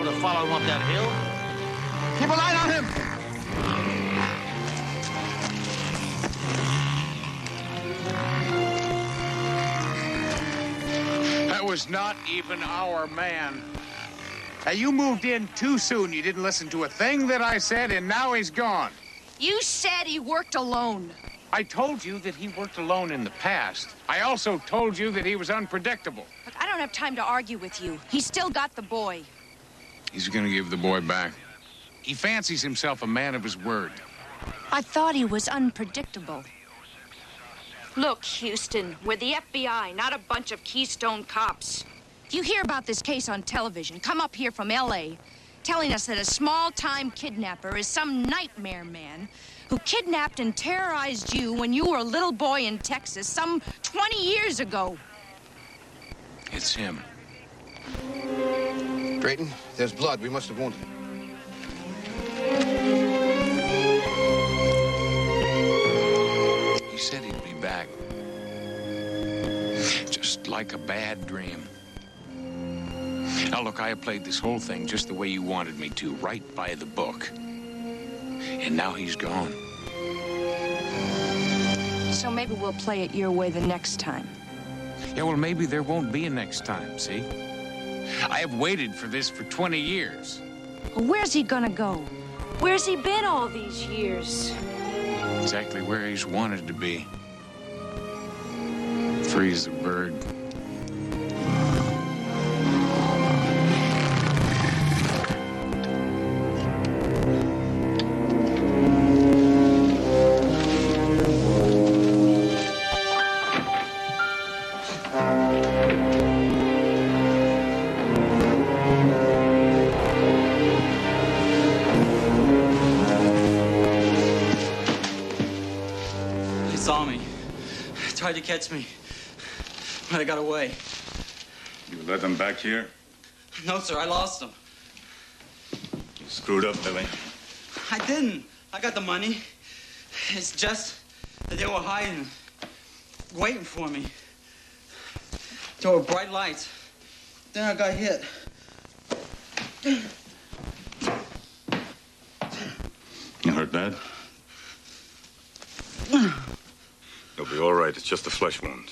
to follow him up that hill. Keep a light on him! That was not even our man. Hey, you moved in too soon. You didn't listen to a thing that I said, and now he's gone. You said he worked alone. I told you that he worked alone in the past. I also told you that he was unpredictable. Look, I don't have time to argue with you. He's still got the boy. He's gonna give the boy back. He fancies himself a man of his word. I thought he was unpredictable. Look, Houston, we're the FBI, not a bunch of Keystone cops. If you hear about this case on television, come up here from L.A. telling us that a small-time kidnapper is some nightmare man who kidnapped and terrorized you when you were a little boy in Texas some 20 years ago. It's him. Drayton, there's blood. We must have wounded him. He said he'd be back. Just like a bad dream. Now, look, I have played this whole thing just the way you wanted me to, right by the book. And now he's gone. So maybe we'll play it your way the next time. Yeah, well, maybe there won't be a next time, see? I have waited for this for 20 years. Well, where's he gonna go? Where's he been all these years? Exactly where he's wanted to be. Free as a bird. Tried to catch me, but I got away. You let them back here? No, sir, I lost them. You screwed up, Billy. I didn't. I got the money. It's just that they were hiding, waiting for me. There were bright lights. Then I got hit. You hurt bad? You'll be all right. It's just a flesh wound.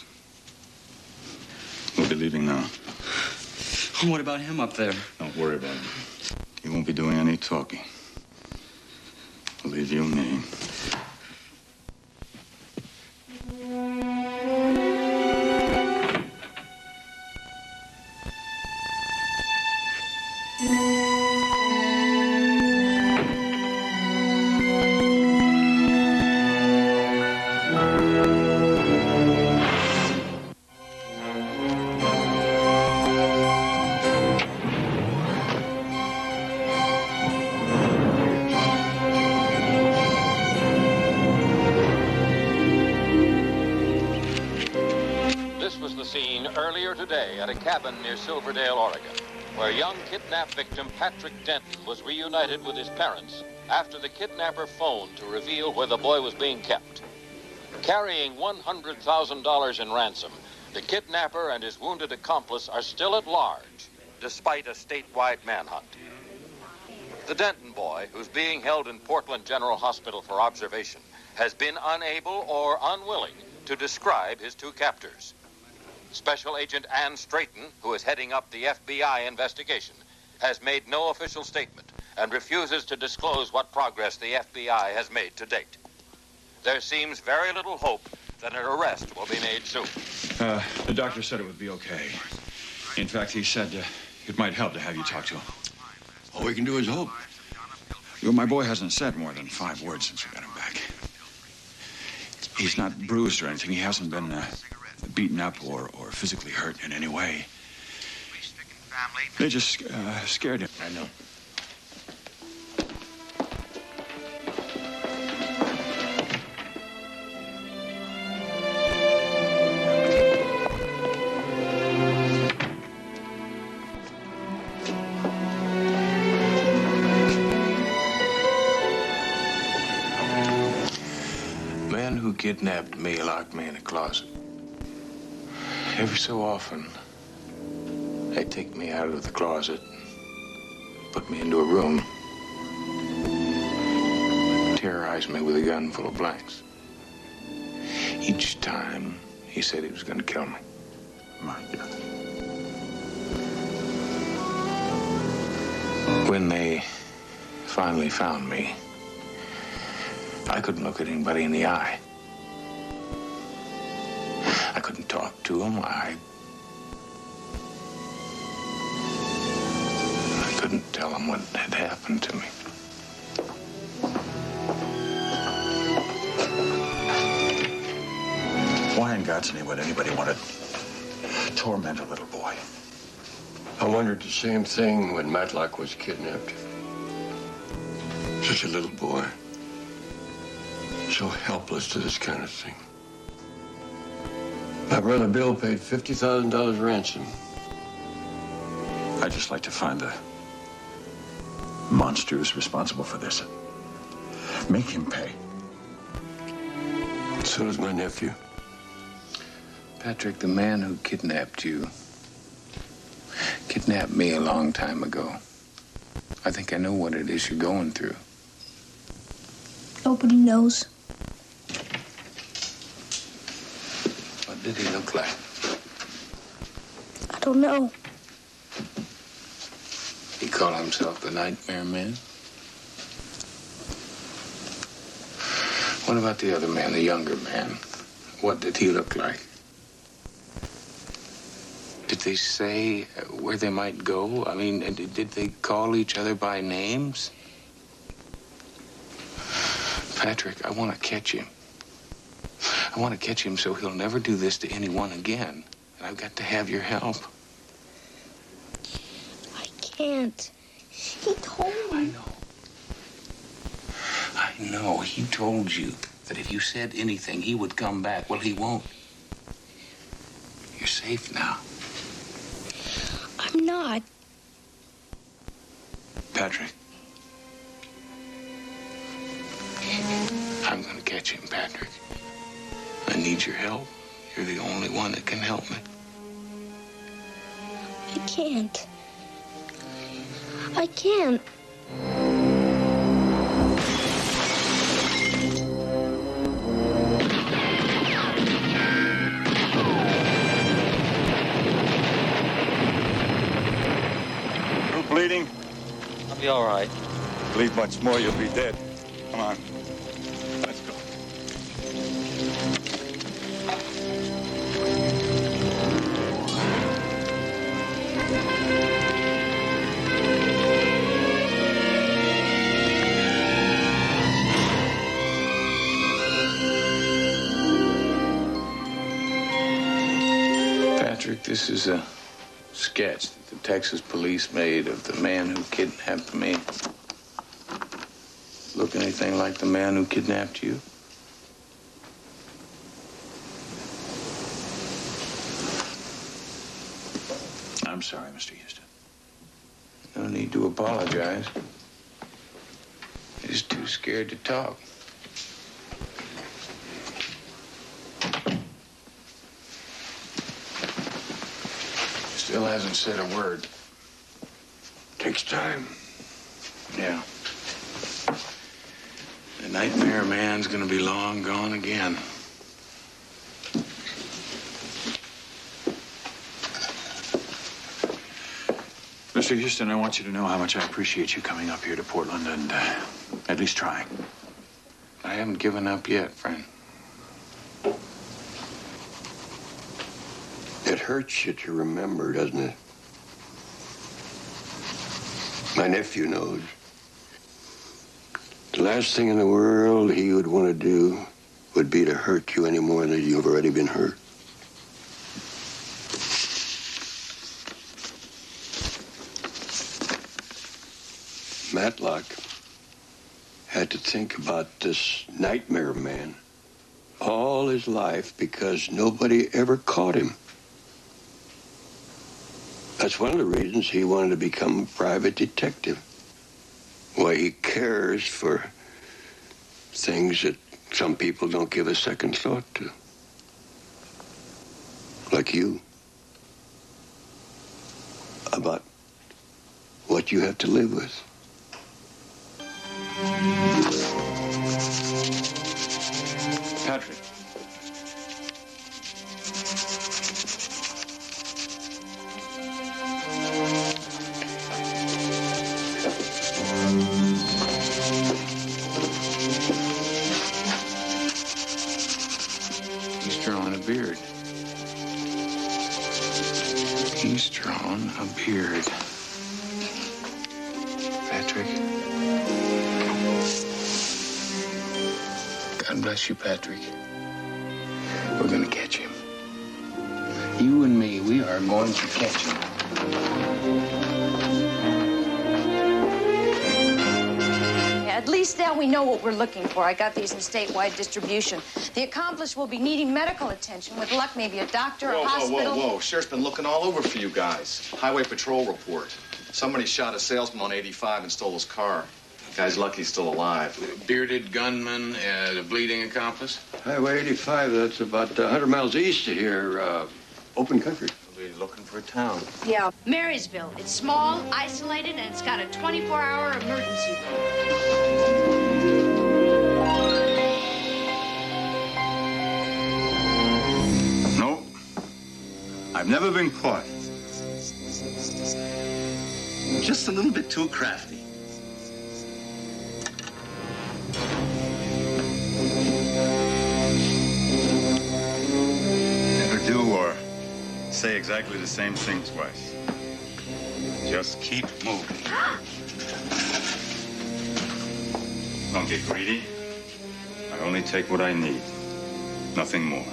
We'll be leaving now. What about him up there? Don't worry about him. He won't be doing any talking. Believe you me. Cabin near Silverdale, Oregon, where young kidnap victim Patrick Denton was reunited with his parents after the kidnapper phoned to reveal where the boy was being kept. Carrying $100,000 in ransom, the kidnapper and his wounded accomplice are still at large, despite a statewide manhunt. The Denton boy, who's being held in Portland General Hospital for observation, has been unable or unwilling to describe his two captors. Special Agent Ann Strayton, who is heading up the FBI investigation, has made no official statement and refuses to disclose what progress the FBI has made to date. There seems very little hope that an arrest will be made soon. The doctor said it would be okay. In fact, he said it might help to have you talk to him. All we can do is hope. Well, my boy hasn't said more than 5 words since we got him back. He's not bruised or anything. He hasn't been beaten up or physically hurt in any way. They just scared him. I know. Man who kidnapped me locked me in a closet. Every so often, they take me out of the closet, put me into a room, terrorized me with a gun full of blanks. Each time, he said he was going to kill me. My God. When they finally found me, I couldn't look at anybody in the eye. I couldn't talk to them. I couldn't tell them what had happened to me. Why in God's name would anybody want to torment a little boy? I wondered the same thing when Matlock was kidnapped. Such a little boy. So helpless to this kind of thing. My brother Bill paid $50,000 ransom. I'd just like to find the monster who's responsible for this. Make him pay. So does my nephew. Patrick, the man who kidnapped you kidnapped me a long time ago. I think I know what it is you're going through. Nobody knows. What did he look like? I don't know. He called himself the Nightmare Man? What about the other man, the younger man? What did he look like? Did they say where they might go? I mean, did they call each other by names? Patrick, I want to catch him. I want to catch him so he'll never do this to anyone again. And I've got to have your help. I can't. He told me. I know. He told you that if you said anything, he would come back. Well, he won't. You're safe now. I'm not. Patrick. I'm going to catch him, Patrick. I need your help. You're the only one that can help me. I can't. I can't. Bleeding? I'll be all right. Bleed much more, you'll be dead. Come on. Let's go. Patrick, this is a sketch that the Texas police made of the man who kidnapped me. Look anything like the man who kidnapped you? I'm sorry, Mr. Houston. No need to apologize. He's too scared to talk. Still hasn't said a word. Takes time. Yeah. The Nightmare Man's gonna be long gone again. Mr. Houston, I want you to know how much I appreciate you coming up here to Portland and at least trying. I haven't given up yet, friend. It hurts you to remember, doesn't it? My nephew knows. The last thing in the world he would want to do would be to hurt you any more than you've already been hurt. Matlock had to think about this Nightmare Man all his life because nobody ever caught him. That's one of the reasons he wanted to become a private detective. Why he cares for things that some people don't give a second thought to. Like you. About what what you have to live with. Patrick. He's drawing a beard. He's drawing a beard. Patrick. God bless you, Patrick. We're gonna catch him. You and me, we are going to catch him. At least now we know what we're looking for. I got these in statewide distribution. The accomplice will be needing medical attention. With luck, maybe a doctor, a hospital. Whoa. Sheriff's been looking all over for you guys. Highway patrol report. Somebody shot a salesman on 85 and stole his car. Guy's lucky he's still alive. Bearded gunman, the bleeding accomplice. Highway 85, that's about 100 miles east of here. Open country. We'll be looking for a town. Yeah, Marysville. It's small, isolated, and it's got a 24-hour emergency room. No. I've never been caught. Just a little bit too crafty. Never do or say exactly the same thing twice. Just keep moving. Don't get greedy. I only take what I need. Nothing more.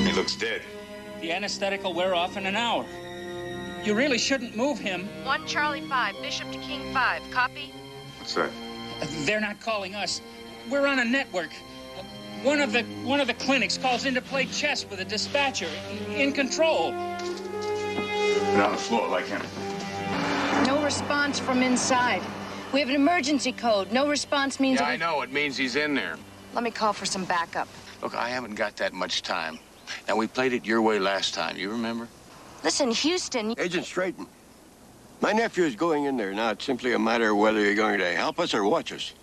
He looks dead. The anesthetic will wear off in an hour. You really shouldn't move him. 1 Charlie 5, Bishop to King 5. Copy? What's that? They're not calling us. We're on a network. One of the clinics calls in to play chess with a dispatcher in control. Get on the floor like him. No response from inside. We have an emergency code. No response means... Yeah, I know. It means he's in there. Let me call for some backup. Look, I haven't got that much time. Now, we played it your way last time. You remember? Listen, Houston... Agent Straighton, my nephew is going in there. Now, it's simply a matter of whether you're going to help us or watch us.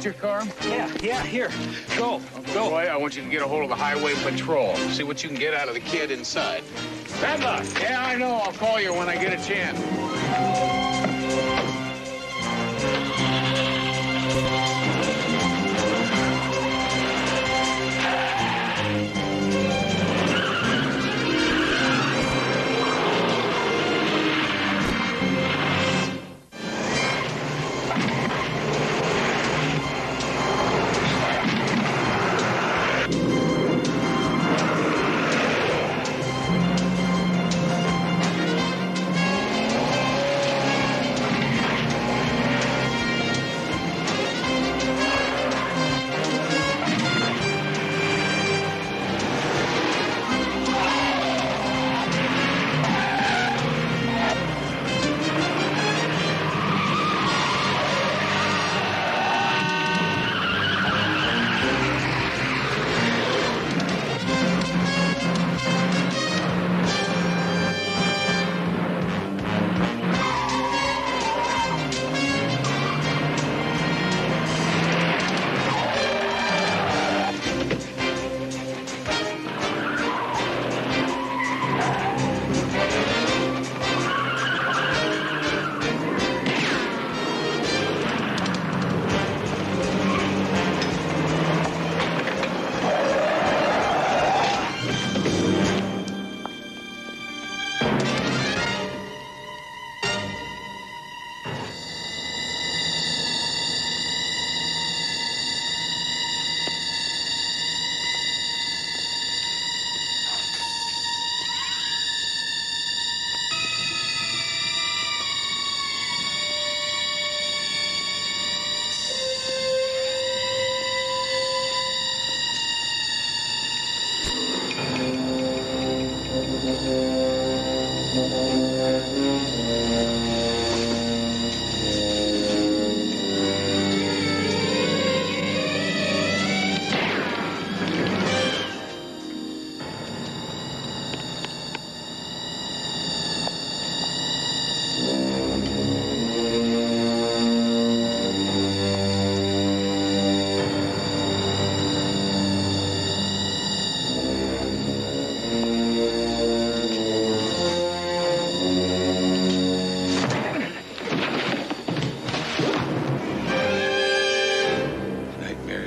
Your car? Yeah, here. Go. Boy, I want you to get a hold of the highway patrol. See what you can get out of the kid inside. Bad luck. Yeah, I know. I'll call you when I get a chance.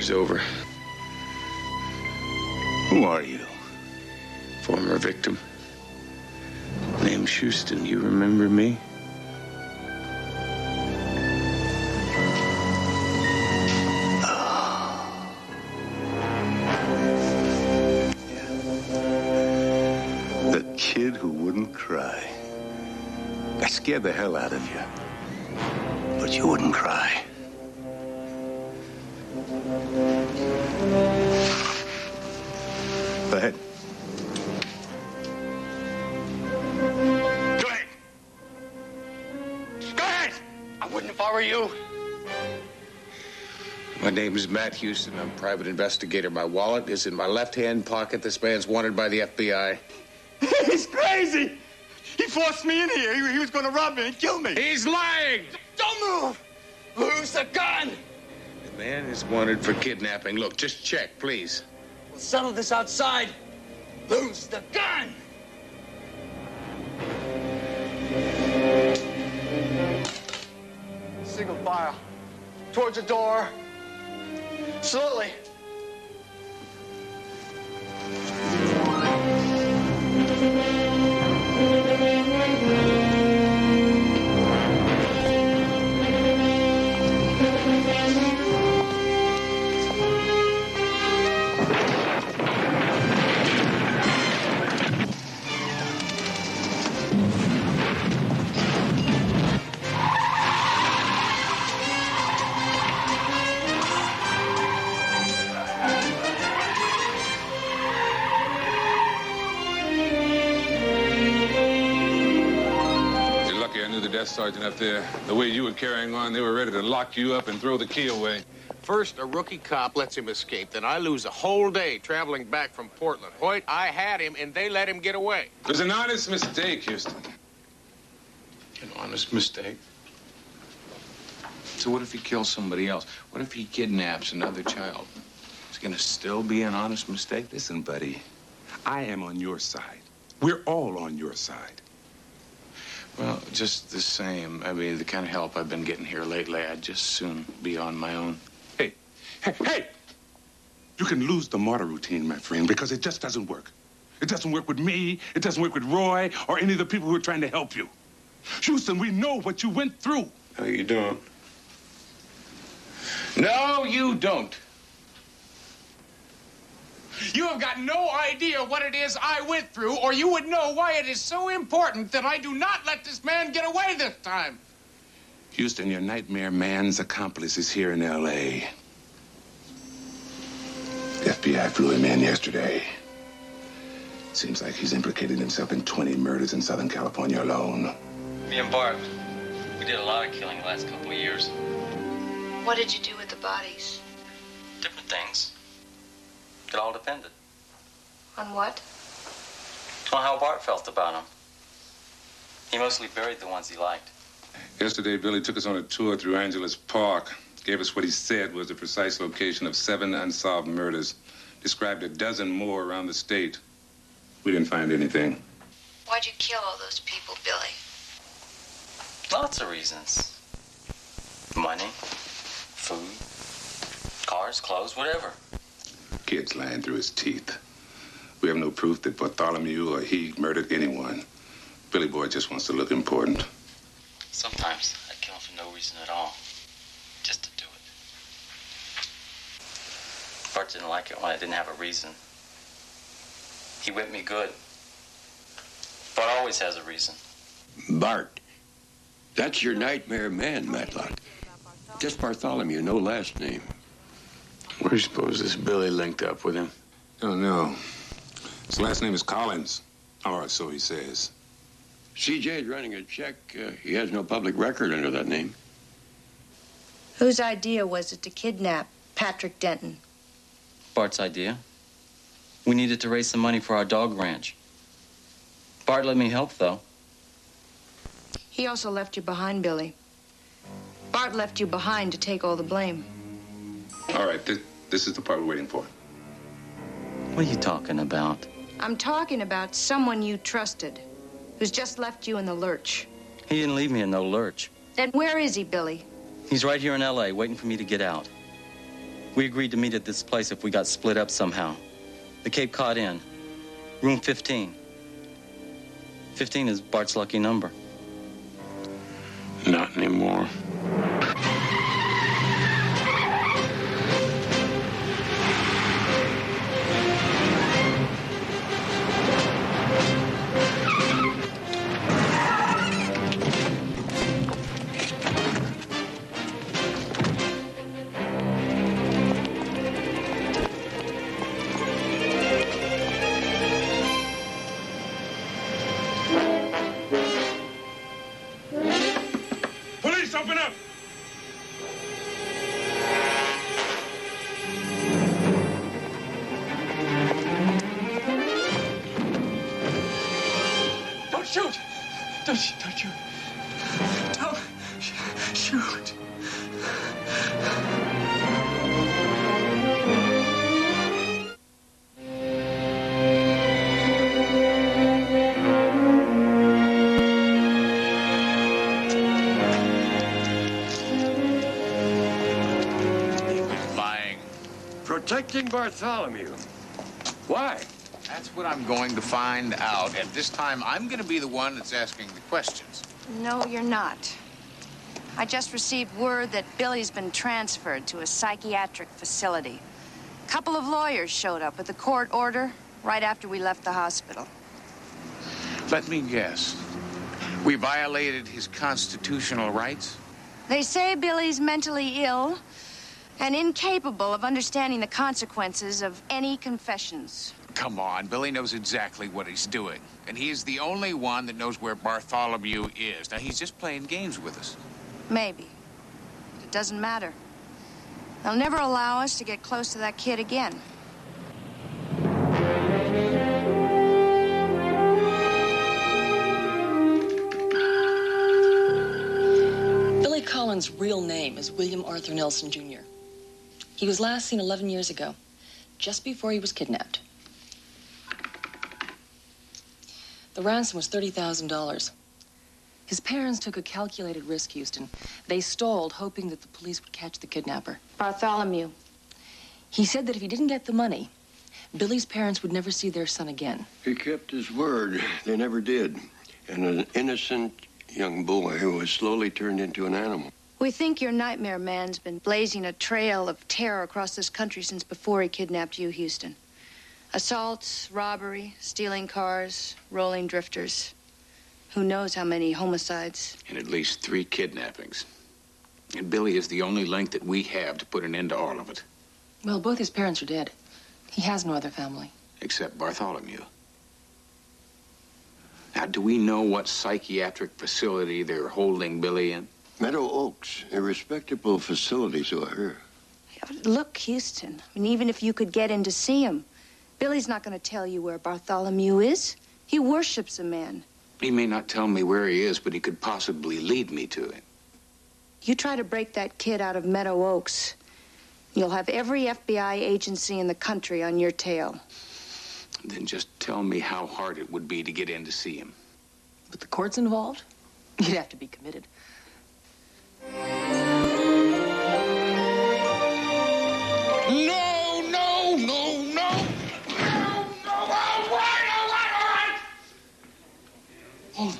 Over. Who are you? Former victim. Name's Houston. You remember me? The kid who wouldn't cry. I scared the hell out of you. But you wouldn't cry. Go ahead. Go ahead. Go ahead! I wouldn't if I were you. My name is Matt Houston. I'm a private investigator. My wallet is in my left-hand pocket. This man's wanted by the FBI. He's crazy! He forced me in here. He was going to rob me and kill me. He's lying! Don't move! Lose the gun! The man is wanted for kidnapping. Look, just check, please. We'll settle this outside. Lose the gun! Single file. Towards the door. Slowly. Sergeant up there. The way you were carrying on, they were ready to lock you up and throw the key away. First, a rookie cop lets him escape. Then I lose a whole day traveling back from Portland. Hoyt, I had him, and they let him get away. It was an honest mistake, Houston. An honest mistake? So what if he kills somebody else? What if he kidnaps another child? Is it going to still be an honest mistake? Listen, buddy, I am on your side. We're all on your side. Well, just the same. I mean, the kind of help I've been getting here lately, I'd just soon be on my own. Hey! You can lose the martyr routine, my friend, because it just doesn't work. It doesn't work with me. It doesn't work with Roy or any of the people who are trying to help you. Houston, we know what you went through. No, you don't. No, you don't. You have got no idea what it is I went through, or you would know why it is so important that I do not let this man get away this time. Houston, your nightmare man's accomplice is here in L.A. The FBI flew him in yesterday. Seems like he's implicated himself in 20 murders in Southern California alone. Me and Bart, we did a lot of killing the last couple of years. What did you do with the bodies? Different things. It all depended. On what? On how Bart felt about them. He mostly buried the ones he liked. Yesterday, Billy took us on a tour through Angeles Park. Gave us what he said was the precise location of 7 unsolved murders. Described a dozen more around the state. We didn't find anything. Why'd you kill all those people, Billy? Lots of reasons. Money, food, cars, clothes, whatever. Kid's lying through his teeth. We have no proof that Bartholomew or he murdered anyone. Billy Boy just wants to look important. Sometimes I kill him for no reason at all. Just to do it. Bart didn't like it when I didn't have a reason. He whipped me good. Bart always has a reason. Bart. That's your nightmare man, Matlock. Just Bartholomew, no last name. Where do you suppose this Billy linked up with him? Don't know. His last name is Collins. Or so he says. CJ's running a check. He has no public record under that name. Whose idea was it to kidnap Patrick Denton? Bart's idea. We needed to raise some money for our dog ranch. Bart let me help, though. He also left you behind, Billy. Bart left you behind to take all the blame. All right, this is the part we're waiting for. What are you talking about? I'm talking about someone you trusted, who's just left you in the lurch. He didn't leave me in no lurch. Then where is he, Billy? He's right here in L.A., waiting for me to get out. We agreed to meet at this place if we got split up somehow. The Cape Cod Inn, room 15. 15 is Bart's lucky number. Not anymore. Police, open up! Don't shoot! Don't shoot! Don't shoot! Lying. Protecting Bartholomew. Why? That's what I'm going to find out. And this time, I'm going to be the one that's asking the questions. No, you're not. I just received word that Billy's been transferred to a psychiatric facility. A couple of lawyers showed up with a court order right after we left the hospital. Let me guess. We violated his constitutional rights? They say Billy's mentally ill and incapable of understanding the consequences of any confessions. Come on, Billy knows exactly what he's doing. And he is the only one that knows where Bartholomew is. Now, he's just playing games with us. Maybe. But it doesn't matter. They'll never allow us to get close to that kid again. Billy Collins' real name is William Arthur Nelson, Jr. He was last seen 11 years ago, just before he was kidnapped. The ransom was $30,000. His parents took a calculated risk, Houston. They stalled, hoping that the police would catch the kidnapper. Bartholomew. He said that if he didn't get the money, Billy's parents would never see their son again. He kept his word. They never did. And an innocent young boy who was slowly turned into an animal. We think your nightmare man's been blazing a trail of terror across this country since before he kidnapped you, Houston. Assaults, robbery, stealing cars, rolling drifters. Who knows how many homicides? And at least 3 kidnappings. And Billy is the only link that we have to put an end to all of it. Well, both his parents are dead. He has no other family. Except Bartholomew. Now, do we know what psychiatric facility they're holding Billy in? Meadow Oaks, a respectable facility, so I heard. Look, Houston, I mean, even if you could get in to see him, Billy's not going to tell you where Bartholomew is. He worships a man. He may not tell me where he is, but he could possibly lead me to him. You try to break that kid out of Meadow Oaks, you'll have every FBI agency in the country on your tail. Then just tell me how hard it would be to get in to see him. With the courts involved, you'd have to be committed. No, no, no, no! All right! Hold it.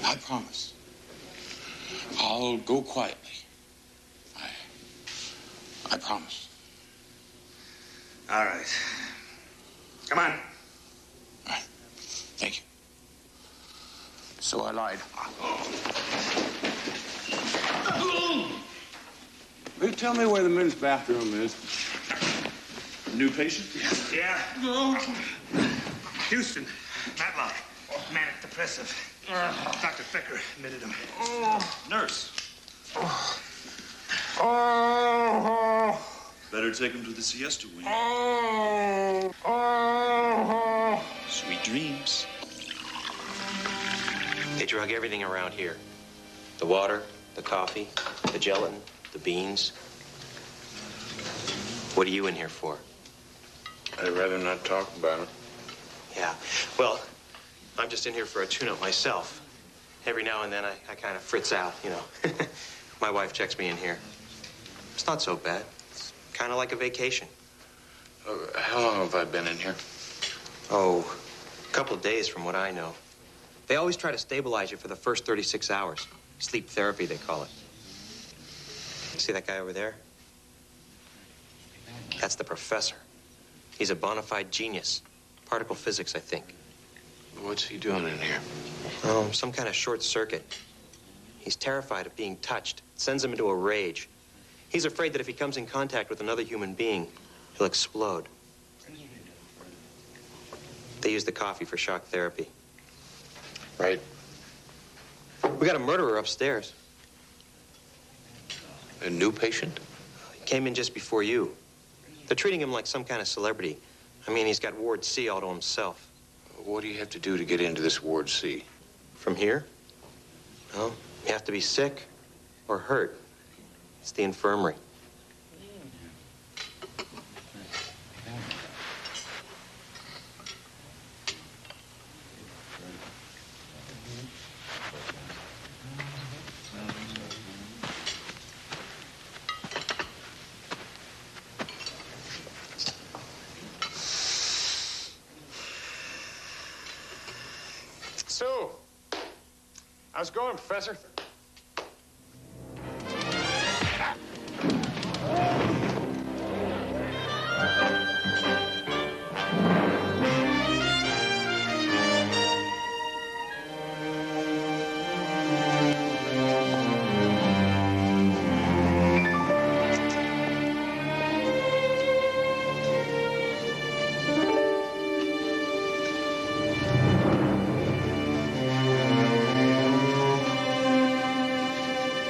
I promise. I'll go quietly. I promise. All right. Come on. All right. Thank you. So I lied. Will you tell me where the men's bathroom is? New patient? Yeah. Houston, Matlock. Manic depressive. Dr. Becker admitted him. Nurse. Better take him to the siesta wing. Sweet dreams. They drug everything around here. The water, the coffee, the gelatin, the beans. What are you in here for? I'd rather not talk about it. Yeah, well, I'm just in here for a tune-up myself. Every now and then I kind of fritz out, you know. My wife checks me in here. It's not so bad. It's kind of like a vacation. How long have I been in here? Oh, a couple of days from what I know. They always try to stabilize you for the first 36 hours. Sleep therapy, they call it. See that guy over there? That's the professor. He's a bona fide genius. Particle physics, I think. What's he doing in here? Oh, some kind of short circuit. He's terrified of being touched. It sends him into a rage. He's afraid that if he comes in contact with another human being, he'll explode. They use the coffee for shock therapy. Right. We got a murderer upstairs. A new patient? He came in just before you. They're treating him like some kind of celebrity. I mean, he's got Ward C all to himself. What do you have to do to get into this Ward C? From here? No, you have to be sick or hurt. It's the infirmary. Sue, how's it going, Professor?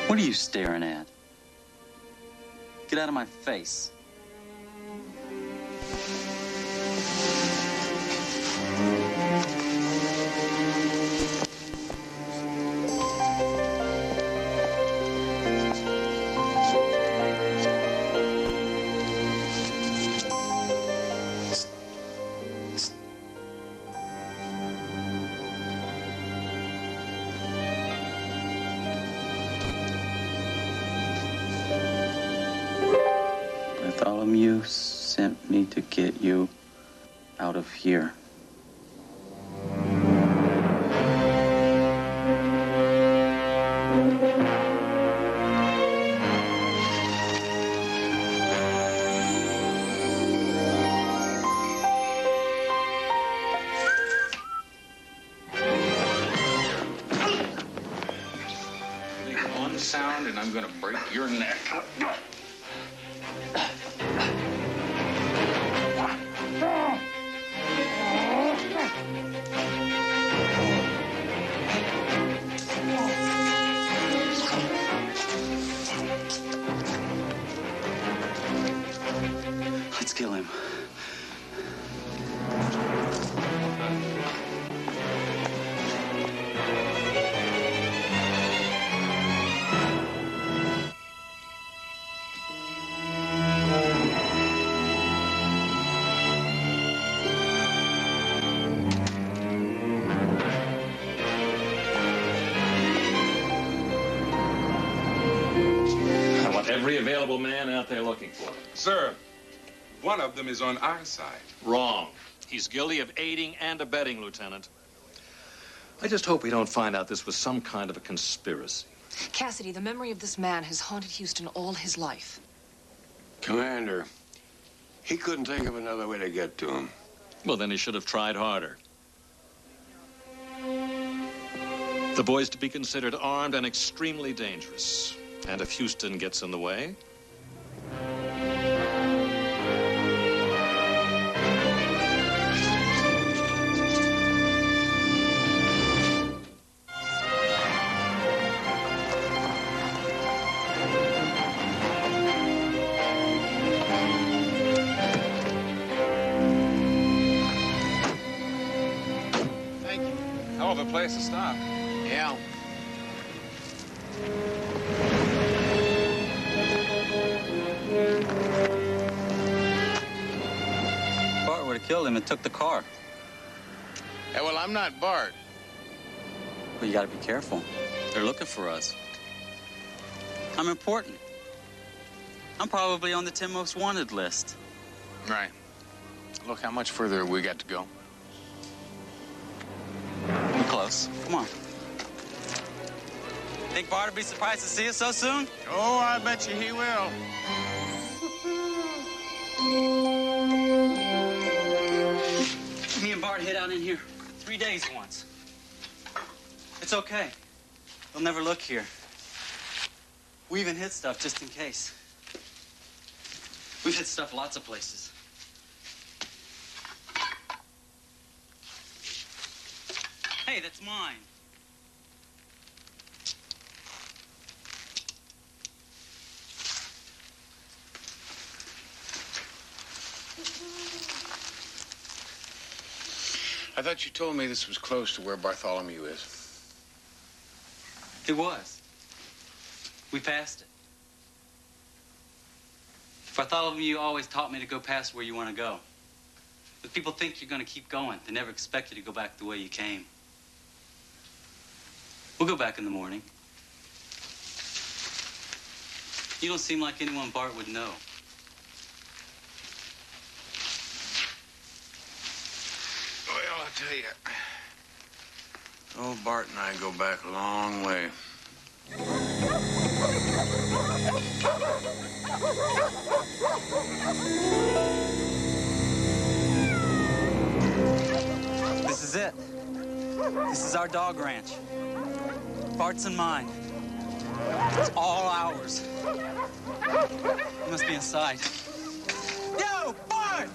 What are you staring at? Get out of my face. Bartholomew sent me to get you out of here. One sound and I'm gonna break your neck. Let's kill him. I want every available man out there looking for him. Sir, one of them is on our side. Wrong. He's guilty of aiding and abetting, Lieutenant. I just hope we don't find out this was some kind of a conspiracy. Cassidy, the memory of this man has haunted Houston all his life. Commander, he couldn't think of another way to get to him. Well, then he should have tried harder. The boy's to be considered armed and extremely dangerous. And if Houston gets in the way, of a place to stop. Yeah. Bart would have killed him and took the car. Yeah, well, I'm not Bart. But you gotta be careful. They're looking for us. I'm important. I'm probably on the 10 most wanted list. Right. Look, how much further have we got to go? We're close. Come on. Think Bart will be surprised to see us so soon? Oh, I bet you he will. Me and Bart hid out in here 3 days once. It's okay. They'll never look here. We even hid stuff just in case. We've hid stuff lots of places. Hey, that's mine. I thought you told me this was close to where Bartholomew is. It was. We passed it. Bartholomew always taught me to go past where you want to go. But people think you're going to keep going. They never expect you to go back the way you came. We'll go back in the morning. You don't seem like anyone Bart would know. Well, I'll tell you. Oh, Bart and I go back a long way. This is it. This is our dog ranch. Bart's and mine. It's all ours. He must be inside. Yo, Bart!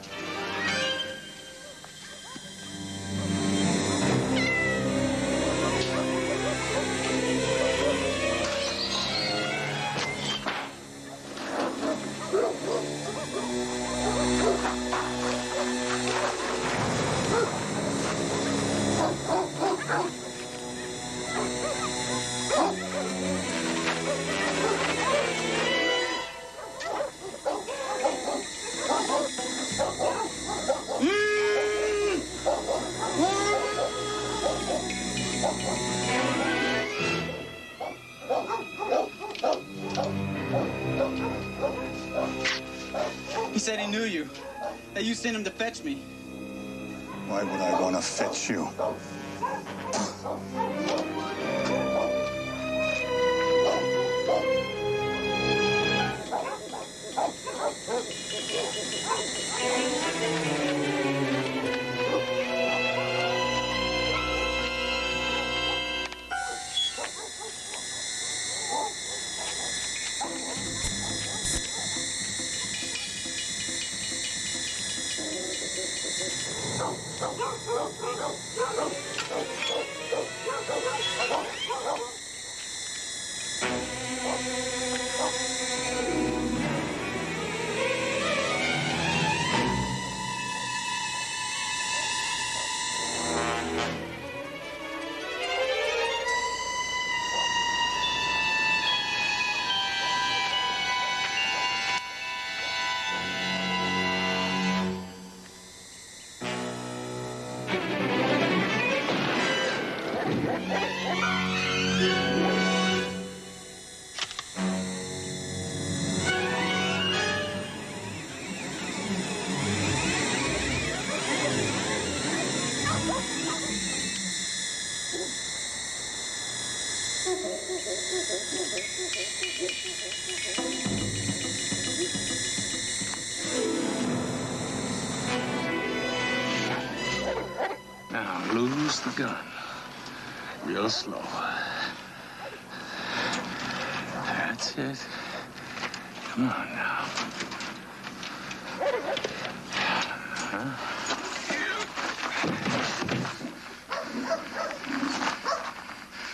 He said he knew you, that you sent him to fetch me. Why would I want to fetch you? Now, lose the gun. Real slow. That's it. Come on now. Huh?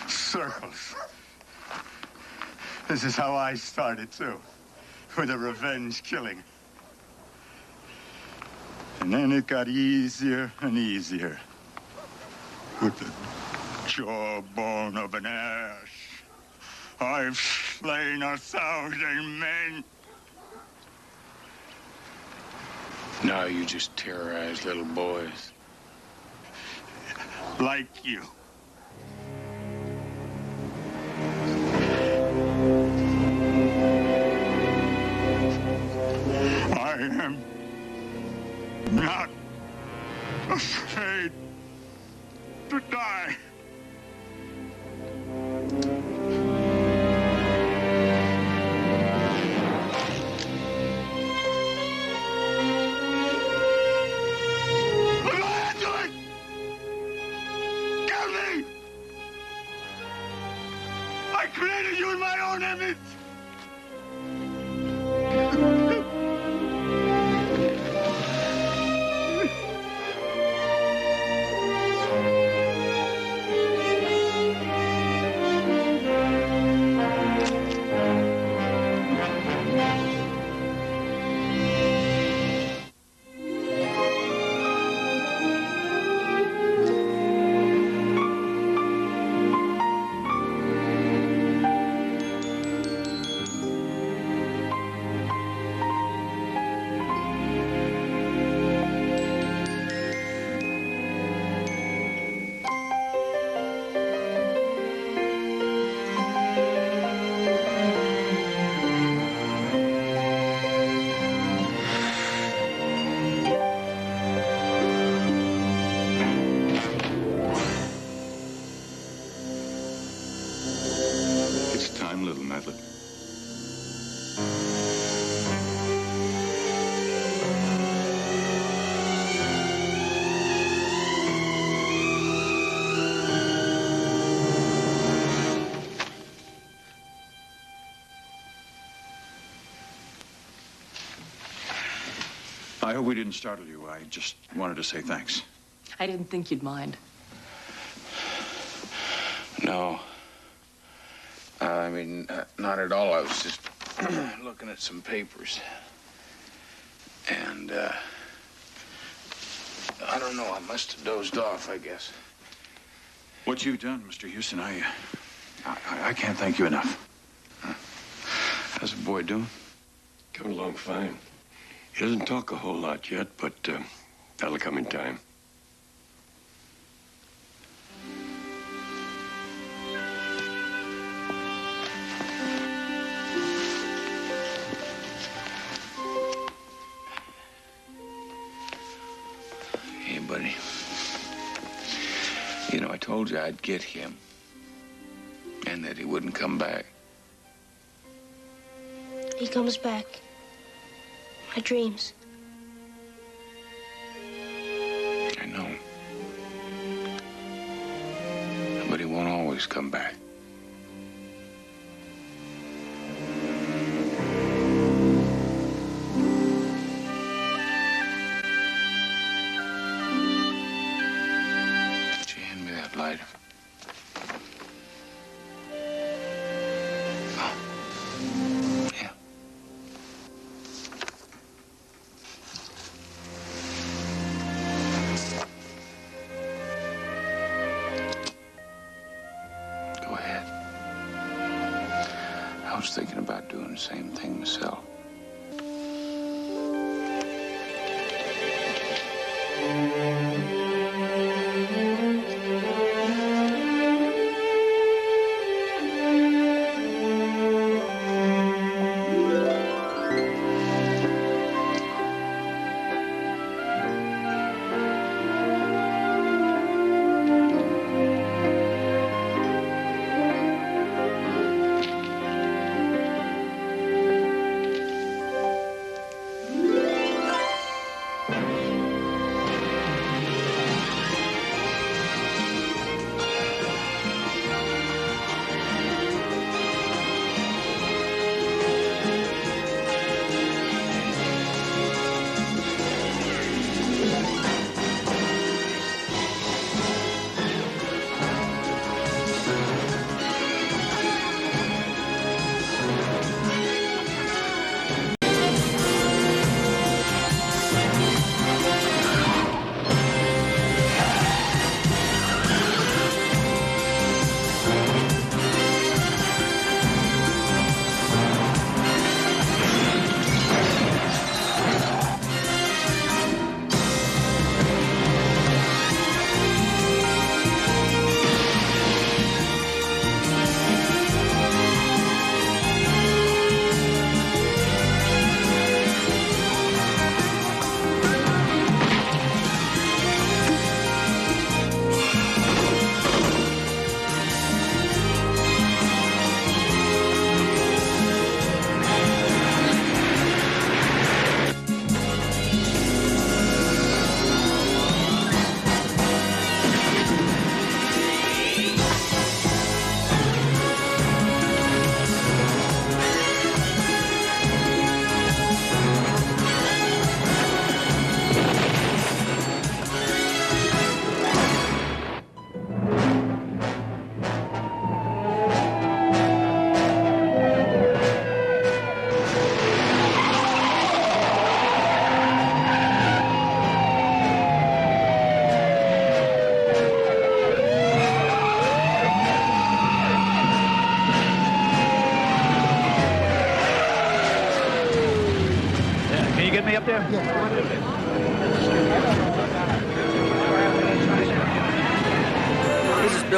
Circles. This is how I started, too. With a revenge killing. And then it got easier and easier. With the Jawbone of an ass. I've slain 1,000 men. Now you just terrorize little boys. Like you. I am not afraid to die. I created you in my own image. It's time, little Madeline. I hope we didn't startle you. I just wanted to say thanks. I didn't think you'd mind. No. I mean, not at all. I was just looking at some papers. And, I don't know. I must have dozed off, I guess. What you've done, Mr. Houston, I can't thank you enough. How's the boy doing? Coming along fine. He doesn't talk a whole lot yet, but that'll come in time. Hey, buddy. You know, I told you I'd get him. And that he wouldn't come back. He comes back. My dreams. I know. But he won't always come back. Would you hand me that lighter? Yeah. Go ahead. I was thinking about doing the same thing myself.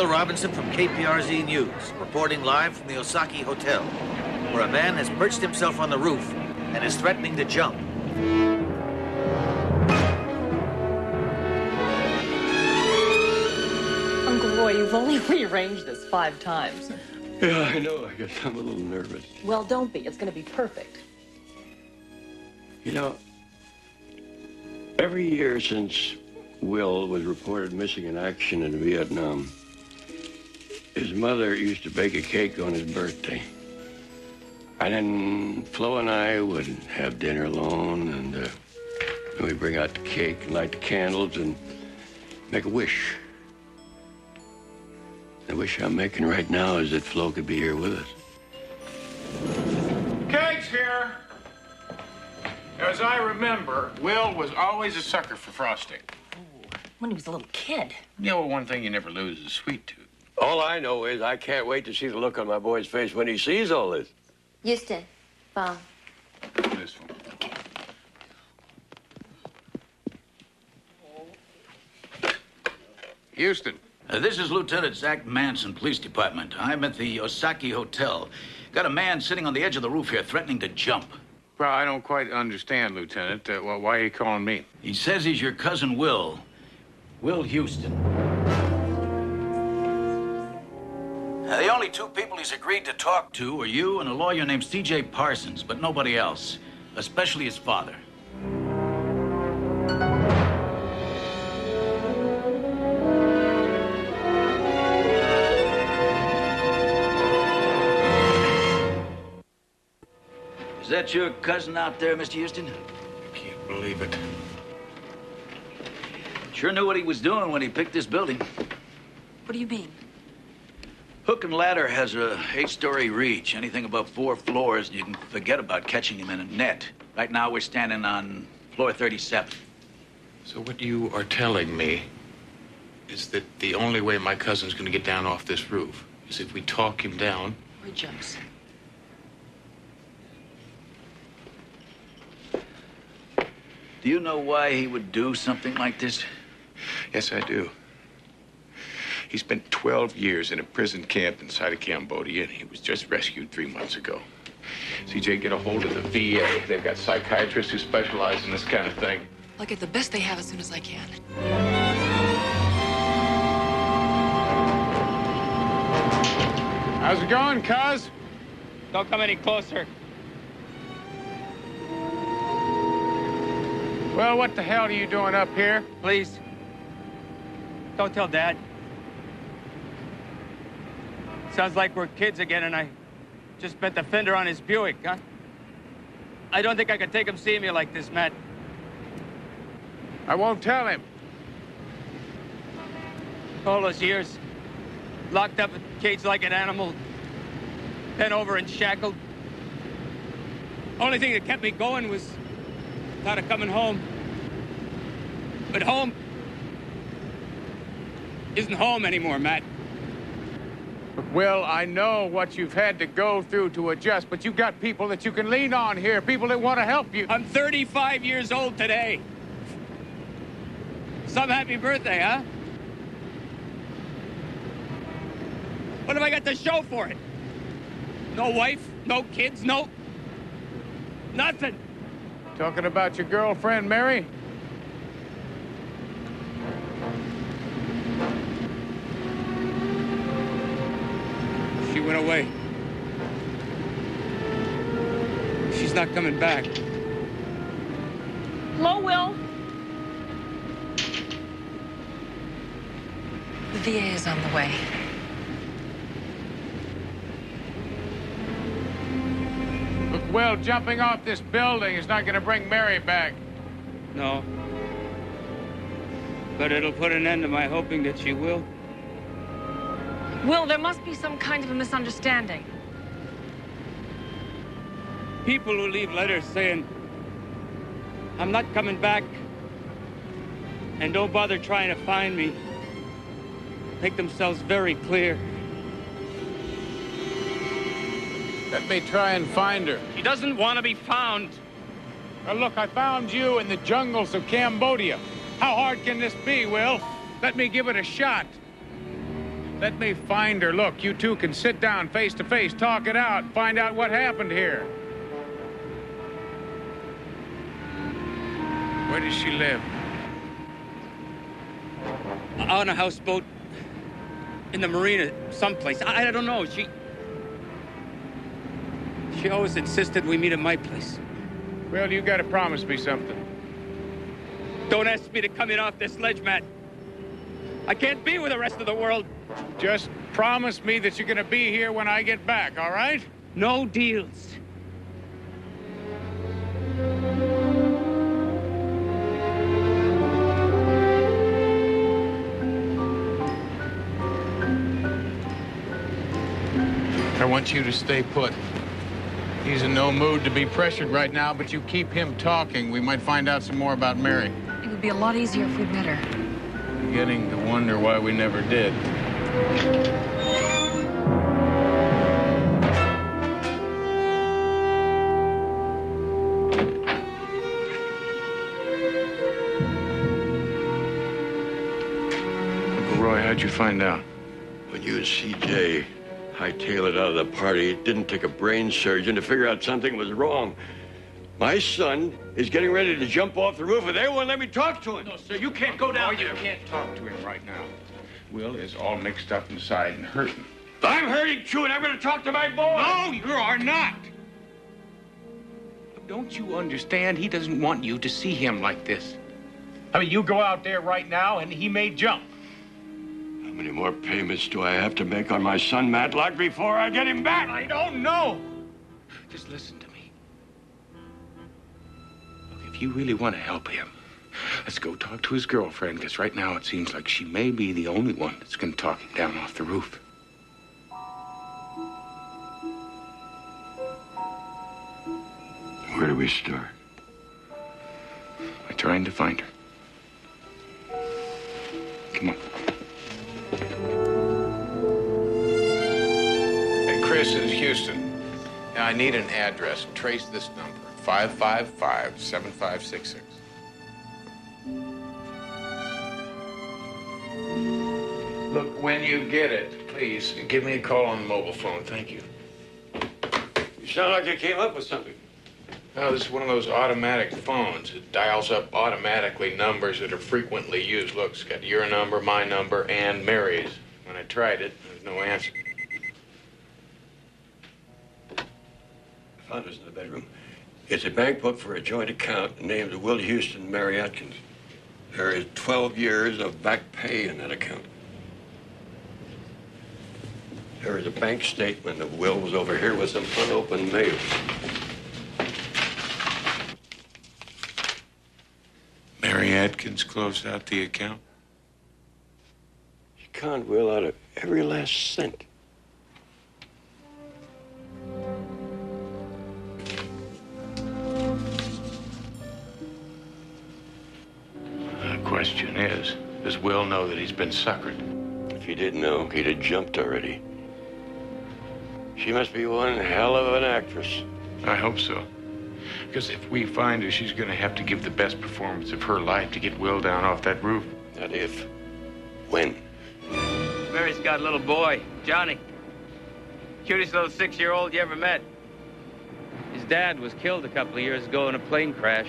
Bill Robinson from KPRZ News, reporting live from the Osaki Hotel, where a man has perched himself on the roof and is threatening to jump. Uncle Roy, you've only rearranged this 5 times. Yeah, I know. I guess I'm a little nervous. Well, don't be. It's going to be perfect. You know, every year since Will was reported missing in action in Vietnam, his mother used to bake a cake on his birthday. And then Flo and I would have dinner alone, and we'd bring out the cake and light the candles and make a wish. The wish I'm making right now is that Flo could be here with us. Cake's here. As I remember, Will was always a sucker for frosting. When he was a little kid. You know, one thing you never lose is sweet tooth. All I know is I can't wait to see the look on my boy's face when he sees all this. Houston, phone. This one. Houston. This is Lieutenant Zach Manson, Police Department. I'm at the Osaki Hotel. Got a man sitting on the edge of the roof here threatening to jump. Well, I don't quite understand, Lieutenant. Why are you calling me? He says he's your cousin Will. Will Houston. The only 2 people he's agreed to talk to are you and a lawyer named C.J. Parsons, but nobody else, especially his father. Is that your cousin out there, Mr. Houston? Can't believe it. Sure knew what he was doing when he picked this building. What do you mean? Hook and Ladder has a 8-story reach. Anything above 4 floors, you can forget about catching him in a net. Right now, we're standing on floor 37. So what you are telling me is that the only way my cousin's going to get down off this roof is if we talk him down. Or he jumps. Do you know why he would do something like this? Yes, I do. He spent 12 years in a prison camp inside of Cambodia, and he was just rescued 3 months ago. CJ, get a hold of the VA. They've got psychiatrists who specialize in this kind of thing. I'll get the best they have as soon as I can. How's it going, cuz? Don't come any closer. Well, what the hell are you doing up here? Please. Don't tell Dad. Sounds like we're kids again, and I just bent the fender on his Buick, huh? I don't think I can take him seeing me like this, Matt. I won't tell him. All those years, locked up in a cage like an animal, bent over and shackled. Only thing that kept me going was thought of coming home. But home isn't home anymore, Matt. Will, I know what you've had to go through to adjust, but you got people that you can lean on here, people that want to help you. I'm 35 years old today. Some happy birthday, huh? What have I got to show for it? No wife, no kids, no... nothing. Talking about your girlfriend, Mary? She went away. She's not coming back. Hello, Will. The VA is on the way. Look, Will, jumping off this building is not going to bring Mary back. No. But it'll put an end to my hoping that she will. Will, there must be some kind of a misunderstanding. People who leave letters saying, I'm not coming back, and don't bother trying to find me, make themselves very clear. Let me try and find her. She doesn't want to be found. Now, look, I found you in the jungles of Cambodia. How hard can this be, Will? Let me give it a shot. Let me find her. Look, you two can sit down face to face, talk it out, find out what happened here. Where does she live? On a houseboat. In the marina, someplace. I don't know. She always insisted we meet at my place. Well, you gotta promise me something. Don't ask me to come in off this ledge, Matt. I can't be with the rest of the world. Just promise me that you're gonna be here when I get back, all right? No deals. I want you to stay put. He's in no mood to be pressured right now, but you keep him talking. We might find out some more about Mary. It would be a lot easier if we'd met her. Beginning to wonder why we never did. Uncle Roy, how'd you find out? When you and CJ hightailed it out of the party, it didn't take a brain surgeon to figure out something was wrong. My son is getting ready to jump off the roof, and they won't let me talk to him. No, sir, you can't go down there. You can't talk to him right now. Will is all mixed up inside and hurting. I'm hurting too, and I'm going to talk to my boy. No, you are not. Don't you understand? He doesn't want you to see him like this. I mean, you go out there right now, and he may jump. How many more payments do I have to make on my son, Matlock, before I get him back? I don't know. Just listen to me. Look, if you really want to help him, let's go talk to his girlfriend, because right now it seems like she may be the only one that's going to talk him down off the roof. Where do we start? By trying to find her. Come on. Hey, Chris, it's Houston. Now, I need an address. Trace this number, 555-7566. Look, when you get it, please, give me a call on the mobile phone. Thank you. You sound like you came up with something. Oh, this is one of those automatic phones. It dials up automatically numbers that are frequently used. Look, it's got your number, my number, and Mary's. When I tried it, there was no answer. I found this in the bedroom. It's a bank book for a joint account named Will Houston and Mary Atkins. There is 12 years of back pay in that account. There is a bank statement of Will's over here with some unopened mail. Mary Atkins closed out the account? She conned Will out of every last cent. The question is, does Will know that he's been suckered? If he didn't know, he'd have jumped already. She must be one hell of an actress. I hope so. Because if we find her, she's going to have to give the best performance of her life to get Will down off that roof. Not if. When? Mary's got a little boy, Johnny. Cutest little 6-year-old you ever met. His dad was killed a couple of years ago in a plane crash.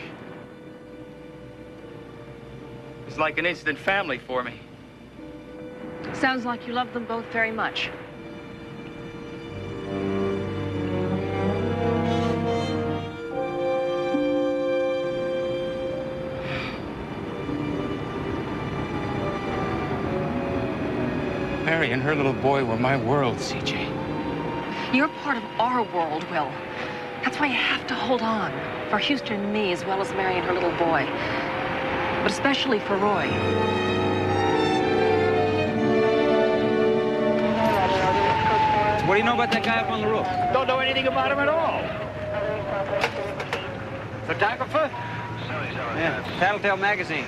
It's like an instant family for me. Sounds like you love them both very much. Mary and her little boy were my world, CJ. You're part of our world, Will. That's why you have to hold on. For Houston and me, as well as Mary and her little boy. But especially for Roy. What do you know about that guy up on the roof? Don't know anything about him at all. Photographer? Yeah, Tattletale magazine.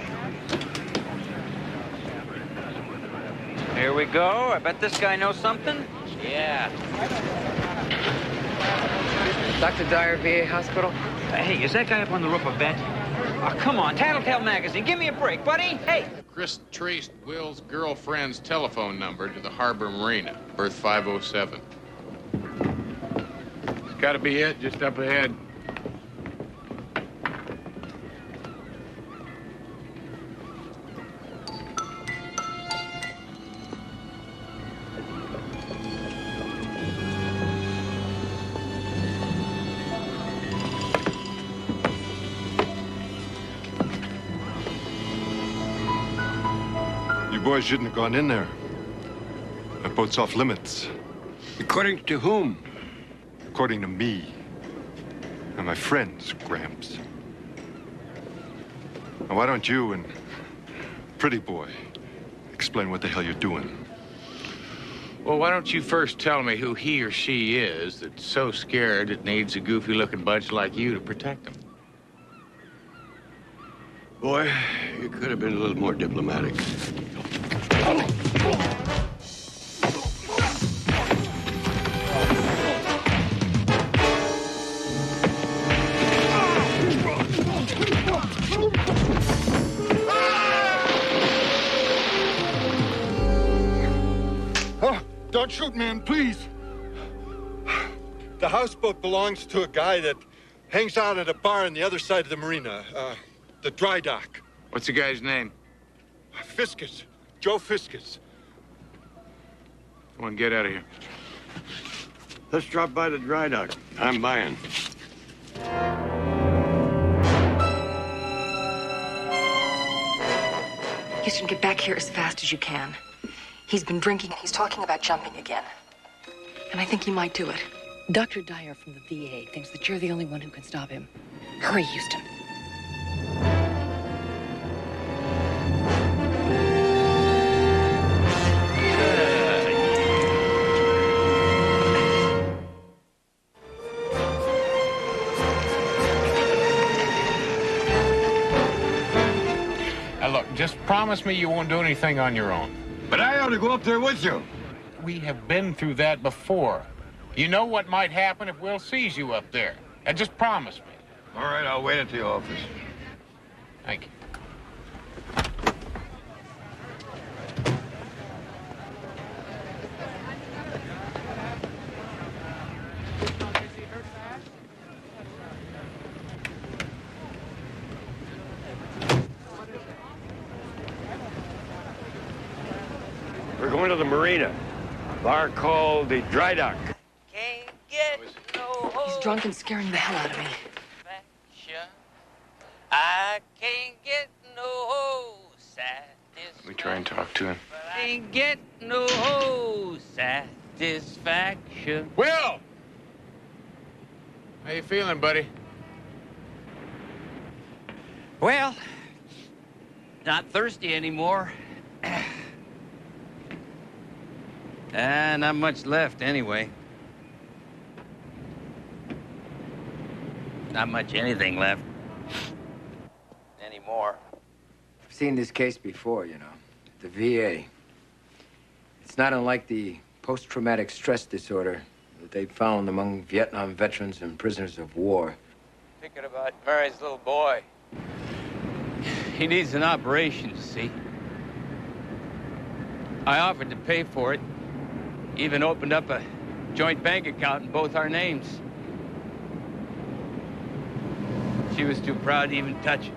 Here we go. I bet this guy knows something. Yeah. Dr. Dyer, VA Hospital. Hey, is that guy up on the roof a vet? Oh, come on, Tattletale Magazine, give me a break, buddy. Hey! Chris traced Will's girlfriend's telephone number to the Harbor Marina, berth 507. It's gotta be it, just up ahead. Boys shouldn't have gone in there. That boat's off limits. According to whom? According to me. And my friends, Gramps. Now, why don't you and Pretty Boy explain what the hell you're doing? Well, why don't you first tell me who he or she is that's so scared it needs a goofy-looking bunch like you to protect them? Boy, you could have been a little more diplomatic. Don't shoot, man, please. The houseboat belongs to a guy that hangs out at a bar on the other side of the marina, the dry dock. What's the guy's name? Fiskus. Joe Fiskus. Come on, get out of here. Let's drop by the dry dock. I'm buying. Houston, get back here as fast as you can. He's been drinking and he's talking about jumping again. And I think he might do it. Dr. Dyer from the VA thinks that you're the only one who can stop him. Hurry, Houston. Now, look, just promise me you won't do anything on your own. But I ought to go up there with you. We have been through that before. You know what might happen if Will sees you up there. Now, just promise me. All right, I'll wait at the office. Thank you. We're going to the marina. Bar called the Dry Dock. He's drunk and scaring the hell out of me. I can't get no satisfaction. Let me try and talk to him. Can't get no satisfaction. Will! How you feeling, buddy? Well, not thirsty anymore. Not much left, anyway. Not much anything left. Anymore. I've seen this case before, you know. The VA. It's not unlike the post-traumatic stress disorder that they found among Vietnam veterans and prisoners of war. Thinking about Mary's little boy. He needs an operation, you see. I offered to pay for it. Even opened up a joint bank account in both our names. She was too proud to even touch it.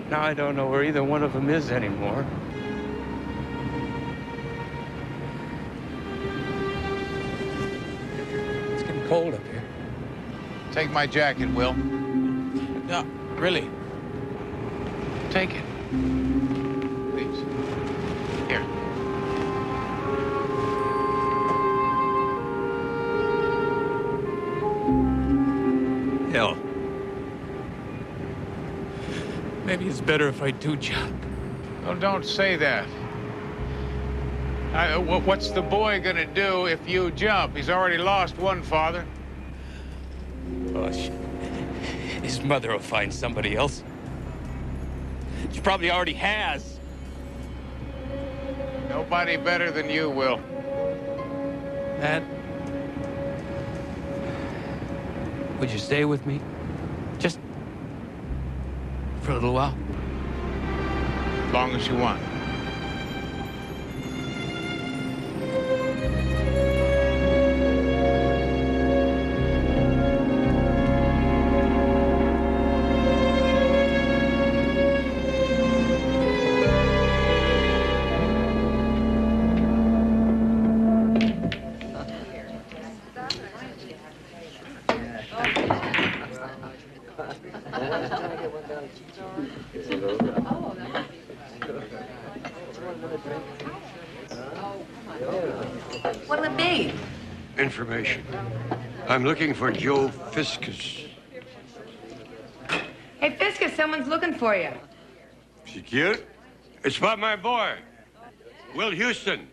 Now I don't know where either one of them is anymore. It's getting cold up here. Take my jacket, Will. No, really. Take it. Please. Here. Hell. Maybe it's better if I do jump. Oh, don't say that. What's the boy gonna do if you jump? He's already lost one father. Oh, his mother will find somebody else. She probably already has. Nobody better than you, Will. Would you stay with me? Just for a little while? As long as you want. What'll it be? Information. I'm looking for Joe Fiskus. Hey, Fiskus, someone's looking for you. She cute? It's about my boy, Will Houston.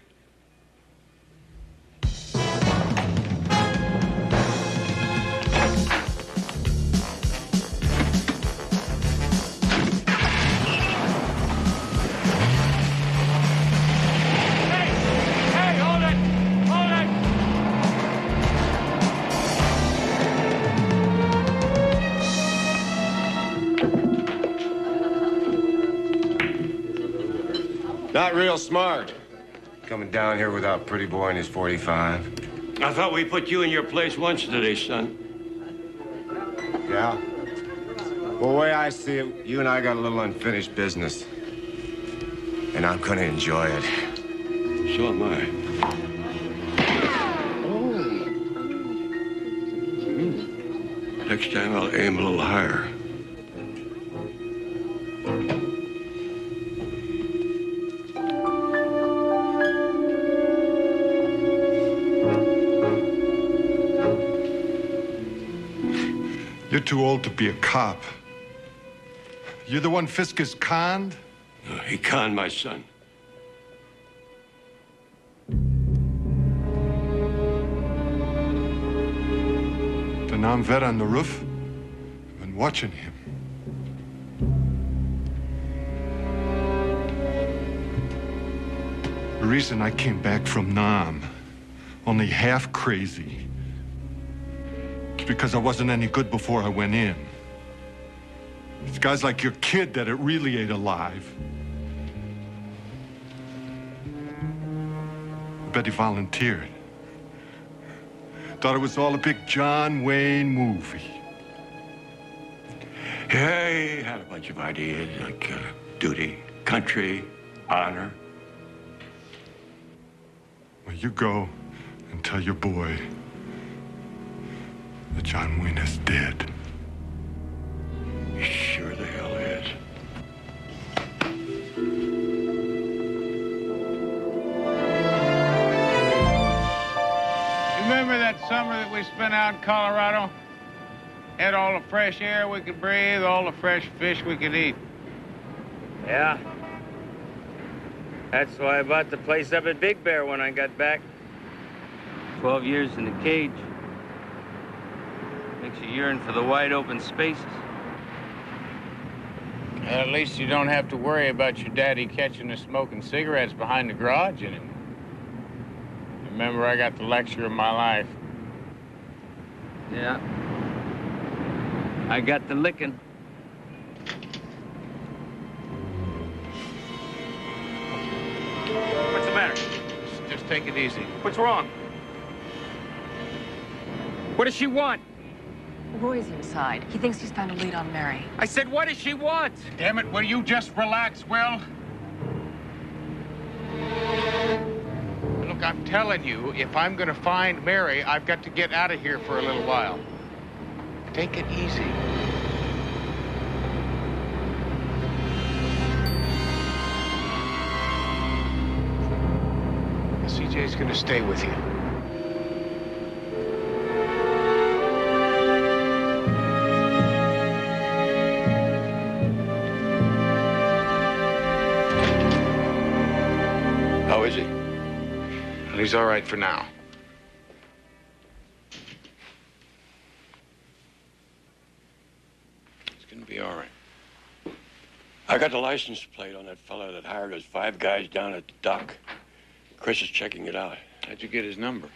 Not real smart. Coming down here without Pretty Boy and his 45. I thought we put you in your place once today, son. Yeah? Well, the way I see it, you and I got a little unfinished business. And I'm gonna enjoy it. So am I. Next time I'll aim a little higher. You're too old to be a cop. You're the one Fiskus conned? No, he conned my son. The non-vet on the roof? I've been watching him. The reason I came back from Nam, only half crazy, is because I wasn't any good before I went in. It's guys like your kid that it really ate alive. I bet he volunteered. Thought it was all a big John Wayne movie. Yeah, he had a bunch of ideas like duty, country, honor. Well, you go and tell your boy that John Wayne is dead. He sure the hell is. You remember that summer that we spent out in Colorado? Had all the fresh air we could breathe, all the fresh fish we could eat. Yeah. That's why I bought the place up at Big Bear when I got back. 12 years in the cage. Makes you yearn for the wide open spaces. At least you don't have to worry about your daddy catching us smoking cigarettes behind the garage anymore. Remember, I got the lecture of my life. Yeah. I got the licking. What's the matter? Just take it easy. What's wrong? What does she want? Roy's inside. He thinks he's found a lead on Mary. I said, what does she want? Damn it, will you just relax, Will? Look, I'm telling you, if I'm gonna find Mary, I've got to get out of here for a little while. Take it easy. CJ's gonna stay with you. How is he? Well, he's all right for now. He's gonna be all right. I got the license plate on that fella that hired us 5 guys down at the dock. Chris is checking it out. How'd you get his number?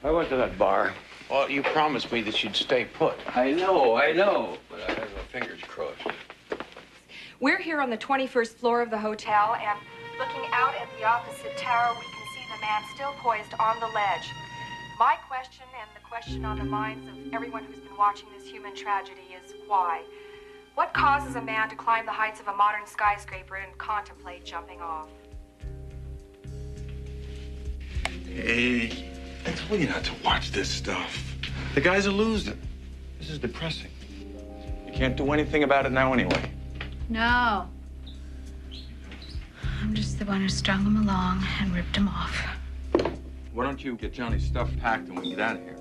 I went to that bar. Well, you promised me that you'd stay put. I know, but I have my fingers crossed. We're here on the 21st floor of the hotel, and looking out at the opposite tower, we can see the man still poised on the ledge. My question, and the question on the minds of everyone who's been watching this human tragedy, is why? What causes a man to climb the heights of a modern skyscraper and contemplate jumping off? Hey, I told you not to watch this stuff. The guy's a loser. This is depressing. You can't do anything about it now anyway. No. I'm just the one who strung him along and ripped him off. Why don't you get Johnny's stuff packed and we get out of here?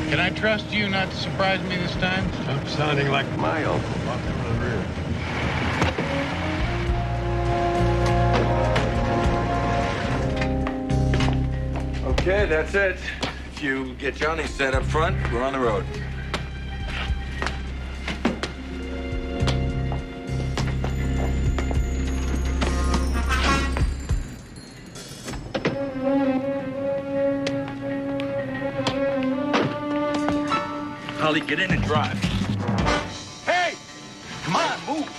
Can I trust you not to surprise me this time? I'm sounding like my uncle. Walk over the rear. Okay, that's it. If you get Johnny set up front, we're on the road. Holly, get in and drive. Hey! Come on, move!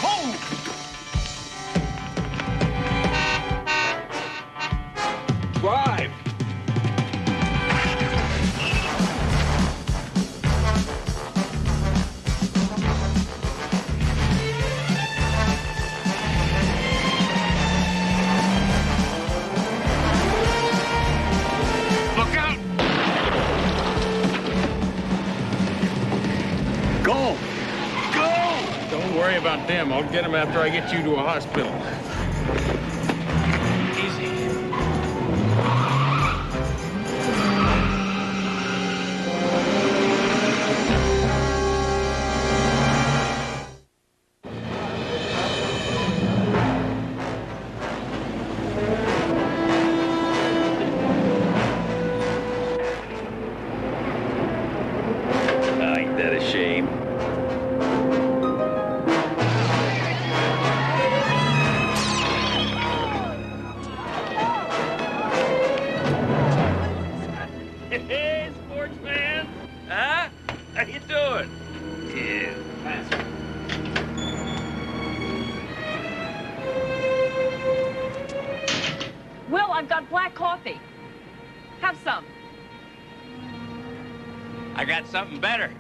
Move! Drive! Look out! Go! Go! Don't worry about them. I'll get them after I get you to a hospital. Easy. Ain't that a shame? Hey, sportsman! Huh? How you doing? Yeah. Will, I've got black coffee. Have some. I got something better.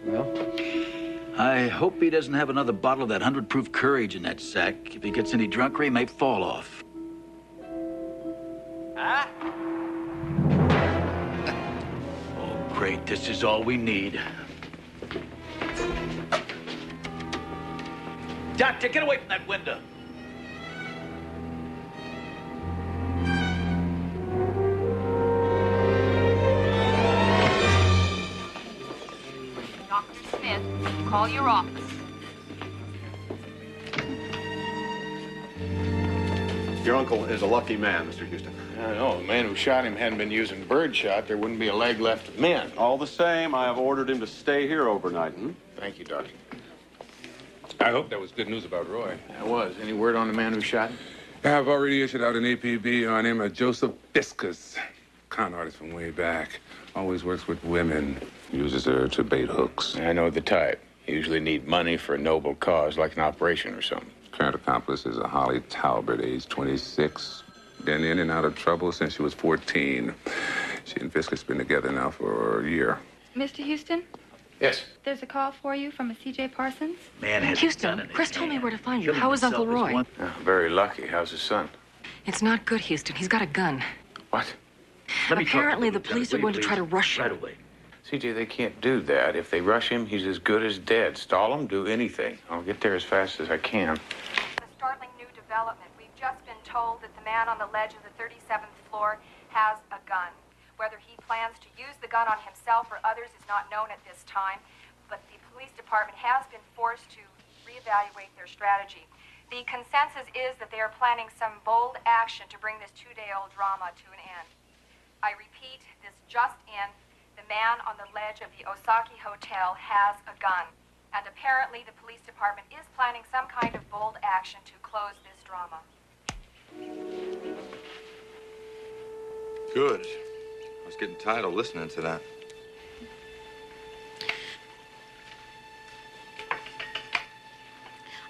Well? I hope he doesn't have another bottle of that 100-proof courage in that sack. If he gets any drunker, he may fall off. Huh? Oh, great. This is all we need. Doctor, get away from that window. Dr. Smith, call your office. Your uncle is a lucky man, Mr. Houston. I know. The man who shot him hadn't been using birdshot. There wouldn't be a leg left of men. All the same, I have ordered him to stay here overnight. Thank you, Doctor. I hope that was good news about Roy. That was. Any word on the man who shot him? I've already issued out an APB on him, Joseph Fiscus. Con artist from way back. Always works with women. Uses her to bait hooks. I know the type. Usually need money for a noble cause, like an operation or something. Current accomplice is a Holly Talbot, age 26. Been in and out of trouble since she was 14. She and Fiscus been together now for a year. Mr. Houston? Yes. There's a call for you from a C.J. Parsons. Man has Houston, Chris told me where to find you. How is Uncle Roy? Oh, very lucky. How's his son? It's not good, Houston. He's got a gun. What? Apparently, the police are going to try to rush him. Right away. CJ, they can't do that. If they rush him, he's as good as dead. Stall him, do anything. I'll get there as fast as I can. A startling new development. We've just been told that the man on the ledge of the 37th floor has a gun. Whether he plans to use the gun on himself or others is not known at this time, but the police department has been forced to reevaluate their strategy. The consensus is that they are planning some bold action to bring this two-day-old drama to an end. I repeat, this just in, the man on the ledge of the Osaki Hotel has a gun. And apparently the police department is planning some kind of bold action to close this drama. Good. I was getting tired of listening to that.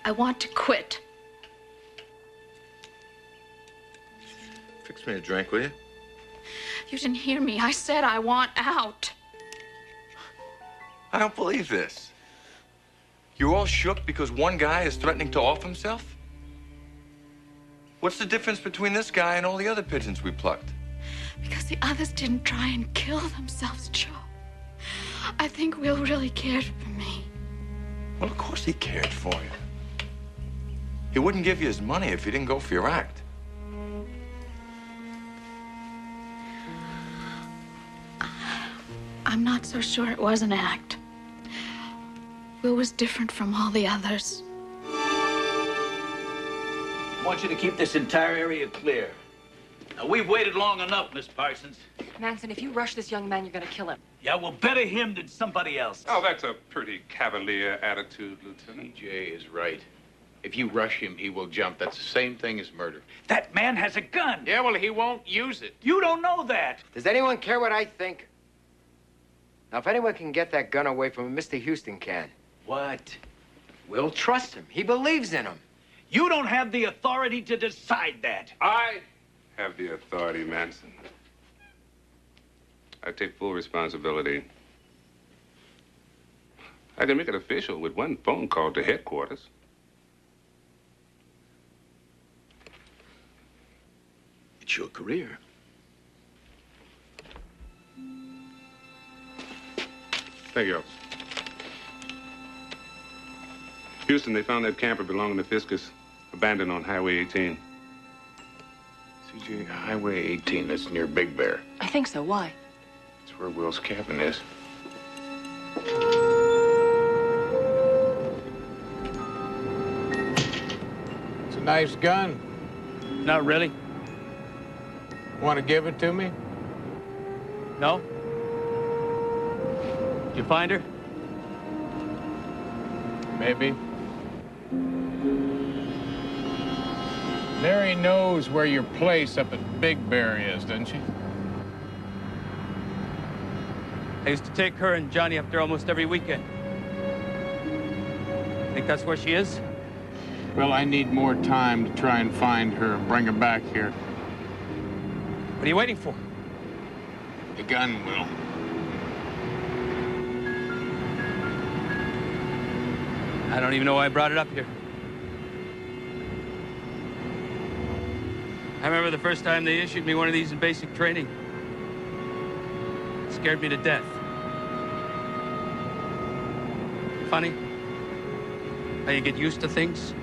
I want to quit. Fix me a drink, will you? You didn't hear me. I said I want out. I don't believe this. You're all shook because one guy is threatening to off himself? What's the difference between this guy and all the other pigeons we plucked? Because the others didn't try and kill themselves, Joe. I think Will really cared for me. Well, of course he cared for you. He wouldn't give you his money if you didn't go for your act. I'm not so sure it was an act. Will was different from all the others. I want you to keep this entire area clear. Now, we've waited long enough, Miss Parsons. Manson, if you rush this young man, you're gonna kill him. Yeah, well, better him than somebody else. Oh, that's a pretty cavalier attitude, Lieutenant. CJ is right. If you rush him, he will jump. That's the same thing as murder. That man has a gun. Yeah, well, he won't use it. You don't know that. Does anyone care what I think? Now, if anyone can get that gun away from him, Mr. Houston can. What? Will trusts him. He believes in him. You don't have the authority to decide that. I have the authority, Manson. I take full responsibility. I can make it official with one phone call to headquarters. It's your career. Thank you, officer. Houston, they found that camper belonging to Fiscus, abandoned on Highway 18. CJ, Highway 18, that's near Big Bear. I think so. Why? That's where Will's cabin is. It's a nice gun. Not really. Want to give it to me? No? Did you find her? Maybe. Mary knows where your place up at Big Bear is, doesn't she? I used to take her and Johnny up there almost every weekend. Think that's where she is? Well, I need more time to try and find her and bring her back here. What are you waiting for? The gun, Will. I don't even know why I brought it up here. I remember the first time they issued me one of these in basic training. It scared me to death. Funny how you get used to things.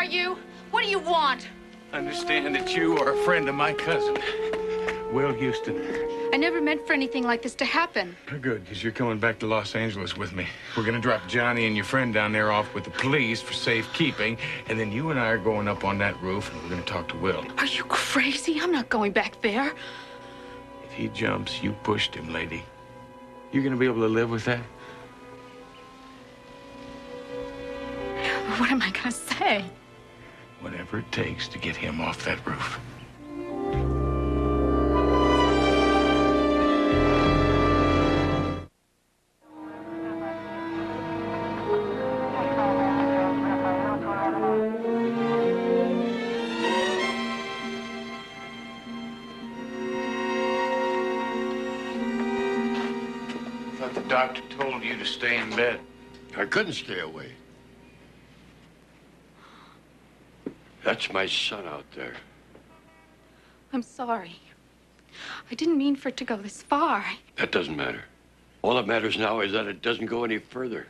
are you? What do you want? Understand that you are a friend of my cousin, Will Houston. I never meant for anything like this to happen. Good, because you're coming back to Los Angeles with me. We're going to drop Johnny and your friend down there off with the police for safekeeping, and then you and I are going up on that roof, and we're going to talk to Will. Are you crazy? I'm not going back there. If he jumps, you pushed him, lady. You going to be able to live with that? What am I going to say? Whatever it takes to get him off that roof. I thought the doctor told you to stay in bed. I couldn't stay away. That's my son out there. I'm sorry. I didn't mean for it to go this far. That doesn't matter. All that matters now is that it doesn't go any further.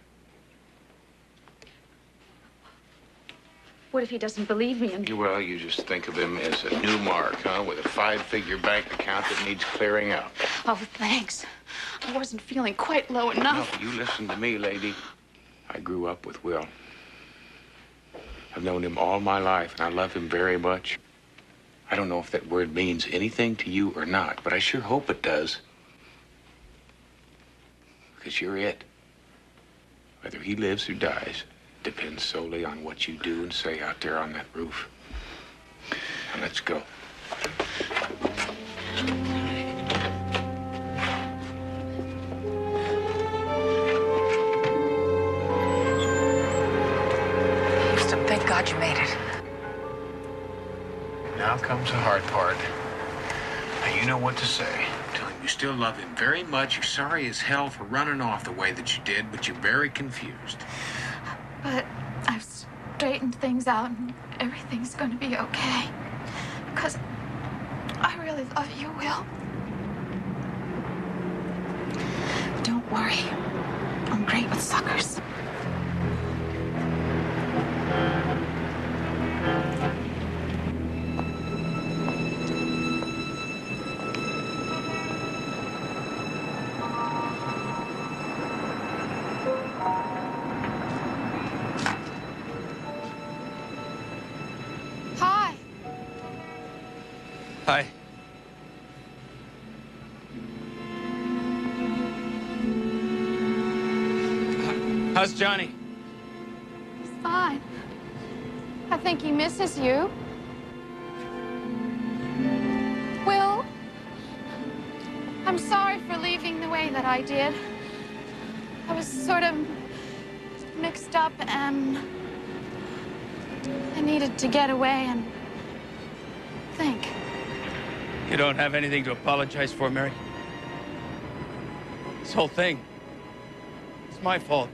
What if he doesn't believe me? And Well, you just think of him as a new mark, huh? With a 5-figure bank account that needs clearing out. oh, thanks. I wasn't feeling quite low enough. No, you listen to me, lady. I grew up with Will. I've known him all my life, and I love him very much. I don't know if that word means anything to you or not, but I sure hope it does. Because you're it. Whether he lives or dies depends solely on what you do and say out there on that roof. Now, let's go. Houston, thank God you made it. Now comes the hard part. Now, you know what to say. Tell him you still love him very much. You're sorry as hell for running off the way that you did, but you're very confused. But I've straightened things out and everything's going to be okay. Because I really love you, Will. Don't worry. I'm great with suckers. Hi. Hi. How's Johnny? He's fine. I think he misses you. Will, I'm sorry for leaving the way that I did. I was sort of mixed up and I needed to get away and think. You don't have anything to apologize for, Mary? This whole thing, it's my fault.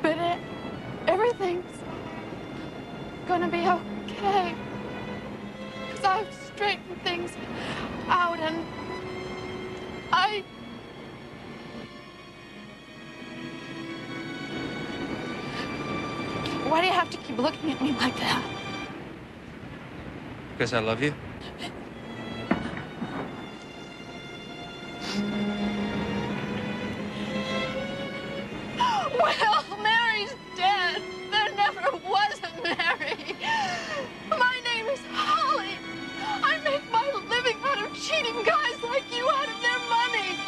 But everything's gonna be okay. Because I've straightened things out and Why do you have to keep looking at me like that? Because I love you? Well, Mary's dead. There never was a Mary. My name is Holly. I make my living out of cheating guys like you out of their money.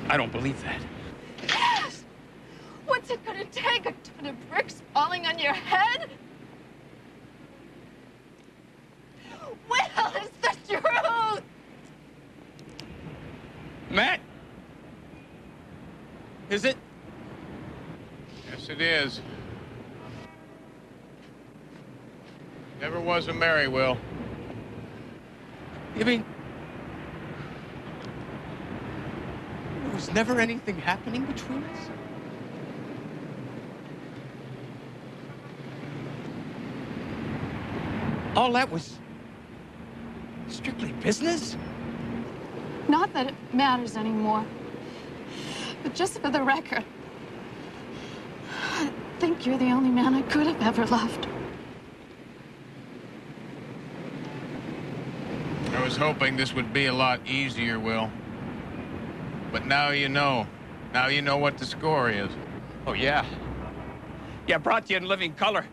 I don't believe that. Yes! What's it gonna take? A ton of bricks falling on your head? Will, it's the truth! Matt! Is it? Yes, it is. Never was a Mary, Will. You mean there was never anything happening between us? All that was strictly business? Not that it matters anymore. But just for the record, I think you're the only man I could have ever loved. I was hoping this would be a lot easier, Will. But now you know. Now you know what the score is. Oh, yeah. Yeah, I brought you in living color.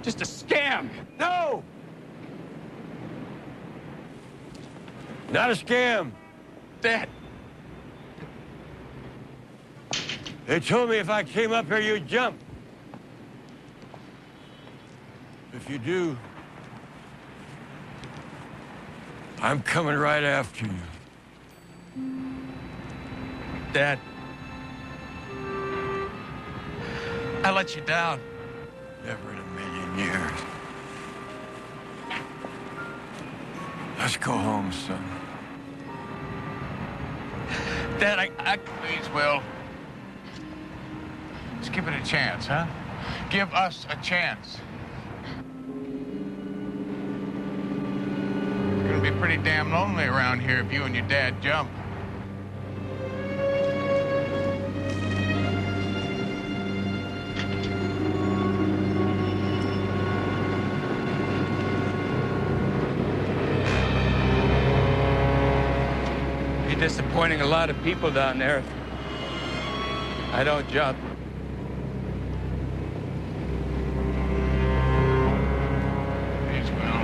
Just a scam. No! Not a scam. Dad. They told me if I came up here, you'd jump. If you do, I'm coming right after you. Dad. I let you down. Never in a million years. Let's go home, son. Dad, I... Please, Will. Let's give it a chance, huh? Give us a chance. It's gonna be pretty damn lonely around here if you and your dad jump. Disappointing a lot of people down there. I don't jump. Please, Will.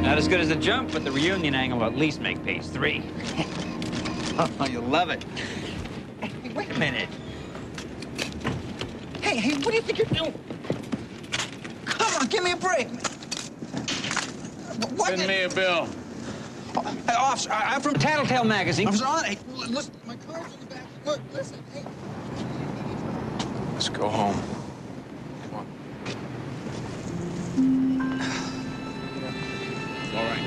Not as good as a jump, but the reunion angle will at least make page 3. Oh, you'll love it. Hey, wait a minute. Hey, what do you think you're doing? Come on, give me a break. Send me a bill. Hey, officer, I'm from Tattletale Magazine. Officer, hey, listen, my car's in the back. Look, listen, hey. Let's go home. All right.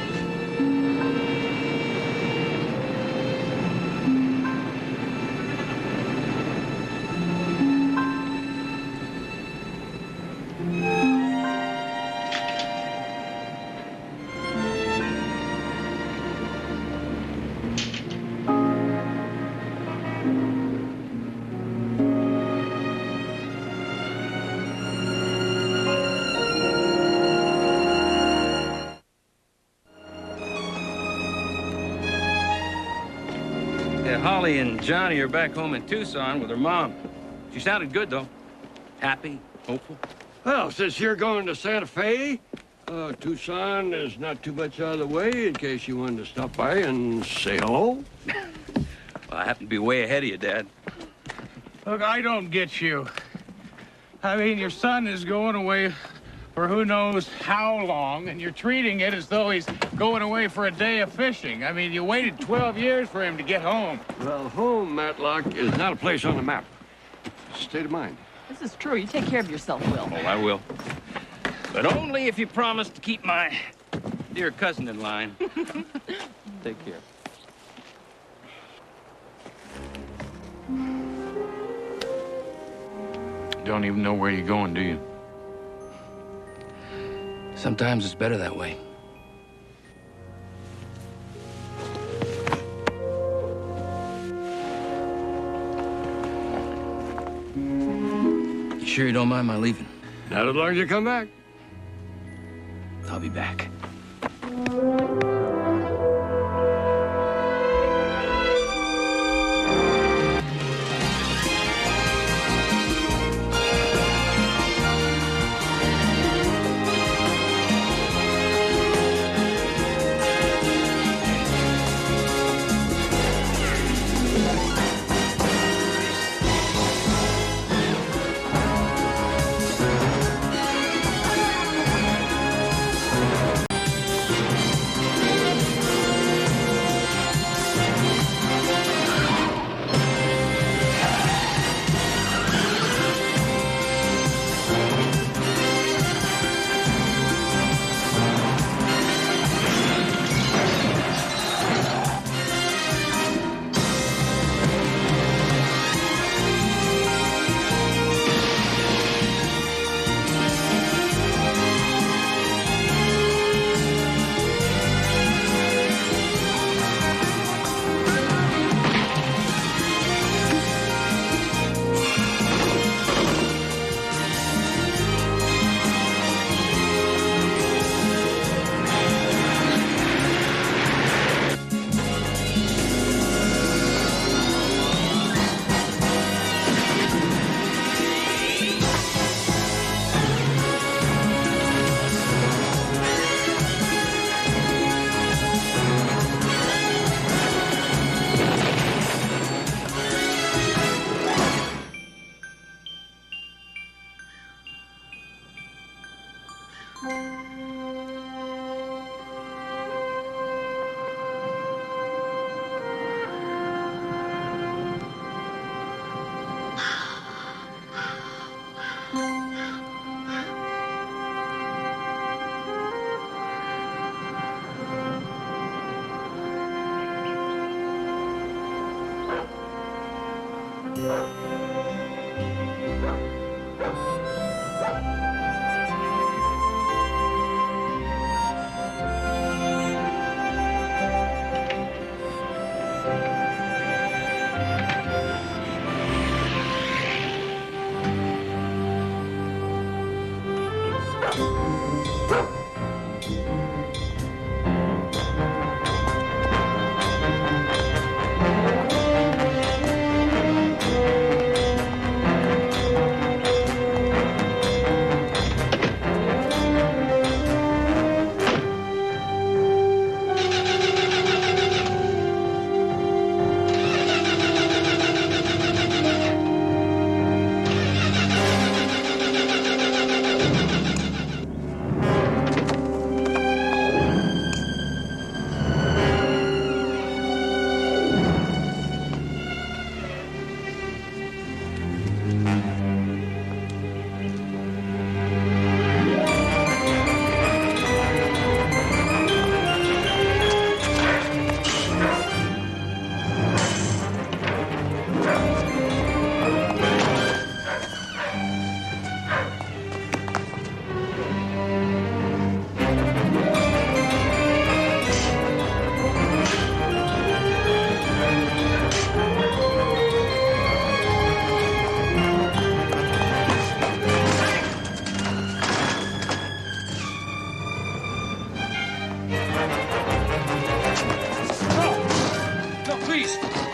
Holly and Johnny are back home in Tucson with her mom. She sounded good, though. Happy, hopeful. Well, since you're going to Santa Fe, Tucson is not too much out of the way in case you wanted to stop by and say hello. Well, I happen to be way ahead of you, Dad. Look, I don't get you. I mean, your son is going away for who knows how long, and you're treating it as though he's going away for a day of fishing. I mean, you waited 12 years for him to get home. Well, home, Matlock, is not a place on the map. It's a state of mind. This is true. You take care of yourself, Will. Oh, I will. But only if you promise to keep my dear cousin in line. Take care. Don't even know where you're going, do you? Sometimes it's better that way. You sure you don't mind my leaving? Not as long as you come back. I'll be back.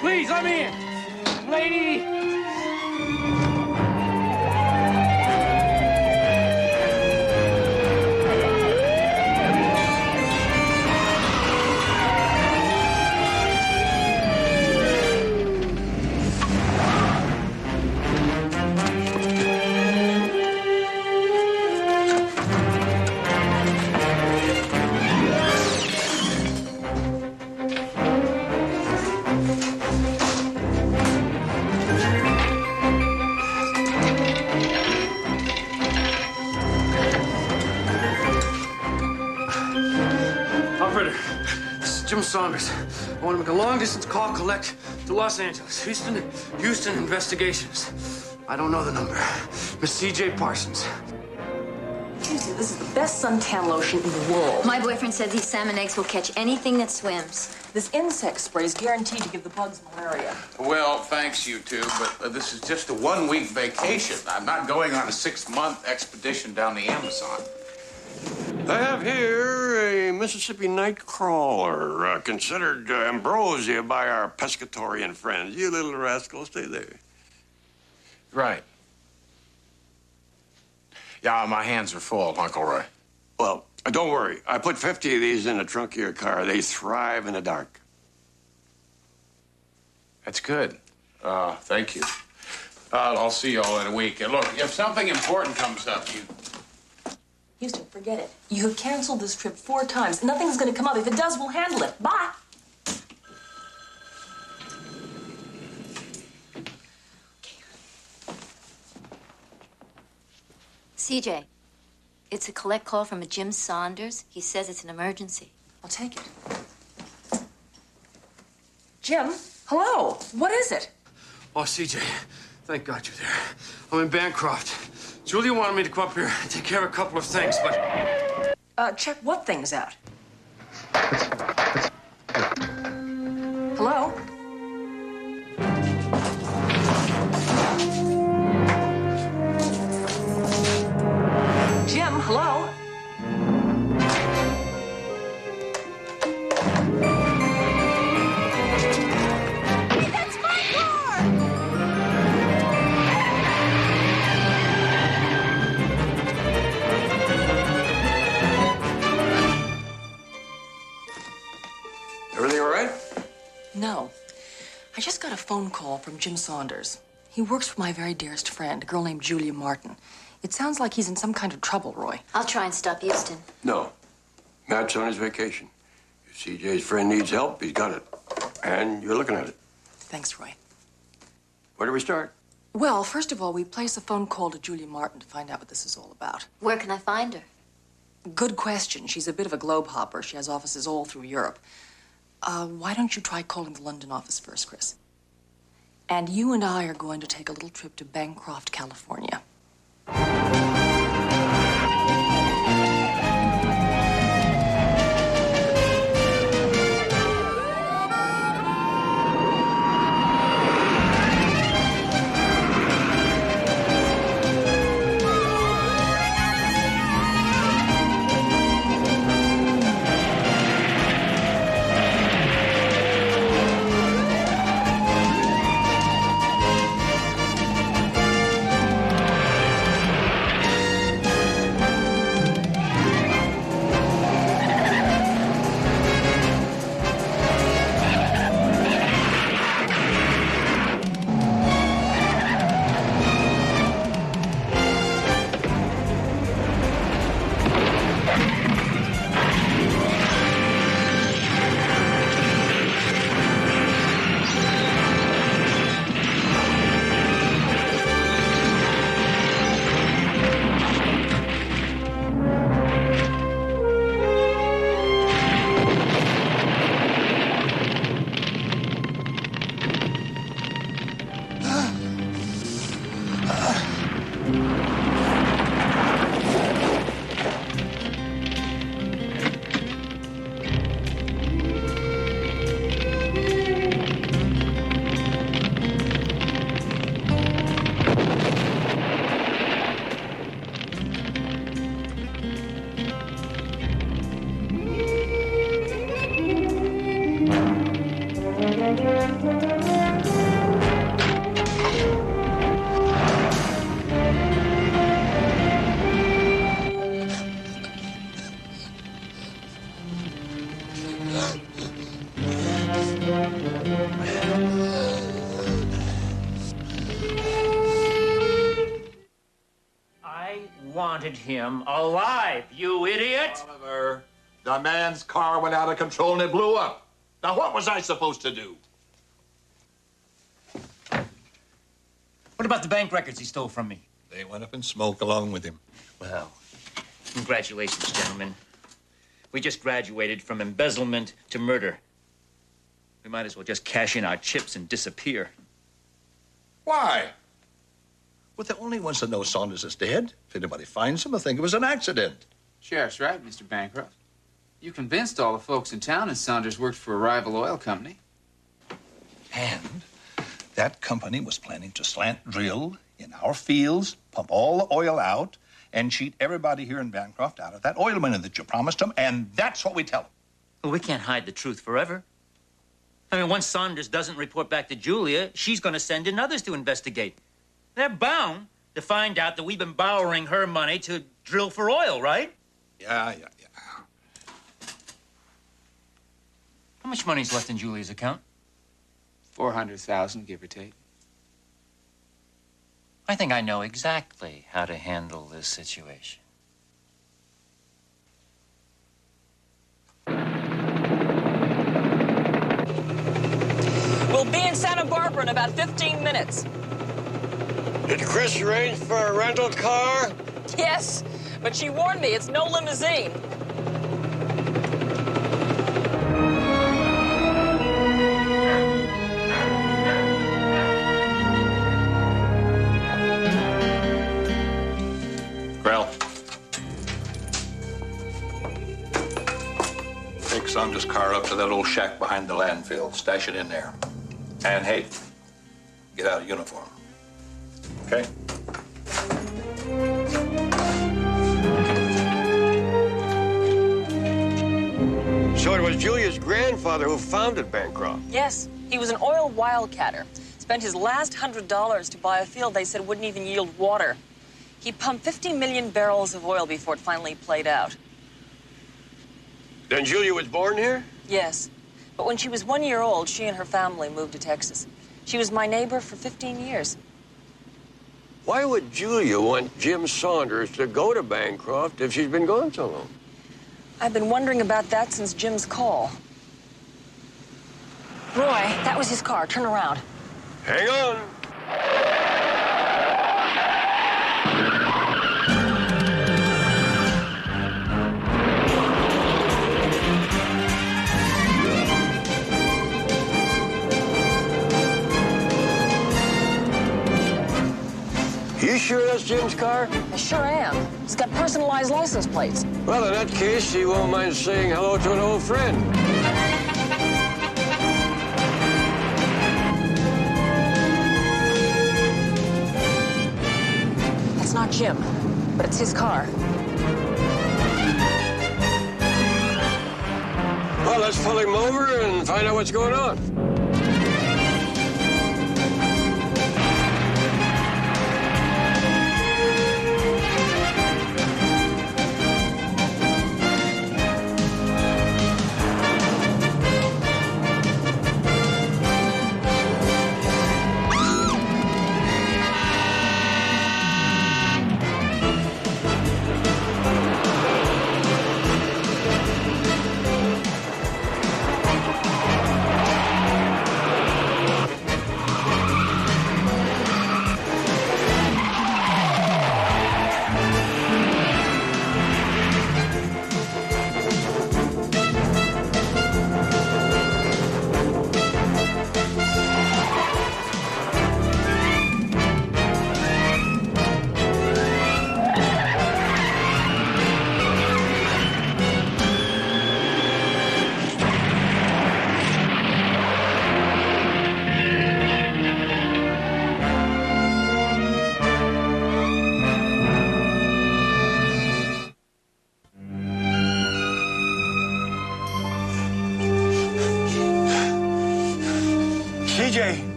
Please, let me in. Lady. Jim Saunders. I want to make a long-distance call collect to Los Angeles. Houston Investigations. I don't know the number. Miss C.J. Parsons. Tuesday, this is the best suntan lotion in the world. My boyfriend says these salmon eggs will catch anything that swims. This insect spray is guaranteed to give the bugs malaria. Well, thanks, you two, but this is just a one-week vacation. I'm not going on a 6-month expedition down the Amazon. I have here a Mississippi night crawler, considered ambrosia by our pescatorian friends. You little rascal, stay there. Right. Yeah, my hands are full, Uncle Roy. Well, don't worry. I put 50 of these in the trunk of your car. They thrive in the dark. That's good. Thank you. I'll see you all in a week. And look, if something important comes up, you... Houston, forget it. You have canceled this trip 4 times. Nothing's going to come up. If it does, we'll handle it. Bye. CJ, it's a collect call from a Jim Saunders. He says it's an emergency. I'll take it. Jim, hello. What is it? Oh, C.J., thank God you're there. I'm in Bancroft. Julia wanted me to come up here and take care of a couple of things, but... Check what things out? Hello? Jim, hello? That's my car! Everything all right? No. I just got a phone call from Jim Saunders. He works for my very dearest friend, a girl named Julia Martin. It sounds like he's in some kind of trouble, Roy. I'll try and stop Houston. No. Matt's on his vacation. If CJ's friend needs help, he's got it. And you're looking at it. Thanks, Roy. Where do we start? Well, first of all, we place a phone call to Julia Martin to find out what this is all about. Where can I find her? Good question. She's a bit of a globe hopper. She has offices all through Europe. Why don't you try calling the London office first, Chris? And you and I are going to take a little trip to Bancroft, California. Wanted him alive, you idiot! Oliver, the man's car went out of control and it blew up. Now, what was I supposed to do? What about the bank records he stole from me? They went up in smoke along with him. Well, congratulations, gentlemen. We just graduated from embezzlement to murder. We might as well just cash in our chips and disappear. Why? We're the only ones that know Saunders is dead. If anybody finds him, they'll think it was an accident. Sheriff's right, Mr. Bancroft. You convinced all the folks in town that Saunders worked for a rival oil company. And that company was planning to slant drill in our fields, pump all the oil out, and cheat everybody here in Bancroft out of that oil money that you promised them, and that's what we tell them. Well, we can't hide the truth forever. I mean, once Saunders doesn't report back to Julia, she's going to send in others to investigate. They're bound to find out that we've been borrowing her money to drill for oil, right? Yeah. How much money's left in Julia's account? 400,000, give or take. I think I know exactly how to handle this situation. We'll be in Santa Barbara in about 15 minutes. Did Chris arrange for a rental car? Yes, but she warned me it's no limousine. Grell. Take Saunders' car up to that old shack behind the landfill. Stash it in there. And hey, get out of uniform. Okay? So it was Julia's grandfather who founded Bancroft. Yes, he was an oil wildcatter. Spent his last $100 to buy a field they said wouldn't even yield water. He pumped 50 million barrels of oil before it finally played out. Then Julia was born here? Yes, but when she was 1 year old, she and her family moved to Texas. She was my neighbor for 15 years. Why would Julia want Jim Saunders to go to Bancroft if she's been gone so long? I've been wondering about that since Jim's call. Roy, that was his car. Turn around. Hang on. You sure that's Jim's car? I sure am. He's got personalized license plates. Well, in that case, he won't mind saying hello to an old friend. That's not Jim, but it's his car. Well, let's pull him over and find out what's going on.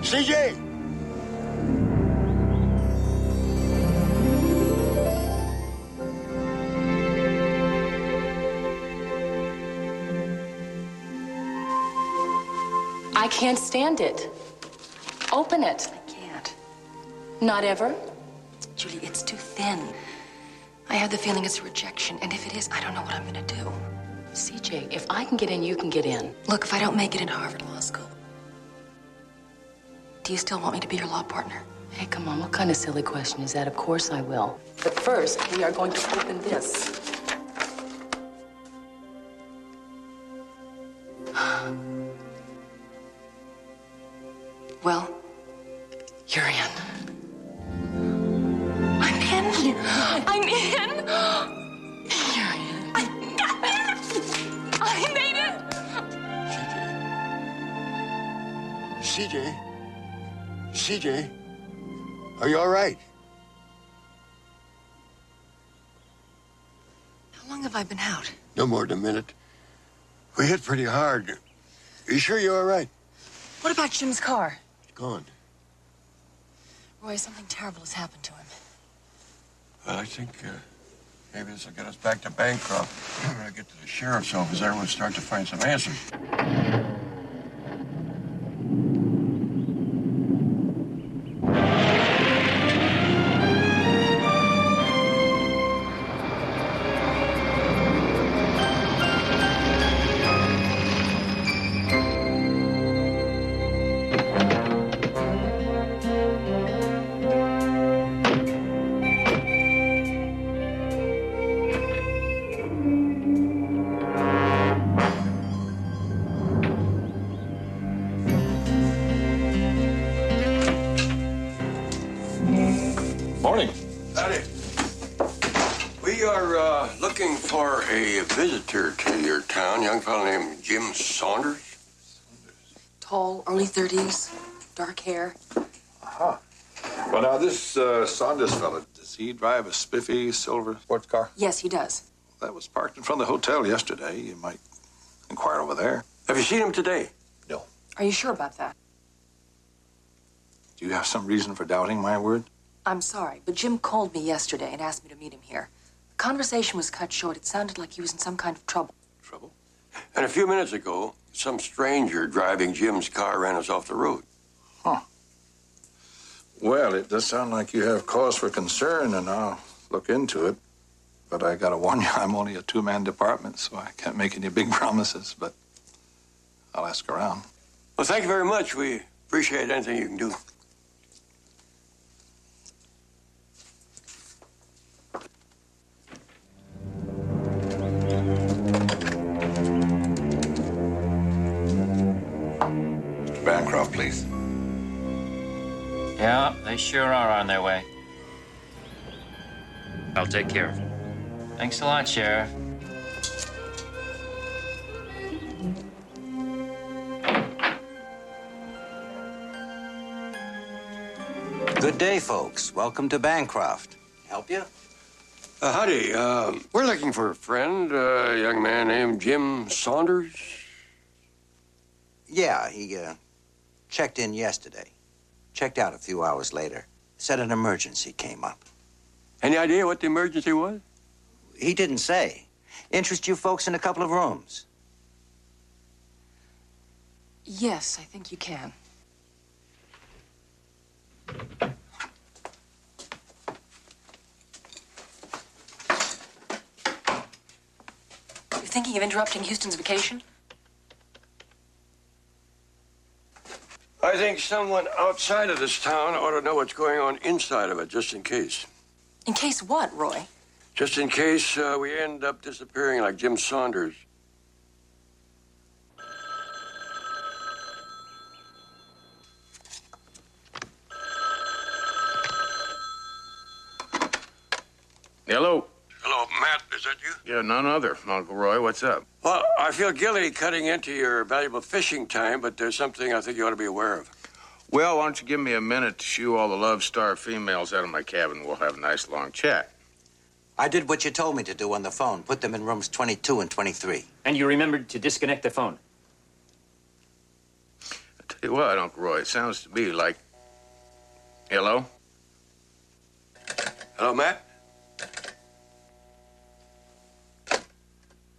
CJ! I can't stand it. Open it. I can't. Not ever? Julie, it's too thin. I have the feeling it's a rejection, and if it is, I don't know what I'm gonna do. CJ, if I can get in, you can get in. Look, if I don't make it into Harvard Law School, do you still want me to be your law partner? Hey, come on, what kind of silly question is that? Of course I will. But first, we are going to open this. CJ? CJ? Are you all right? How long have I been out? No more than a minute. We hit pretty hard. Are you sure you're all right? What about Jim's car? It's gone. Roy, something terrible has happened to him. Well, I think maybe this will get us back to Bancroft. When I get to the sheriff's office, everyone start to find some answers. Morning. Howdy. We are looking for a visitor to your town, young fellow named Jim Saunders. Tall, early 30s, dark hair. Aha. Well, now, this Saunders fella, does he drive a spiffy silver sports car? Yes, he does. That was parked in front of the hotel yesterday. You might inquire over there. Have you seen him today? No. Are you sure about that? Do you have some reason for doubting my word? I'm sorry, but Jim called me yesterday and asked me to meet him here. The conversation was cut short. It sounded like he was in some kind of trouble. Trouble? And a few minutes ago, some stranger driving Jim's car ran us off the road. Huh. Well, it does sound like you have cause for concern, and I'll look into it. But I gotta warn you, I'm only a two-man department, so I can't make any big promises, but I'll ask around. Well, thank you very much. We appreciate anything you can do. Bancroft, please. Yeah, they sure are on their way. I'll take care of them. Thanks a lot, Sheriff. Good day, folks. Welcome to Bancroft. Help you? Howdy. We're looking for a friend, a young man named Jim Saunders. Yeah, he checked in yesterday. Checked out a few hours later. Said an emergency came up. Any idea what the emergency was? He didn't say. Interest you folks in a couple of rooms? Yes, I think you can. You thinking of interrupting Houston's vacation? I think someone outside of this town ought to know what's going on inside of it, just in case. In case what, Roy? Just in case we end up disappearing like Jim Saunders. Hello. Hello, Matt. Is that you? Yeah, none other. Uncle Roy, what's up? Well, I feel guilty cutting into your valuable fishing time, but there's something I think you ought to be aware of. Well, why don't you give me a minute to shoo all the love-starved females out of my cabin? We'll have a nice long chat. I did what you told me to do on the phone. Put them in rooms 22 and 23. And you remembered to disconnect the phone. I tell you what, Uncle Roy, it sounds to me like... Hello? Hello, Matt?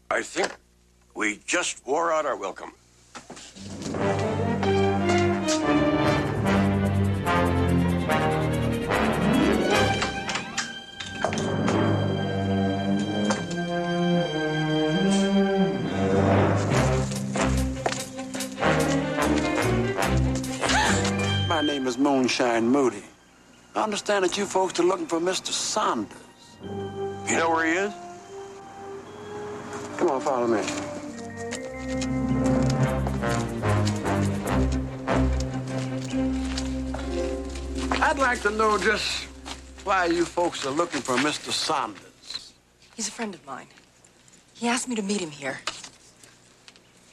I think we just wore out our welcome. My name is Moonshine Moody. I understand that you folks are looking for Mr. Saunders. You know where he is? Come on, follow me. I'd like to know just why you folks are looking for Mr. Saunders. He's a friend of mine. He asked me to meet him here.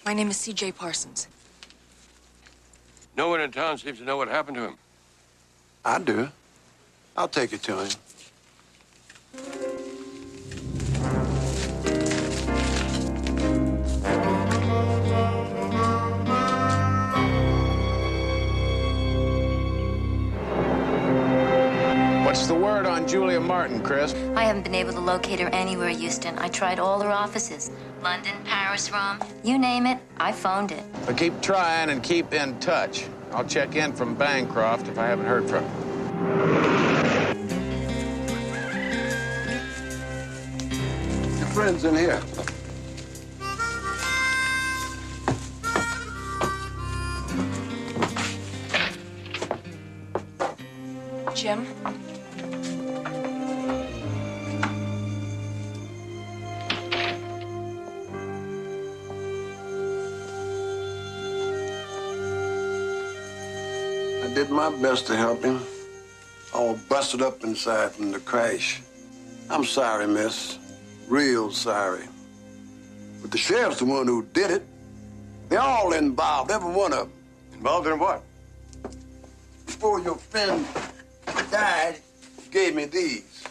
My name is C.J. Parsons. No one in town seems to know what happened to him. I do. I'll take it to him. What's the word on Julia Martin, Chris? I haven't been able to locate her anywhere, Houston. I tried all her offices. London, Paris, Rome, you name it, I phoned it. But keep trying and keep in touch. I'll check in from Bancroft if I haven't heard from him. Your friend's in here. Jim? I did my best to help him. All busted up inside from the crash. I'm sorry, miss. Real sorry. But the sheriff's the one who did it. They're all involved, every one of them. Involved in what? Before your friend died, he gave me these.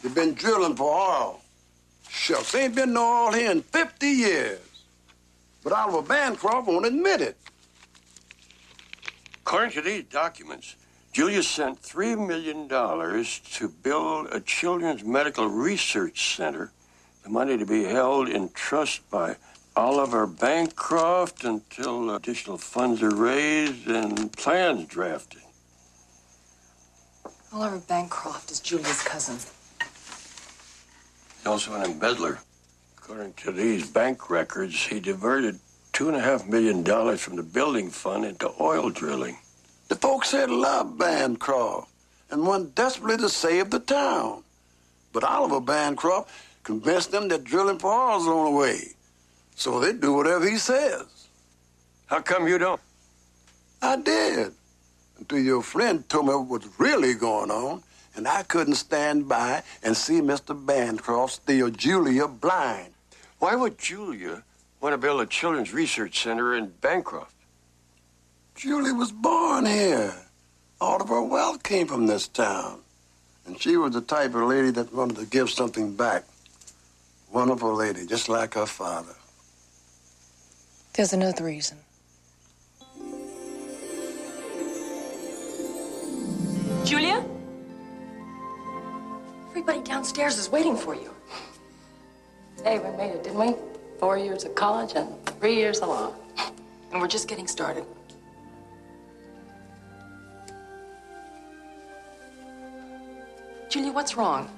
They've been drilling for oil. Shucks, ain't been no oil here in 50 years. But Oliver Bancroft won't admit it. According to these documents, Julia sent $3 million to build a children's medical research center, the money to be held in trust by Oliver Bancroft until additional funds are raised and plans drafted. Oliver Bancroft is Julia's cousin. He's also an embezzler. According to these bank records, he diverted $2.5 million from the building fund into oil drilling. The folks here love Bancroft and want desperately to save the town. But Oliver Bancroft convinced them that drilling for oil's the only way. So they do whatever he says. How come you don't? I did. Until your friend told me what was really going on, and I couldn't stand by and see Mr. Bancroft steal Julia blind. Why would Julia want to build a children's research center in Bancroft? Julia was born here. All of her wealth came from this town. And she was the type of lady that wanted to give something back. Wonderful lady, just like her father. There's another reason. Julia? Everybody downstairs is waiting for you. Hey, we made it, didn't we? 4 years of college and 3 years of law. And we're just getting started. Julia, what's wrong?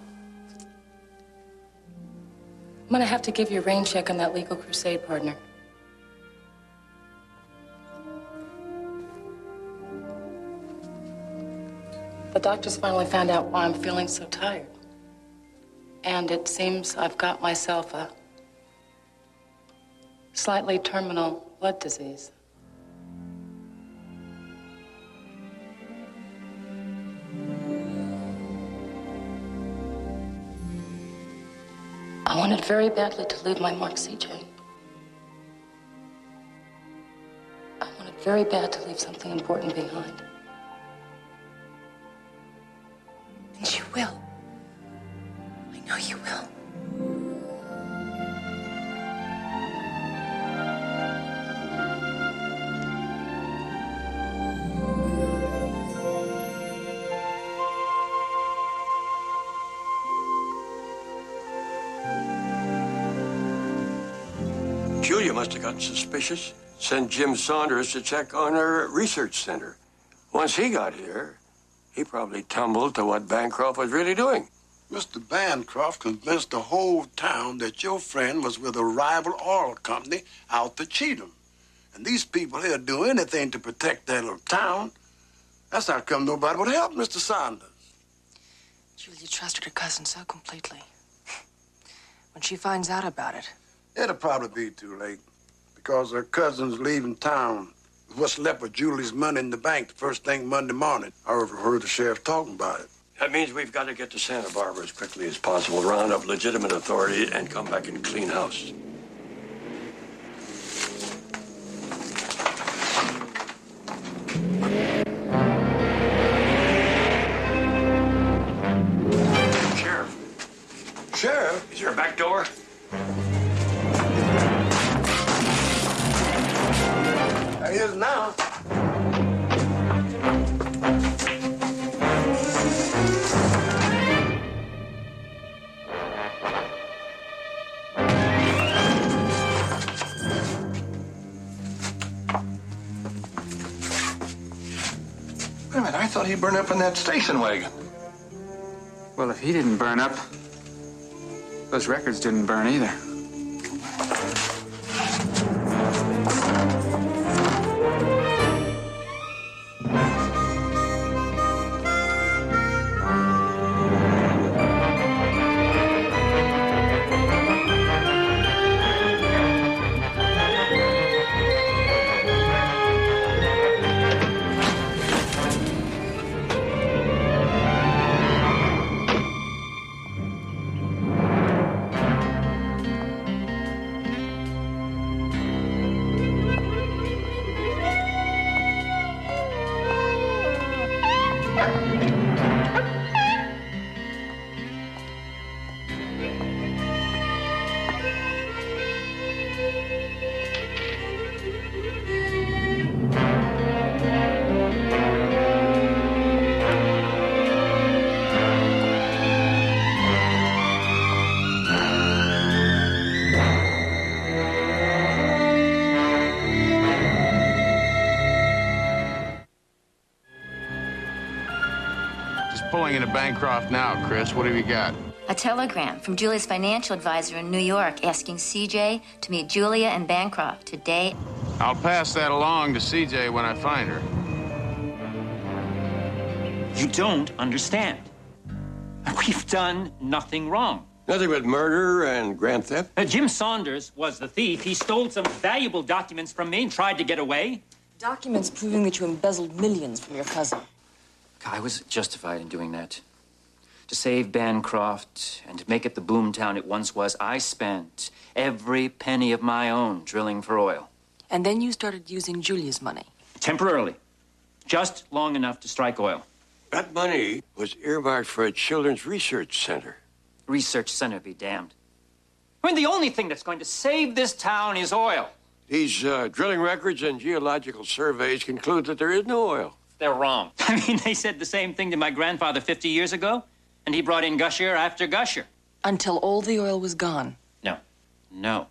I'm gonna have to give you a rain check on that legal crusade partner. The doctors finally found out why I'm feeling so tired. And it seems I've got myself a slightly terminal blood disease. I wanted very badly to leave my mark, CJ. I wanted very bad to leave something important behind. And you will. I know you will. Julia must have gotten suspicious, sent Jim Saunders to check on her research center. Once he got here, he probably tumbled to what Bancroft was really doing. Mr. Bancroft convinced the whole town that your friend was with a rival oil company out to cheat him. And these people here do anything to protect their little town. That's how come nobody would help Mr. Saunders. Julia trusted her cousin so completely. When she finds out about it, it'll probably be too late, because her cousin's leaving town with what's left of Julie's money in the bank the first thing Monday morning. I overheard the sheriff talking about it. That means we've got to get to Santa Barbara as quickly as possible, round up legitimate authority, and come back and clean house. door. There he is now. Wait a minute, I thought he burned up in that station wagon. Well, if he didn't burn up, those records didn't burn either. Pulling into Bancroft now, Chris. What have you got? A telegram from Julia's financial advisor in New York asking CJ to meet Julia and Bancroft today. I'll pass that along to CJ when I find her. You don't understand. We've done nothing wrong. Nothing but murder and grand theft? Jim Saunders was the thief. He stole some valuable documents from me and tried to get away. Documents proving that you embezzled millions from your cousin. I was justified in doing that. To save Bancroft and to make it the boomtown it once was, I spent every penny of my own drilling for oil. And then you started using Julia's money. Temporarily. Just long enough to strike oil. That money was earmarked for a children's research center. Research center be damned. I mean, the only thing that's going to save this town is oil. These drilling records and geological surveys conclude that there is no oil. They're wrong. I mean, they said the same thing to my grandfather 50 years ago, and he brought in gusher after gusher. Until all the oil was gone. No.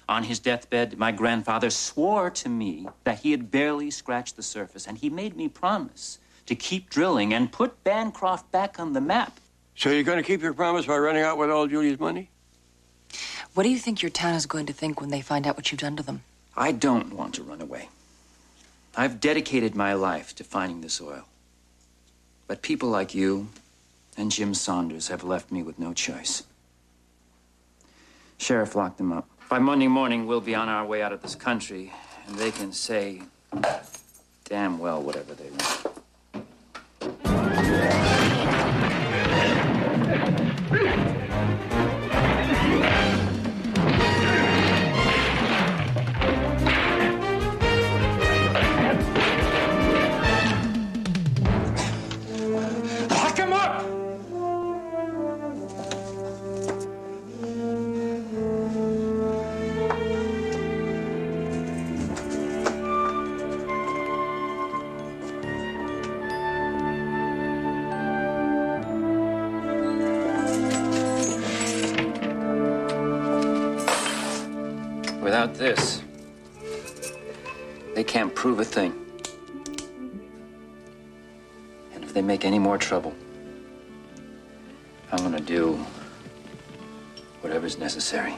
On his deathbed, my grandfather swore to me that he had barely scratched the surface, and he made me promise to keep drilling and put Bancroft back on the map. So you're going to keep your promise by running out with all Julia's money? What do you think your town is going to think when they find out what you've done to them? I don't want to run away. I've dedicated my life to finding this oil. But people like you and Jim Saunders have left me with no choice. Sheriff locked them up. By Monday morning, we'll be on our way out of this country, and they can say damn well whatever they want. Lock him up! Without this, they can't prove a thing. And if they make any more trouble, I'm gonna do whatever's necessary.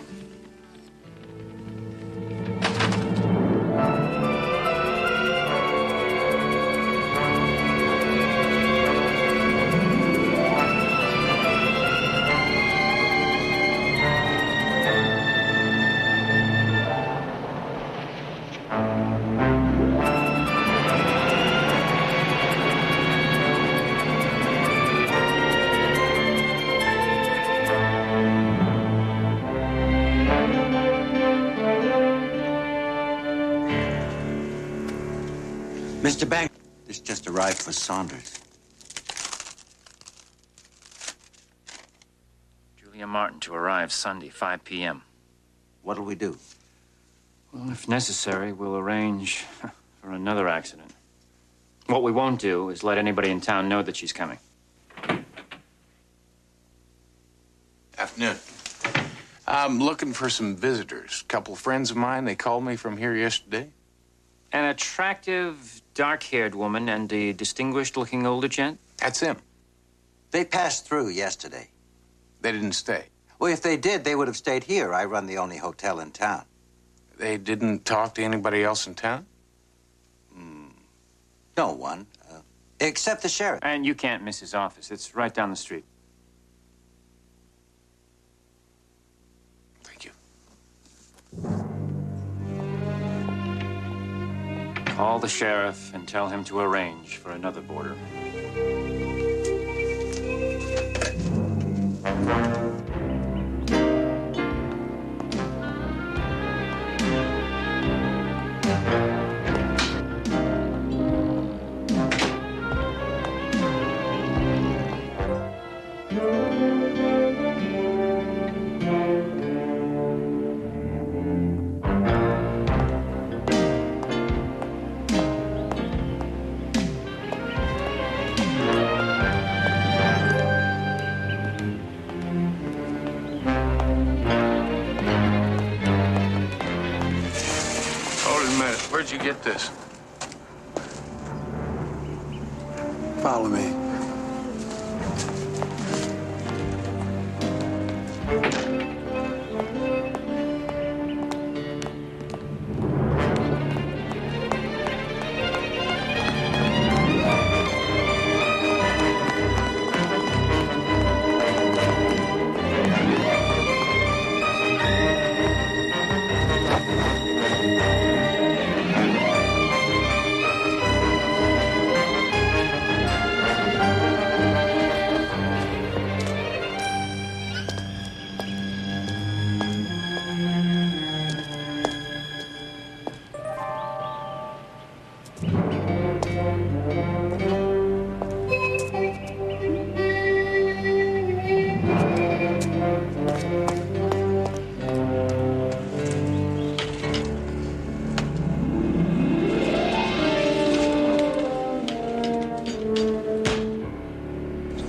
Mr. Bank, this just arrived for Saunders. Julia Martin to arrive Sunday, 5 p.m. What'll we do? Well, if necessary, we'll arrange for another accident. What we won't do is let anybody in town know that she's coming. Afternoon. I'm looking for some visitors. A couple of friends of mine, they called me from here yesterday. An attractive, dark-haired woman and a distinguished-looking older gent? That's him. They passed through yesterday. They didn't stay. Well, if they did, they would have stayed here. I run the only hotel in town. They didn't talk to anybody else in town? No one, except the sheriff. And you can't miss his office. It's right down the street. Thank you. Call the sheriff and tell him to arrange for another boarder. Where'd you get this? Follow me.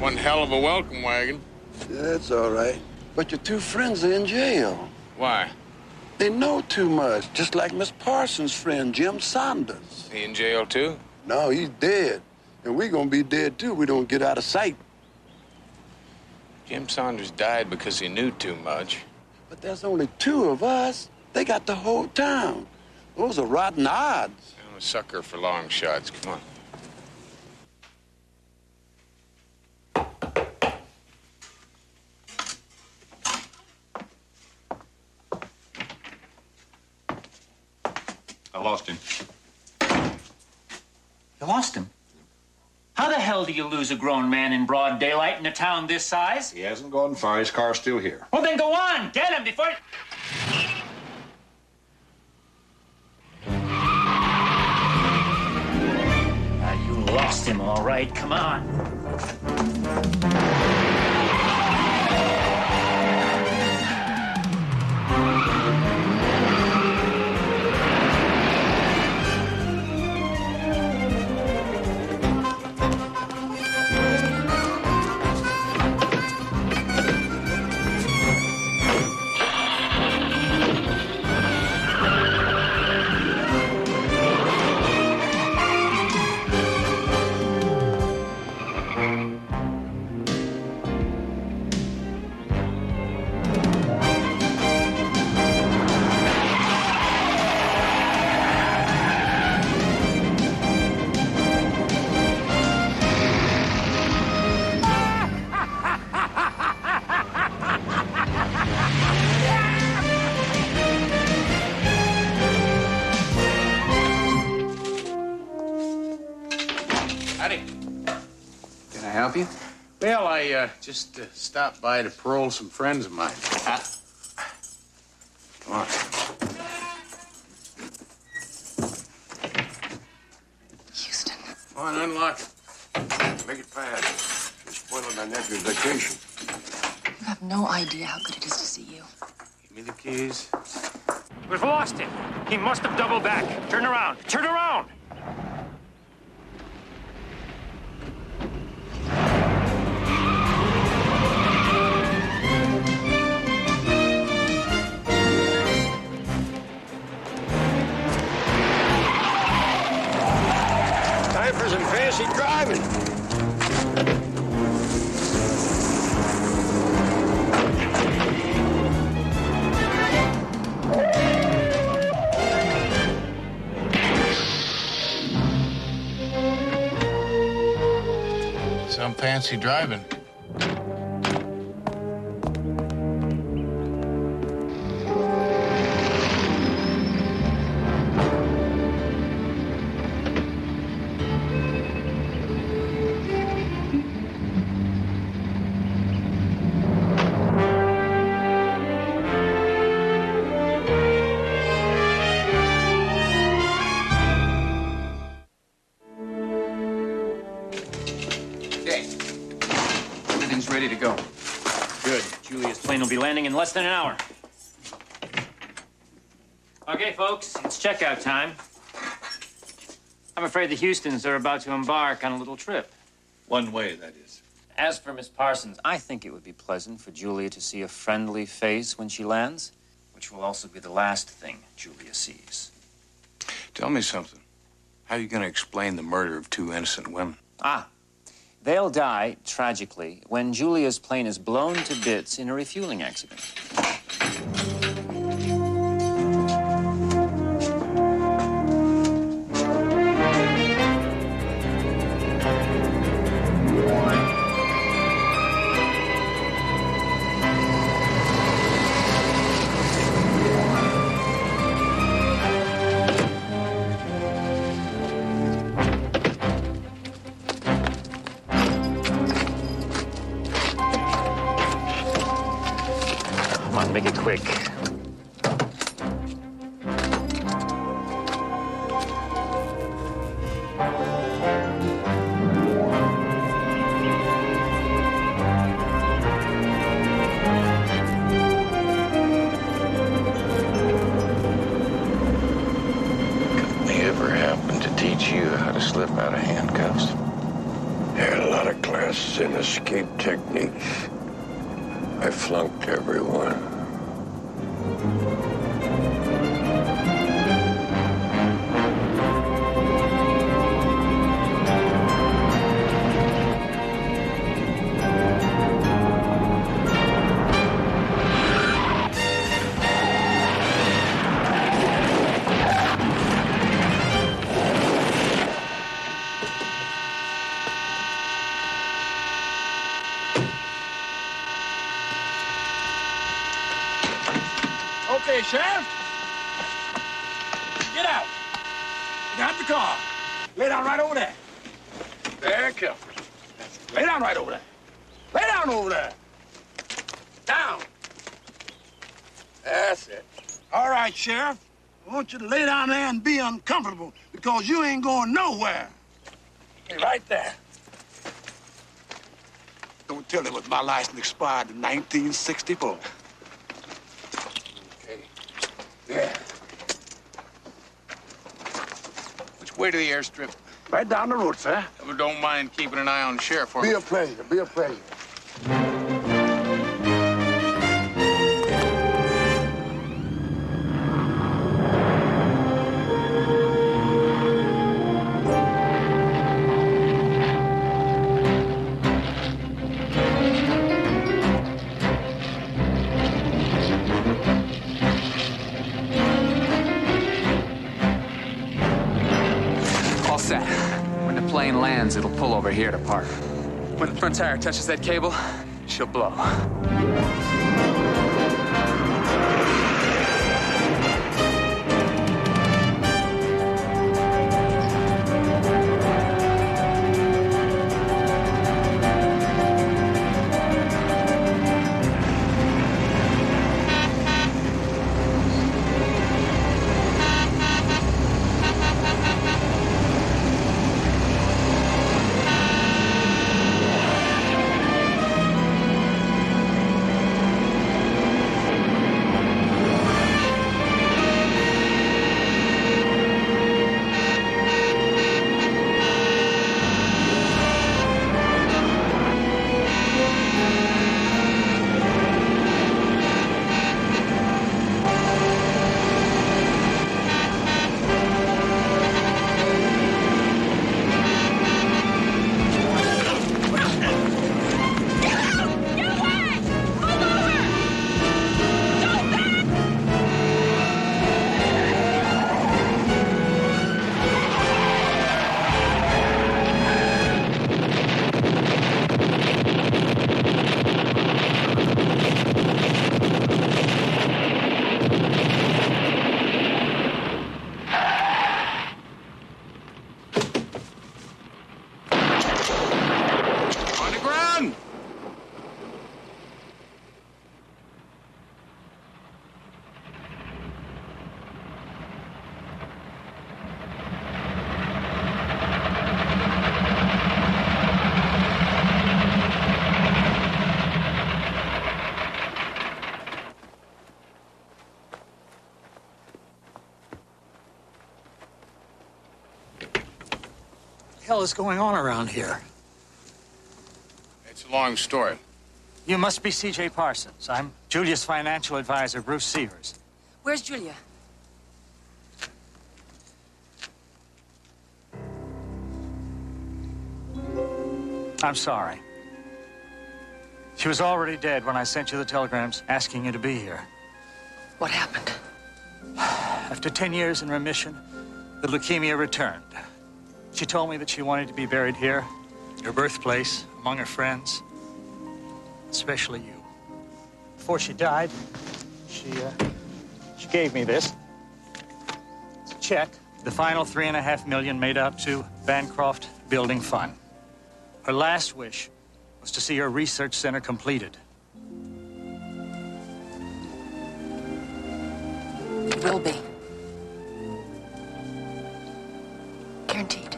One hell of a welcome wagon. That's all right. But your two friends are in jail. Why? They know too much, just like Miss Parsons' friend, Jim Saunders. He in jail, too? No, he's dead. And we're gonna be dead, too. We don't get out of sight. Jim Saunders died because he knew too much. But there's only two of us. They got the whole town. Those are rotten odds. I'm a sucker for long shots. Come on. I lost him. You lost him? How the hell do you lose a grown man in broad daylight in a town this size? He hasn't gone far. His car's still here. Well, then go on. Get him before... You lost him, all right. Come on. Help you? Well, I just stopped by to parole some friends of mine. Come on. Houston. Come on, unlock it. Make it fast. You're spoiling my nephew's vacation. You have no idea how good it is to see you. Give me the keys. We've lost him. He must have doubled back. Turn around. Turn around! Time for some fancy driving. Some fancy driving. Okay. Everything's ready to go. Good. Julia's plane will be landing in less than an hour. Okay, folks, it's checkout time. I'm afraid the Houstons are about to embark on a little trip. One way, that is. As for Miss Parsons, I think it would be pleasant for Julia to see a friendly face when she lands, which will also be the last thing Julia sees. Tell me something. How are you going to explain the murder of two innocent women? They'll die, tragically, when Julia's plane is blown to bits in a refueling accident. Come on, make it quick. Couldn't they ever happen to teach you how to slip out of handcuffs? Had a lot of classes in escape techniques. I flunked everyone. Okay, Sheriff. Get out. Get out the car. Lay down right over there. Very careful. Lay down right over there. Lay down over there. Down. That's it. All right, Sheriff. I want you to lay down there and be uncomfortable because you ain't going nowhere. Hey, right there. Don't tell them my license expired in 1964. Yeah. Which way to the airstrip? Right down the road, sir. Don't mind keeping an eye on the sheriff for me. Be a pleasure. Be a pleasure. All set. When the plane lands, it'll pull over here to park. When the front tire touches that cable, she'll blow. hell is going on around here? It's a long story. You must be C.J. Parsons. I'm Julia's financial advisor, Bruce Severs. Where's Julia? I'm sorry. She was already dead when I sent you the telegrams asking you to be here. What happened? After 10 years in remission, the leukemia returned. She told me that she wanted to be buried here, your birthplace, among her friends, especially you. Before she died, she gave me this. It's a check. The final $3.5 million made up to Bancroft Building Fund. Her last wish was to see her research center completed. It will be. Guaranteed.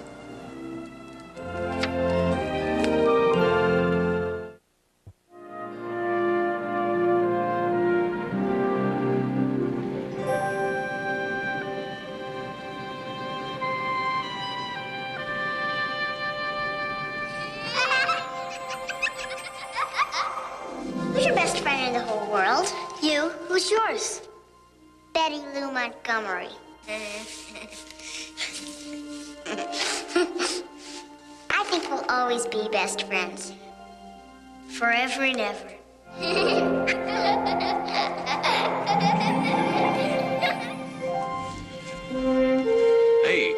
Who's your best friend in the whole world? You. Who's yours? Betty Lou Montgomery. I think we'll always be best friends. Forever and ever. Hey,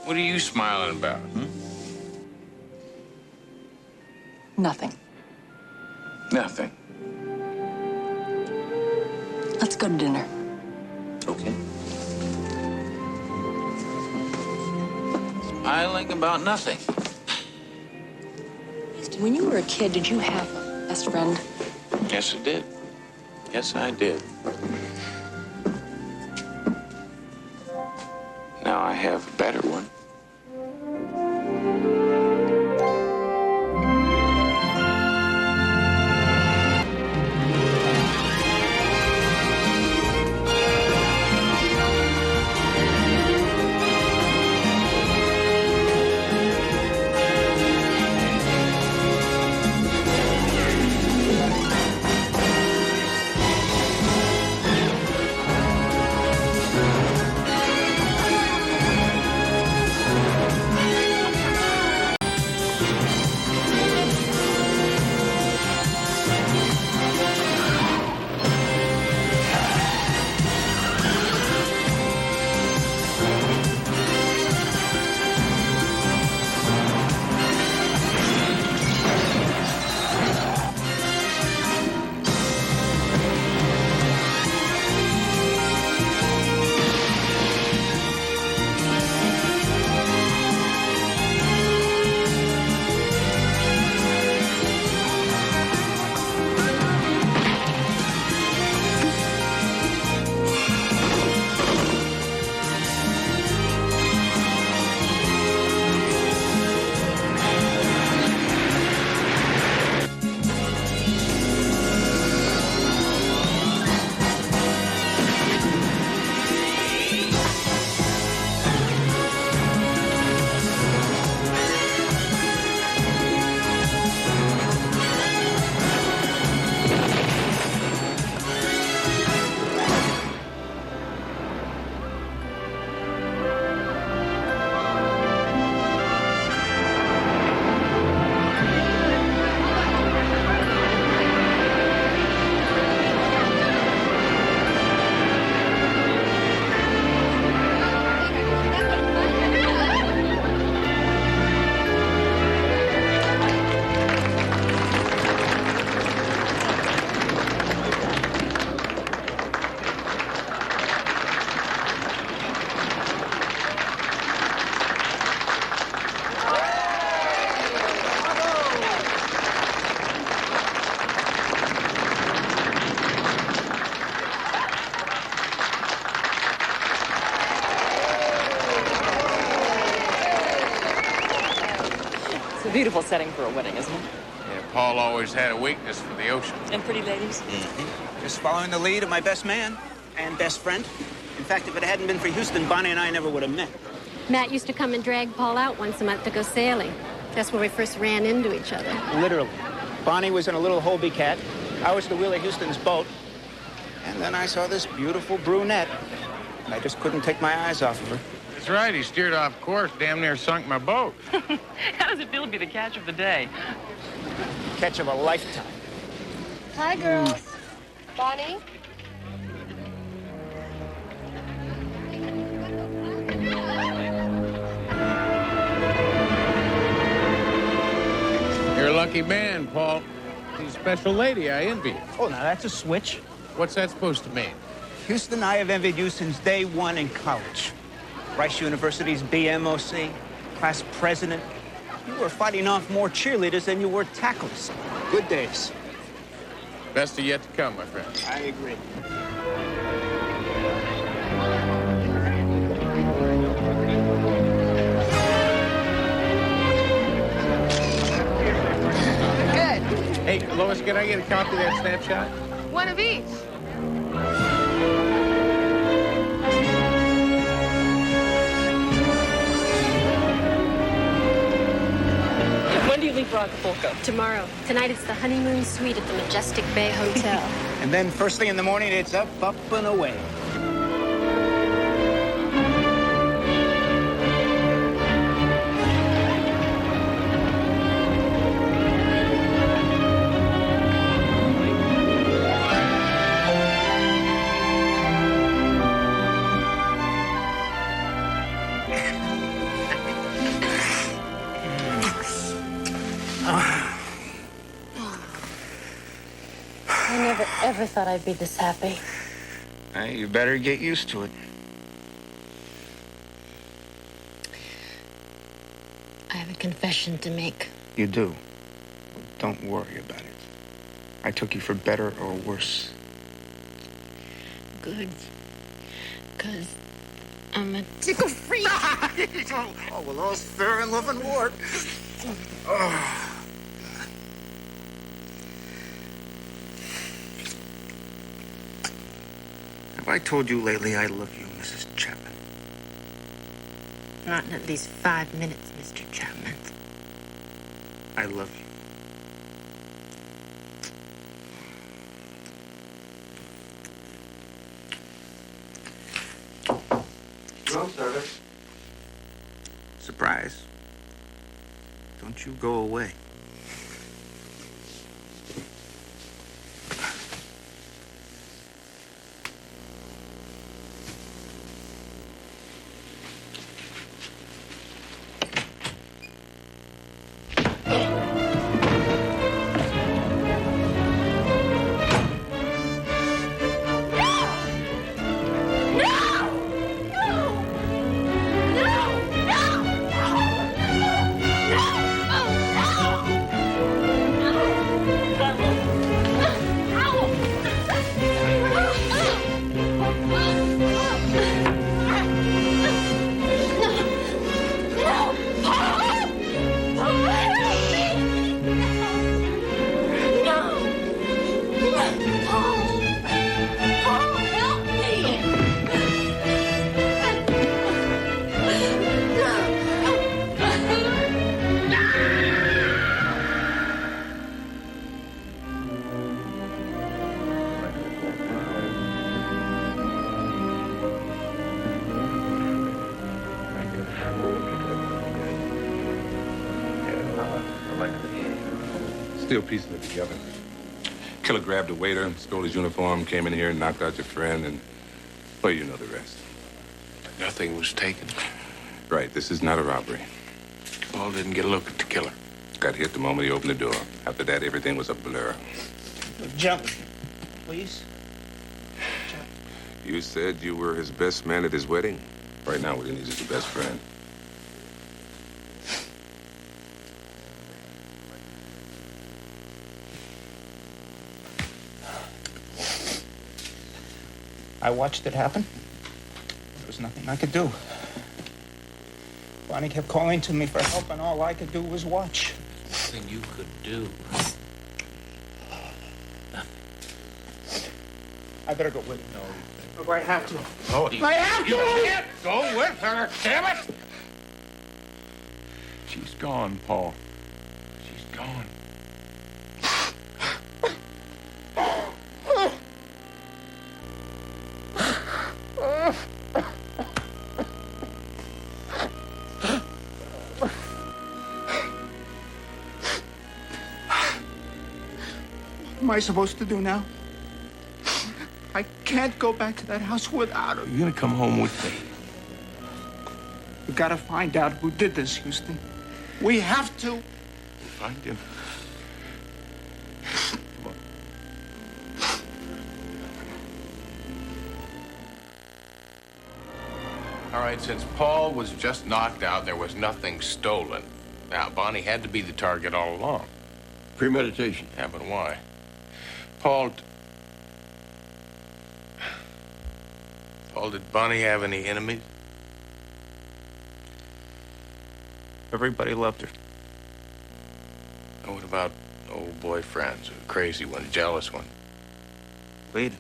what are you smiling about? Nothing. Nothing. Let's go to dinner. Okay. Smiling about nothing. When you were a kid, did you have a best friend? Yes, I did. Yes, I did. Now I have a better one. It's a beautiful setting for a wedding, isn't it? Yeah, Paul always had a weakness for the ocean. And pretty ladies. Just following the lead of my best man and best friend. In fact, if it hadn't been for Houston, Bonnie and I never would have met. Matt used to come and drag Paul out once a month to go sailing. That's where we first ran into each other. Literally. Bonnie was in a little Hobie cat. I was the Wheeler Houston's boat. And then I saw this beautiful brunette. And I just couldn't take my eyes off of her. That's right. He steered off course, damn near sunk my boat. How does it feel to be the catch of the day? Catch of a lifetime. Hi, girls. Bonnie? You're a lucky man, Paul. She's a special lady. I envy you. Oh, now that's a switch. What's that supposed to mean? Houston, I have envied you since day one in college. Rice University's BMOC, class president. You were fighting off more cheerleaders than you were tacklers. Good days. Best of yet to come, my friend. I agree. Good. Hey, Lois, can I get a copy of that snapshot? One of each. When do you leave for Acapulco? Tomorrow. Tonight it's the honeymoon suite at the Majestic Bay Hotel. And then first thing in the morning, it's up, and away. I never, ever thought I'd be this happy. Hey, you better get used to it. I have a confession to make. You do. Don't worry about it. I took you for better or worse. Good. Because I'm a tickle freak. Oh, well, all's fair in love and war. Oh. Have I told you lately I love you, Mrs. Chapman? Not in at least 5 minutes, Mr. Chapman. I love you. Room service. Surprise. Don't you go away. Still piecing it together. Killer grabbed a waiter, stole his uniform, came in here and knocked out your friend, and, well, you know the rest. Nothing was taken. Right, this is not a robbery. Paul didn't get a look at the killer. Got hit the moment he opened the door. After that, everything was a blur. Jump, please. You said you were his best man at his wedding. Right now, what he needs is your best friend. I watched it happen. There was nothing I could do. Bonnie kept calling to me for help, and all I could do was watch. Nothing you could do. I better go with him. No, I have to. Oh, I have to! You can't go with her, damn it! gone, Paul. She's gone. What am I supposed to do now? I can't go back to that house without her. You're gonna come home with me. We gotta find out who did this, Houston. We have to. Find him. All right, since Paul was just knocked out, there was nothing stolen. Now, Bonnie had to be the target all along. Premeditation. Yeah, but why? Paul, did Bonnie have any enemies? Everybody loved her. And what about old boyfriends? A crazy one, a jealous one? Wait a minute.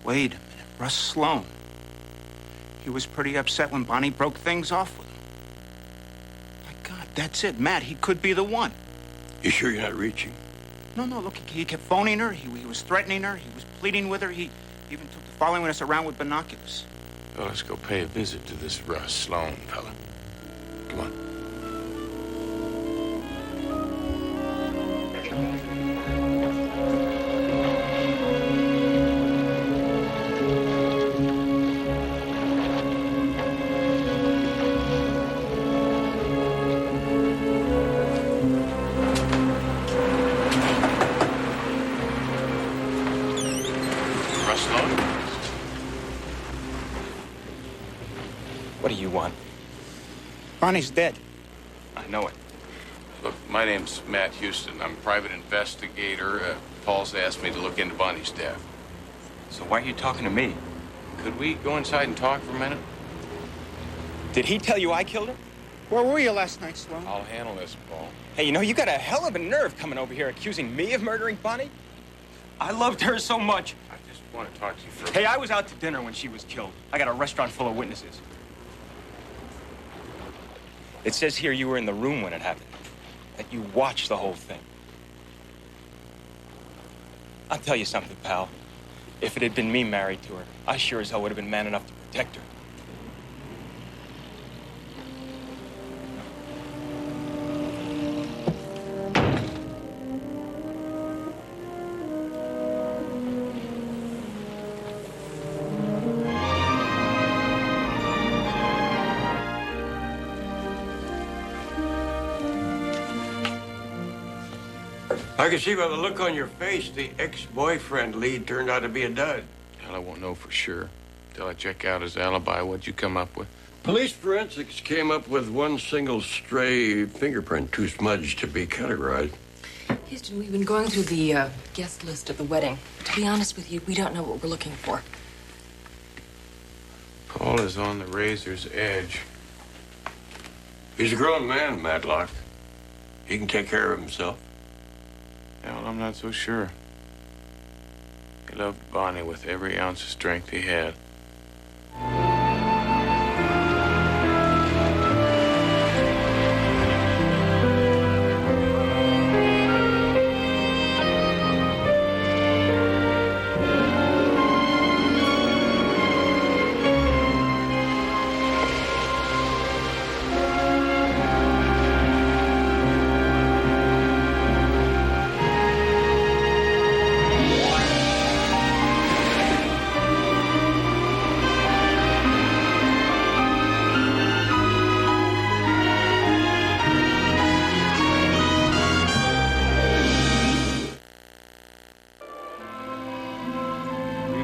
Wait a minute. Russ Sloan. He was pretty upset when Bonnie broke things off with him. My God, that's it. Matt, he could be the one. You sure you're not reaching? No, look, he kept phoning her. He was threatening her. He was pleading with her. He even took to following us around with binoculars. Well, let's go pay a visit to this Russ Sloan fella. Come on. Russ Sloan? What do you want? Bonnie's dead. I know it. Look, my name's Matt Houston. I'm a private investigator. Paul's asked me to look into Bonnie's death. So why are you talking to me? Could we go inside and talk for a minute? Did he tell you I killed her? Where were you last night, Sloan? I'll handle this, Paul. Hey, you know, you got a hell of a nerve coming over here accusing me of murdering Bonnie. I loved her so much. I just want to talk to you for a Hey, I was out to dinner when she was killed. I got a restaurant full of witnesses. It says here you were in the room when it happened, that you watched the whole thing. I'll tell you something, pal. If it had been me married to her, I sure as hell would have been man enough to protect her. I can see by the look on your face, the ex-boyfriend lead turned out to be a dud. Hell, I won't know for sure till I check out his alibi. What'd you come up with? Police forensics came up with one single stray fingerprint, too smudged to be categorized. Houston, we've been going through the guest list at the wedding. To be honest with you, we don't know what we're looking for. Paul is on the razor's edge. He's a grown man, Matlock. He can take care of himself. Yeah, well, I'm not so sure. He loved Bonnie with every ounce of strength he had.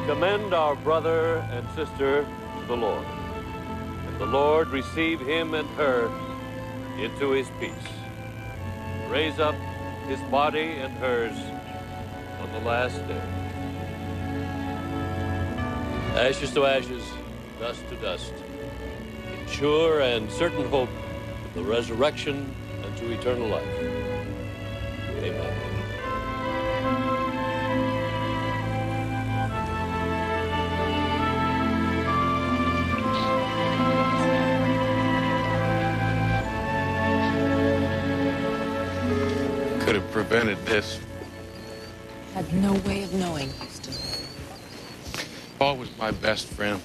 Commend our brother and sister to the Lord, and the Lord receive him and her into his peace. Raise up his body and hers on the last day. Ashes to ashes, dust to dust, in sure and certain hope of the resurrection and to eternal life. Amen. could have prevented this. Had no way of knowing, Houston. Paul was my best friend.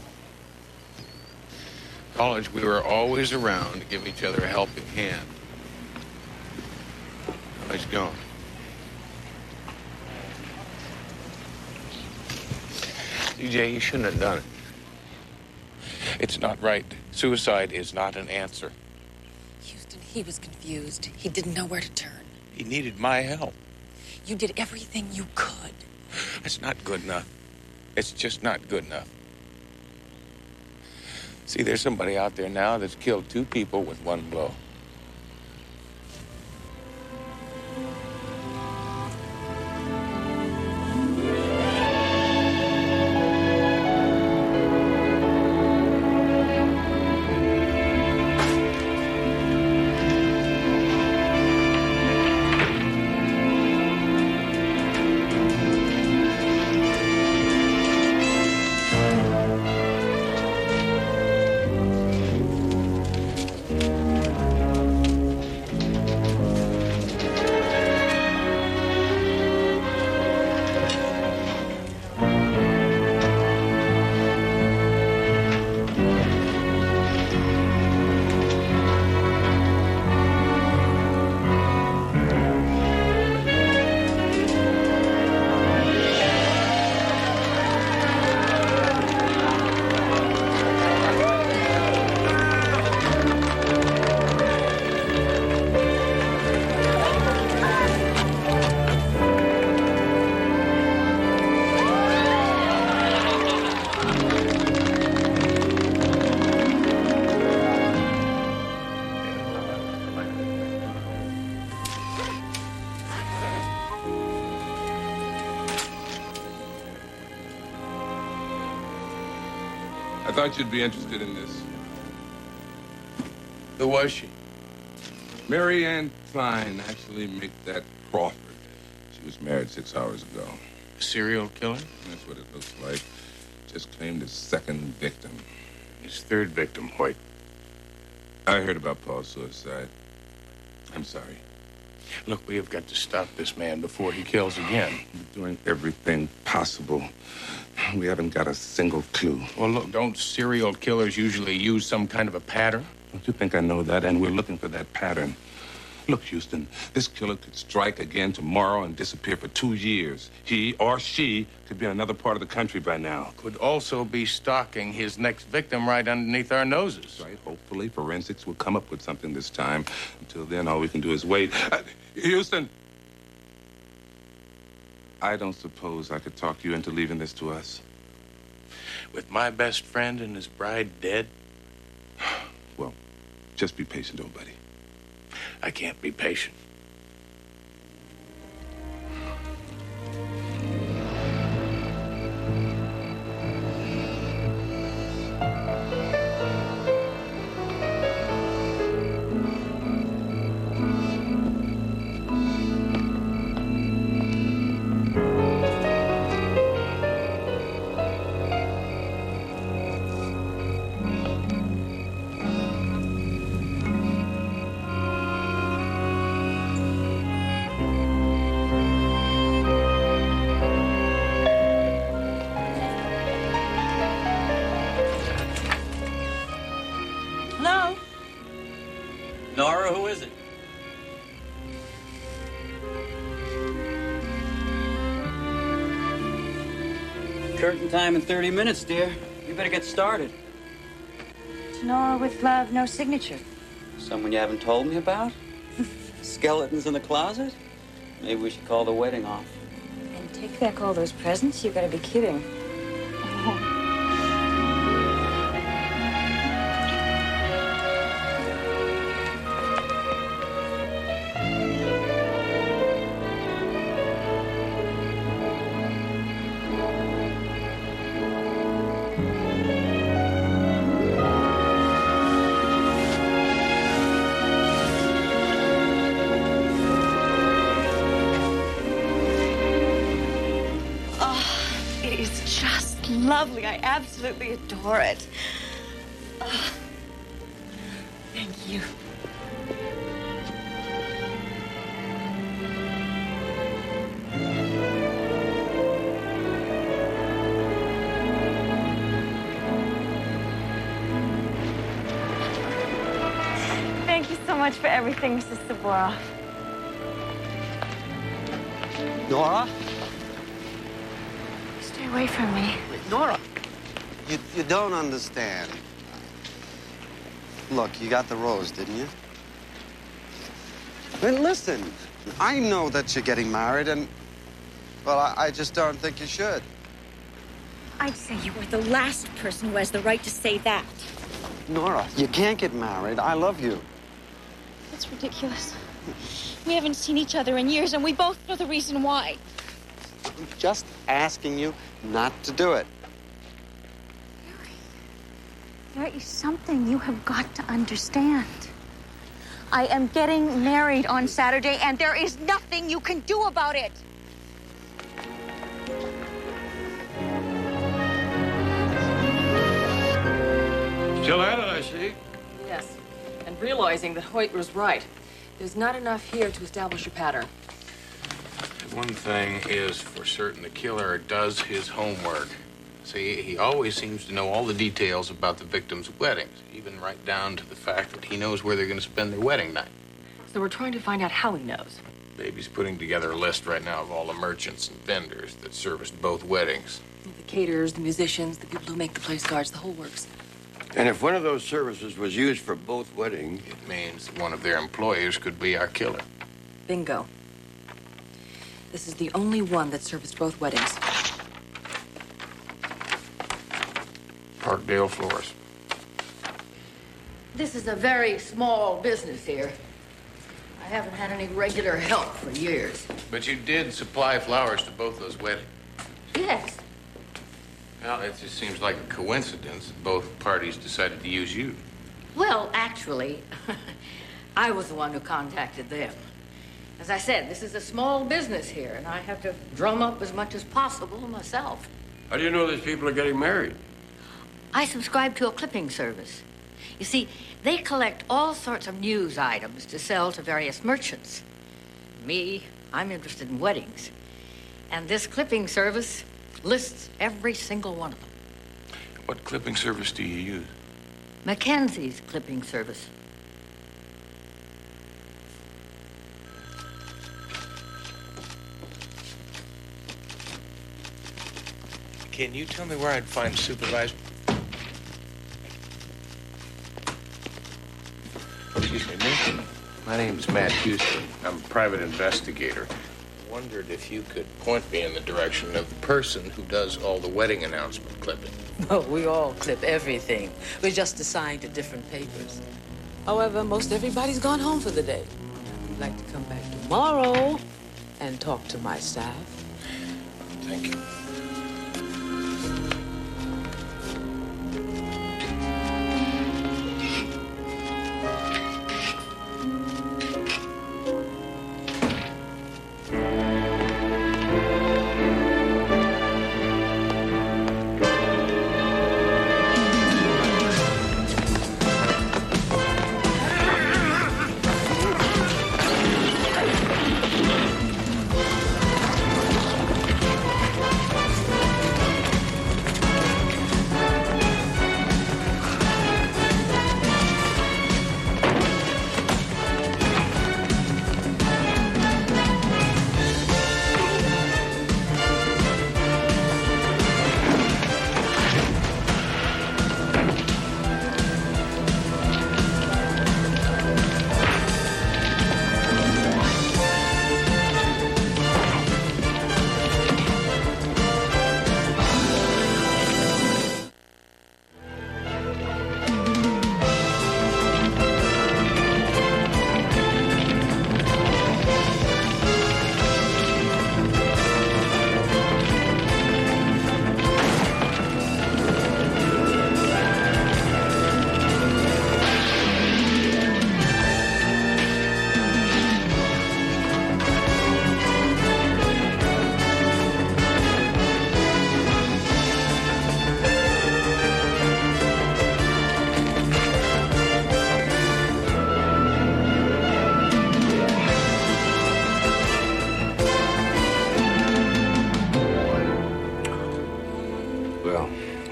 College, we were always around to give each other a helping hand. Now he's gone. DJ, you shouldn't have done it. It's not right. Suicide is not an answer. Houston, he was confused. He didn't know where to turn. He needed my help. You did everything you could. That's not good enough. It's just not good enough. See, there's somebody out there now that's killed 2 people with 1 blow. I thought you'd be interested in this. Who was she? Mary Ann Klein, actually make that Crawford. She was married 6 hours ago. A serial killer? That's what it looks like. Just claimed his 2nd victim. His 3rd victim, Hoyt. I heard about Paul's suicide. I'm sorry. Look, we have got to stop this man before he kills again. We're doing everything possible. We haven't got a single clue. Well, look, don't serial killers usually use some kind of a pattern? Don't you think I know that? And we're looking for that pattern. Look, Houston, this killer could strike again tomorrow and disappear for 2 years. He or she could be in another part of the country by now. Could also be stalking his next victim right underneath our noses. Right. Hopefully, forensics will come up with something this time. Until then, all we can do is wait. Houston! I don't suppose I could talk you into leaving this to us. With my best friend and his bride dead? Well, just be patient, old buddy. I can't be patient. Nora, who is it? Curtain time in 30 minutes, dear. You better get started. To Nora with love, no signature. Someone you haven't told me about? Skeletons in the closet? Maybe we should call the wedding off. And take back all those presents? You gotta be kidding. Lovely. I absolutely adore it. Oh, thank you. much for everything, Mrs. Saboroff. Nora? Stay away from me. Nora! You don't understand. Look, you got the rose, didn't you? Then listen, I know that you're getting married, and, well, I just don't think you should. I'd say you were the last person who has the right to say that. Nora, you can't get married. I love you. That's ridiculous. We haven't seen each other in years, and we both know the reason why. I'm just asking you not to do it. There is something you have got to understand. I am getting married on Saturday, and there is nothing you can do about it. Still at it, I see. Yes, and realizing that Hoyt was right. There's not enough here to establish a pattern. One thing is for certain, the killer does his homework. See, he always seems to know all the details about the victims' weddings, even right down to the fact that he knows where they're going to spend their wedding night. So we're trying to find out how he knows. Baby's putting together a list right now of all the merchants and vendors that serviced both weddings. The caterers, the musicians, the people who make the place cards, the whole works. And if one of those services was used for both weddings... It means that one of their employers could be our killer. Bingo. This is the only one that serviced both weddings. Parkdale Florist. This is a very small business here. I haven't had any regular help for years. But you did supply flowers to both those weddings. Yes. Well, it just seems like a coincidence that both parties decided to use you. Well, actually, I was the one who contacted them. As I said, this is a small business here, and I have to drum up as much as possible myself. How do you know these people are getting married? I subscribe to a clipping service. You see, they collect all sorts of news items to sell to various merchants. Me, I'm interested in weddings. And this clipping service lists every single one of them. What clipping service do you use? Mackenzie's clipping service. Can you tell me where I'd find supervisor? Excuse me, Nathan. My name's Matt Houston. I'm a private investigator. I wondered if you could point me in the direction of the person who does all the wedding announcement clipping. Oh, we all clip everything. We're just assigned to different papers. However, most everybody's gone home for the day. I'd like to come back tomorrow and talk to my staff. Thank you.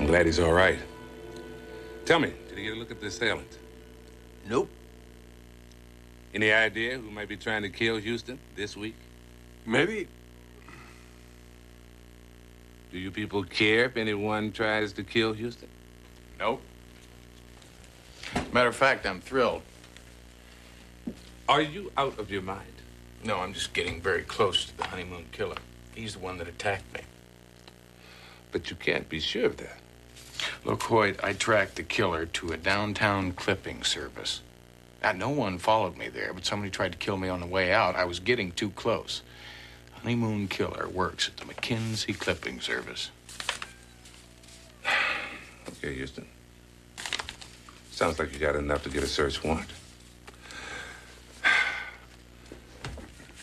Glad he's all right. Tell me, did he get a look at the assailant? Nope. Any idea who might be trying to kill Houston this week? Maybe. Do you people care if anyone tries to kill Houston? Nope. Matter of fact, I'm thrilled. Are you out of your mind? No, I'm just getting very close to the honeymoon killer. He's the one that attacked me. But you can't be sure of that. Look, Hoyt, I tracked the killer to a downtown clipping service. Now, no one followed me there, but somebody tried to kill me on the way out. I was getting too close. Honeymoon killer works at the McKinsey Clipping Service. Okay, Houston. Sounds like you got enough to get a search warrant.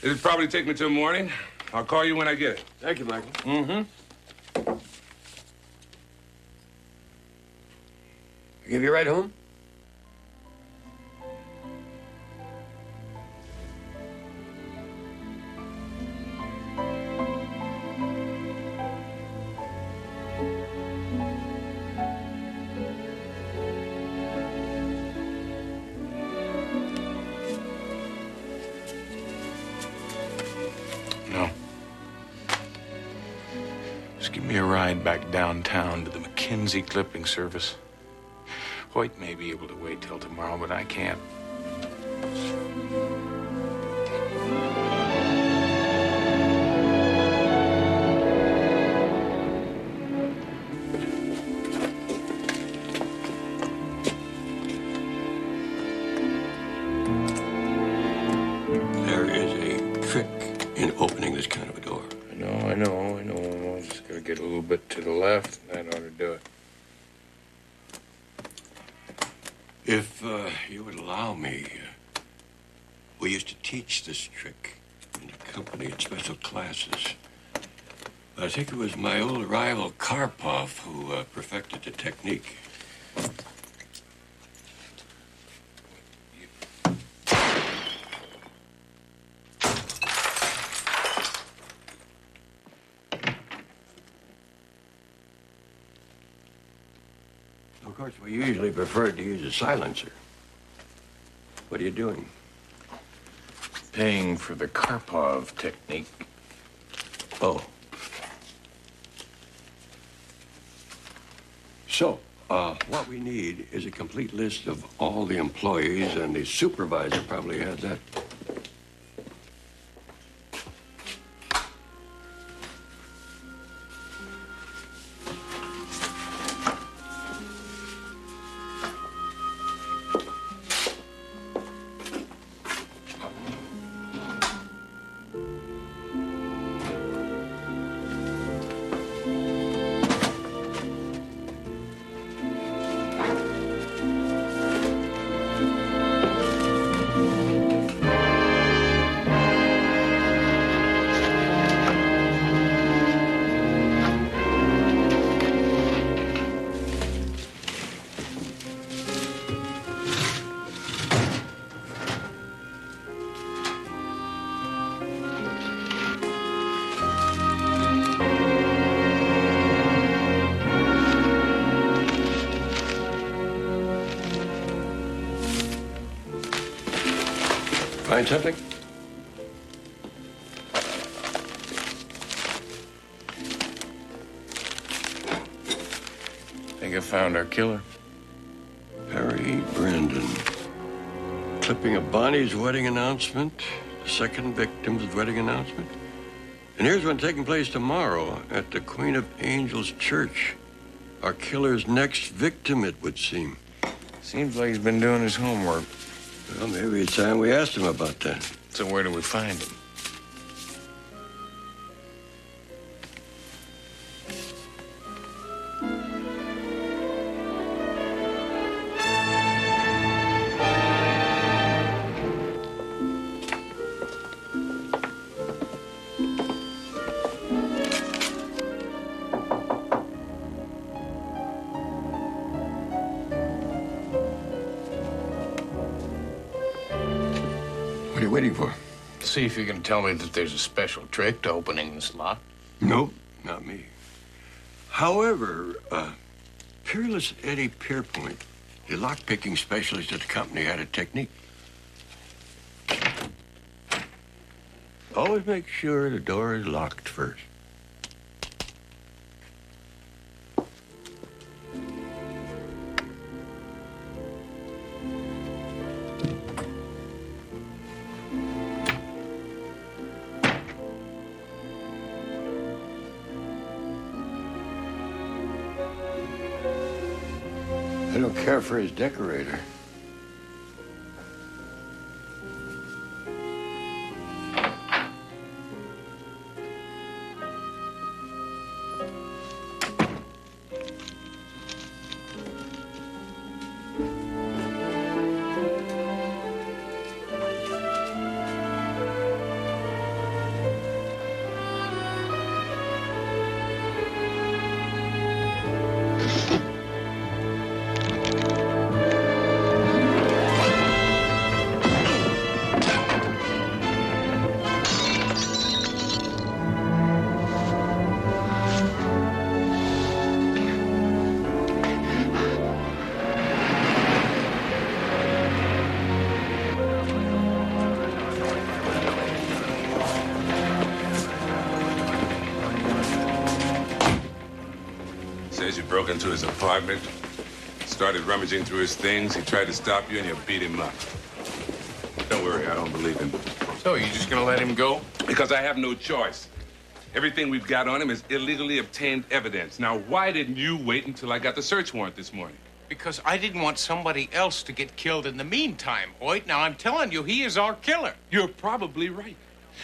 It'll probably take me till morning. I'll call you when I get it. Thank you, Michael. Mm-hmm. I give you a ride home? No. Just give me a ride back downtown to the McKinsey Clipping Service. Hoyt may be able to wait till tomorrow, but I can't. There is a trick in opening this kind of a door. I know. I'm just gonna get a little bit to the left, and that ought to do it. If you would allow me, we used to teach this trick in the company in special classes. I think it was my old rival Karpov who perfected the technique. Of course, we usually prefer to use a silencer. What are you doing? Paying for the Karpov technique. Oh. So, what we need is a complete list of all the employees, and the supervisor probably has that. Find something? Think I found our killer. Perry Brandon. Clipping of Bonnie's wedding announcement, the second victim's wedding announcement. And here's one taking place tomorrow at the Queen of Angels Church. Our killer's next victim, it would seem. Seems like he's been doing his homework. Well, maybe it's time we asked him about that. So where do we find him? What are you waiting for? See if you can tell me that there's a special trick to opening this lock. Nope, not me. However, Peerless Eddie Pierpoint, the lock-picking specialist at the company, had a technique. Always make sure the door is locked first. I don't care for his decorator. Says you broke into his apartment, started rummaging through his things. He tried to stop you and you beat him up. Don't worry, I don't believe him. So, you just gonna let him go? Because I have no choice. Everything we've got on him is illegally obtained evidence. Now, why didn't you wait until I got the search warrant this morning? Because I didn't want somebody else to get killed in the meantime, Hoyt. Now, I'm telling you, he is our killer. You're probably right.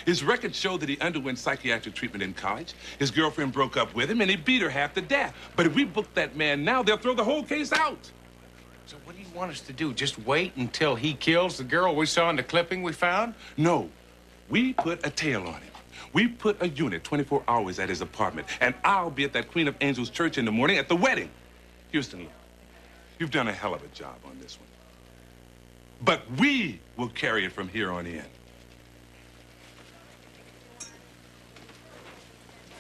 His records show that he underwent psychiatric treatment in college. His girlfriend broke up with him, and he beat her half to death. But if we book that man now, they'll throw the whole case out. So what do you want us to do? Just wait until he kills the girl we saw in the clipping we found? No. We put a tail on him. We put a unit 24 hours at his apartment, and I'll be at that Queen of Angels church in the morning at the wedding. Houston, look, you've done a hell of a job on this one. But we will carry it from here on in.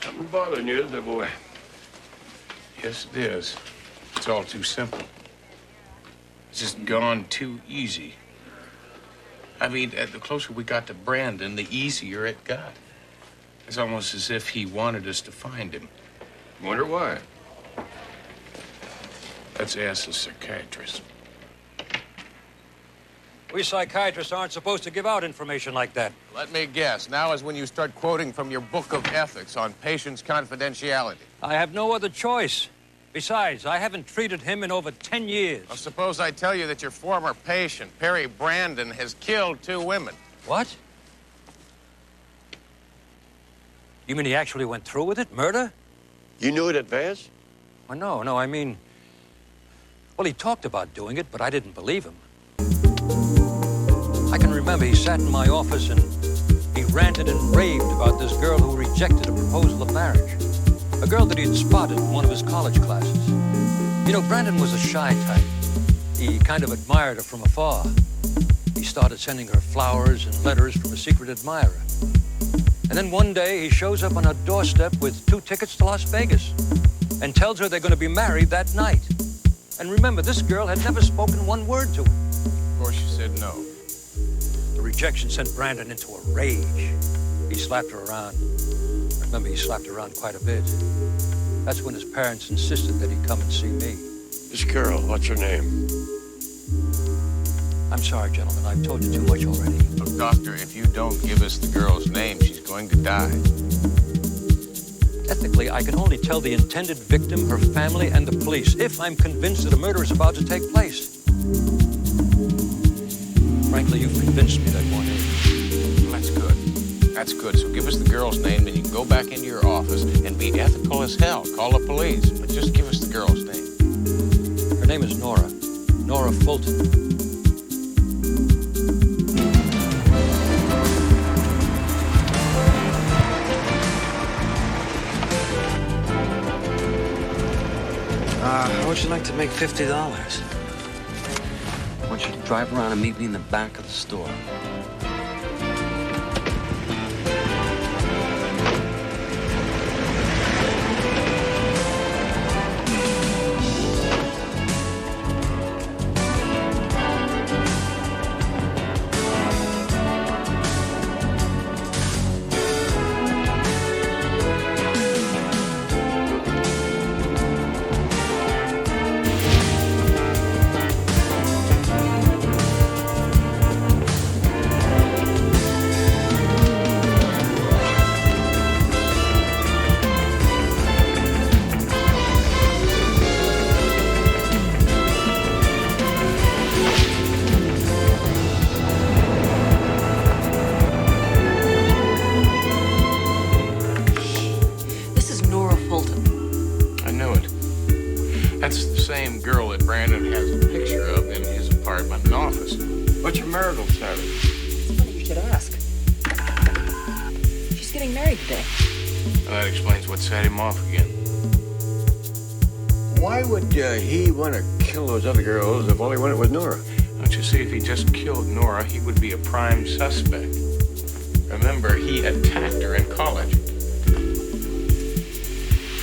Something bothering you, is there, boy? Yes, it is. It's all too simple. It's just gone too easy. I mean, the closer we got to Brandon, the easier it got. It's almost as if he wanted us to find him. Wonder why? Let's ask the psychiatrist. We psychiatrists aren't supposed to give out information like that. Let me guess. Now is when you start quoting from your book of ethics on patient's confidentiality. I have no other choice. Besides, I haven't treated him in over 10 years. Well, suppose I tell you that your former patient, Perry Brandon, has killed 2 women. What? You mean he actually went through with it? Murder? You knew in advance? Well, no, I mean... Well, he talked about doing it, but I didn't believe him. I can remember he sat in my office and he ranted and raved about this girl who rejected a proposal of marriage. A girl that he'd spotted in one of his college classes. You know, Brandon was a shy type. He kind of admired her from afar. He started sending her flowers and letters from a secret admirer. And then one day, he shows up on her doorstep with 2 tickets to Las Vegas and tells her they're going to be married that night. And remember, this girl had never spoken one word to him. Of course, she said no. The rejection sent Brandon into a rage. He slapped her around. Remember, he slapped her around quite a bit. That's when his parents insisted that he come and see me. This girl, what's her name? I'm sorry, gentlemen. I've told you too much already. Look, Doctor, if you don't give us the girl's name, she's going to die. Ethically, I can only tell the intended victim, her family, and the police if I'm convinced that a murder is about to take place. Frankly, you've convinced me that one is. Well, that's good. That's good. So give us the girl's name, then you can go back into your office and be ethical as hell. Call the police. But just give us the girl's name. Her name is Nora. Nora Fulton. How would you like to make $50? I want you to drive around and meet me in the back of the store. same girl that Brandon has a picture of in his apartment and office. What's your marital status? It's funny you should ask. She's getting married today. Well, that explains what set him off again. Why would he want to kill those other girls if all he wanted was Nora? Don't you see, if he just killed Nora, he would be a prime suspect. Remember, he attacked her in college.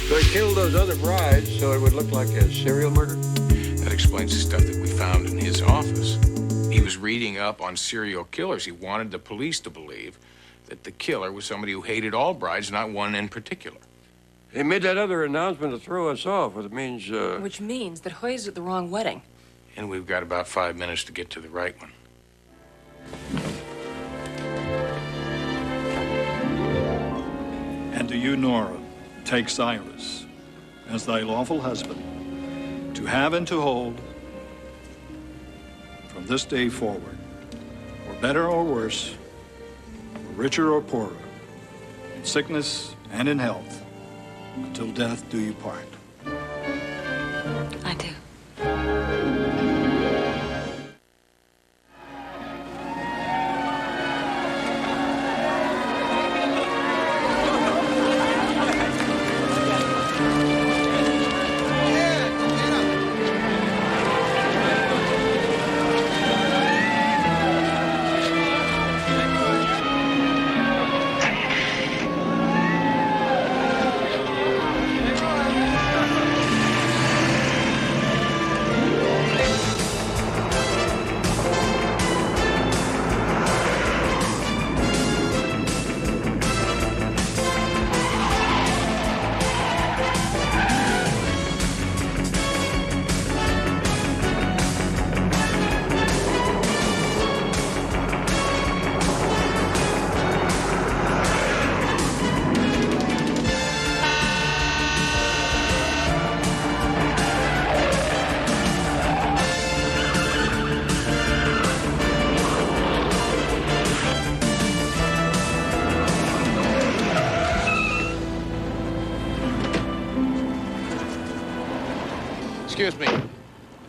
So he killed those other brides so it would look like a serial murder? That explains the stuff that we found in his office. He was reading up on serial killers. He wanted the police to believe that the killer was somebody who hated all brides, not one in particular. He made that other announcement to throw us off, which means, Which means that Hoy's at the wrong wedding. And we've got about 5 minutes to get to the right one. And do you, Nora, take Cyrus as thy lawful husband, to have and to hold from this day forward, for better or worse, for richer or poorer, in sickness and in health, until death do you part. I do.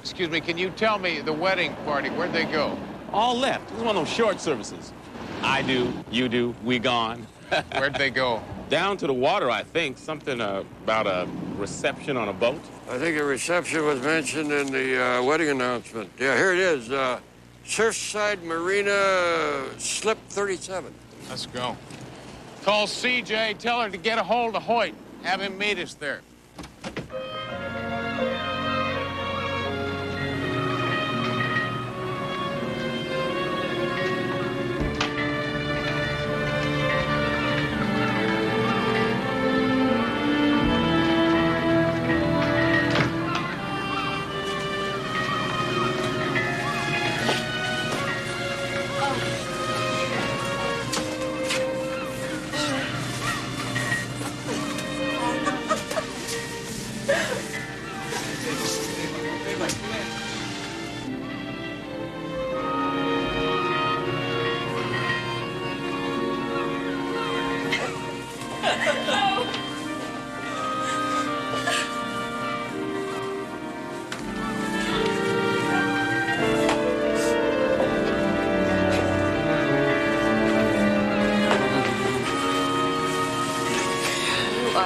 Excuse me, can you tell me the wedding party, where'd they go? All left. This is one of those short services. I do, you do, we gone. Where'd they go? Down to the water, I think. Something about a reception on a boat. I think a reception was mentioned in the wedding announcement. Yeah, here it is. Surfside Marina, Slip 37. Let's go. Call CJ, tell her to get a hold of Hoyt. Have him meet us there.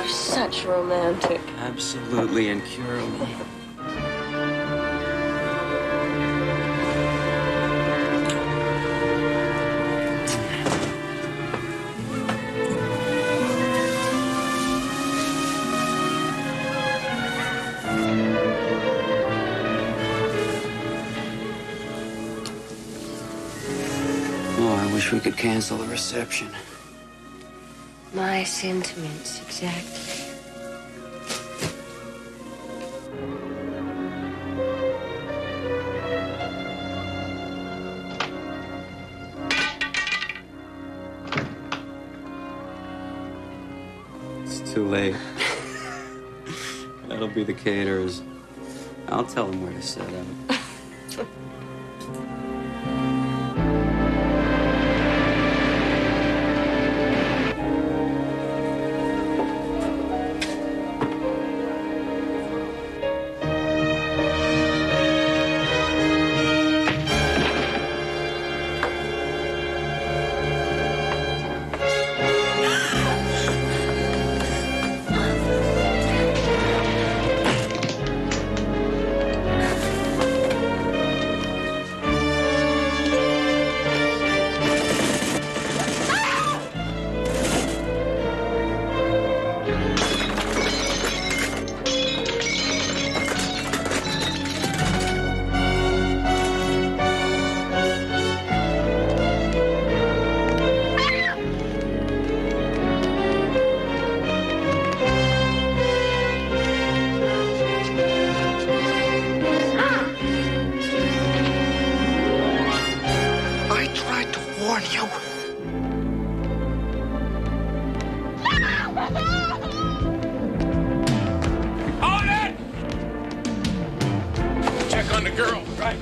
Such romantic. Absolutely incurable. Oh, I wish we could cancel the reception. My sentiments, exactly. Too late. That'll be the caterers. I'll tell them where to set up. Hold it! Check on the girl. Right.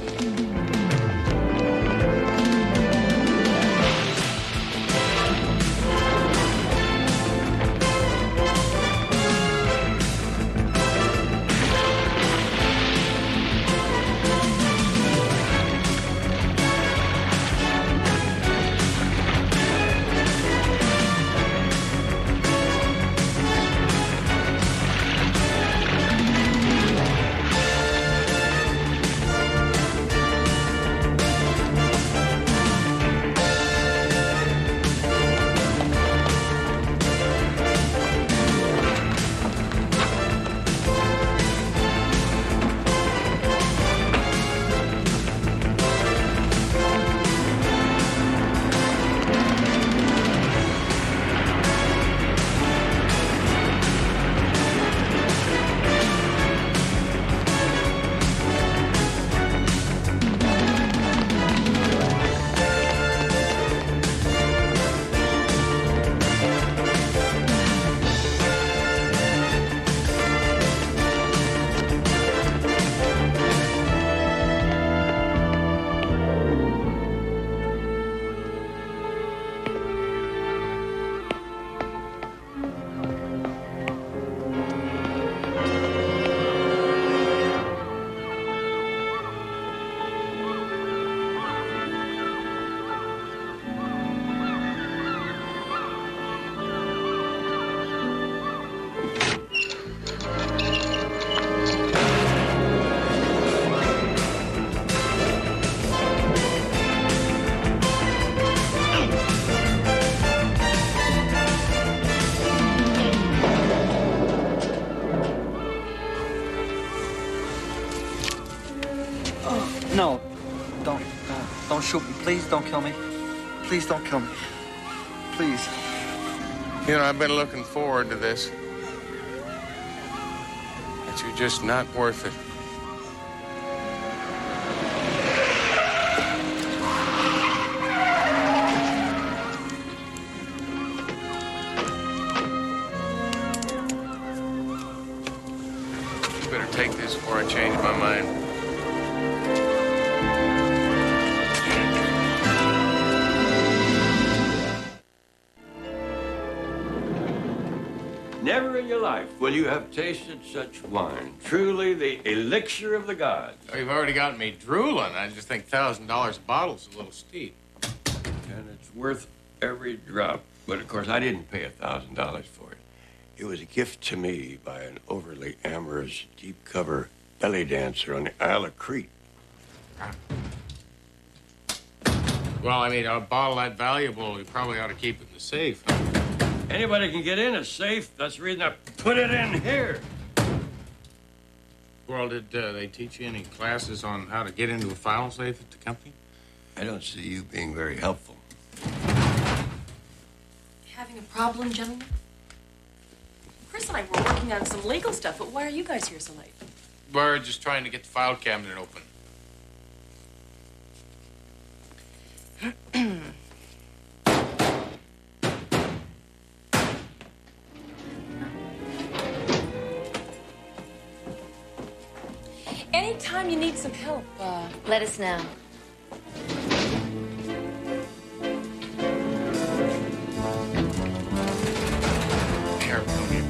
No, don't shoot me. Please don't kill me. Please don't kill me. Please. You know, I've been looking forward to this. But you're just not worth it. You better take this before I change my mind. Never in your life will you have tasted such wine. Truly the elixir of the gods. Oh, you've already got me drooling. I just think $1,000 a bottle's a little steep. And it's worth every drop. But of course, I didn't pay $1,000 for it. It was a gift to me by an overly amorous, deep-cover belly dancer on the Isle of Crete. Well, I mean, a bottle that valuable, we probably ought to keep it in the safe. Anybody can get in a safe. That's the reason I put it in here. Well, did they teach you any classes on how to get into a file safe at the company? I don't see you being very helpful. Having a problem, gentlemen? Chris and I were working on some legal stuff, but why are you guys here so late? We're just trying to get the file cabinet open. Anytime you need some help, let us know. Careful here.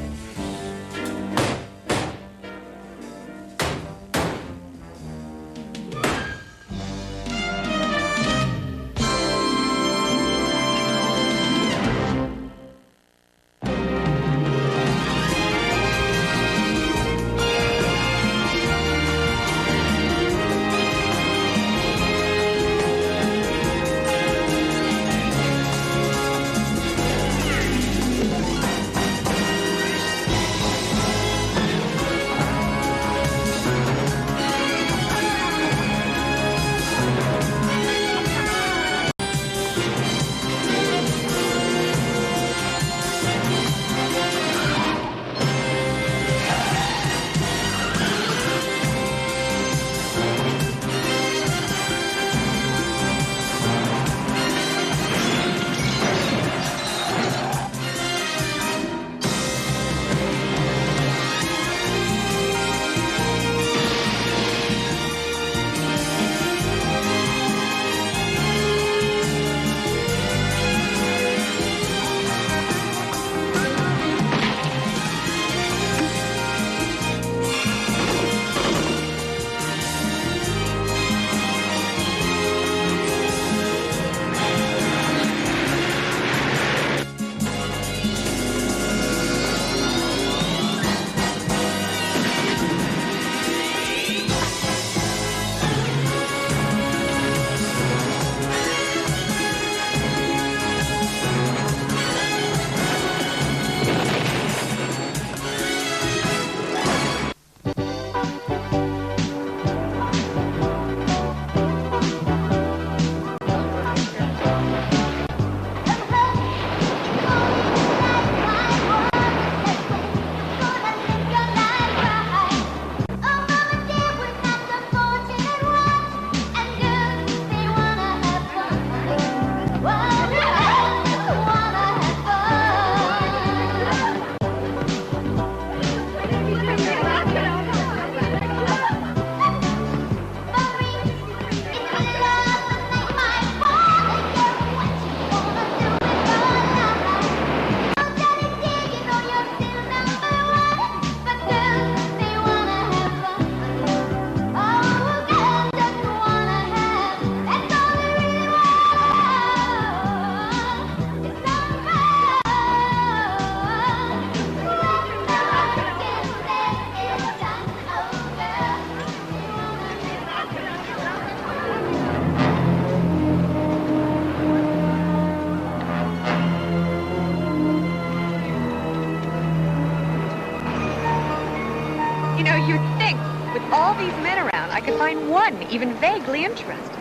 You know, you'd think with all these men around, I could find one even vaguely interested.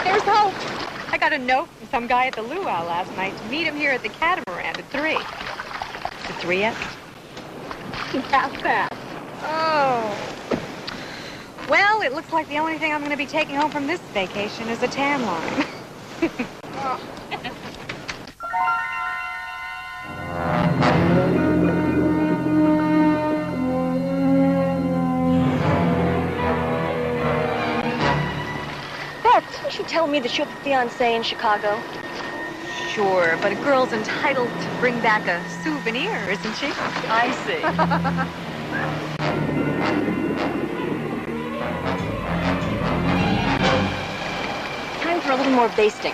There's hope. I got a note from some guy at the luau last night to meet him here at the Catamaran at 3. Is it 3 yet? Half past. Oh. Well, it looks like the only thing I'm going to be taking home from this vacation is a tan line. Oh. Didn't you tell me that you have a fiancé in Chicago? Sure, but a girl's entitled to bring back a souvenir, isn't she? I see. Time for a little more basting.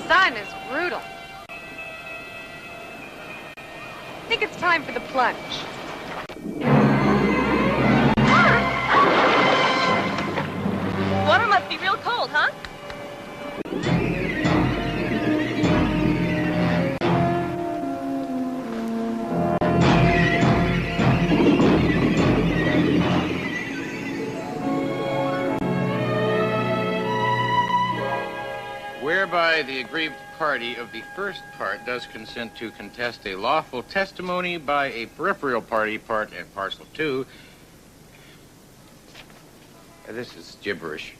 Sun is brutal. I think it's time for the plunge. Water must be real cold, huh? Whereby the aggrieved party of the first part does consent to contest a lawful testimony by a peripheral party, part and parcel to. This is gibberish.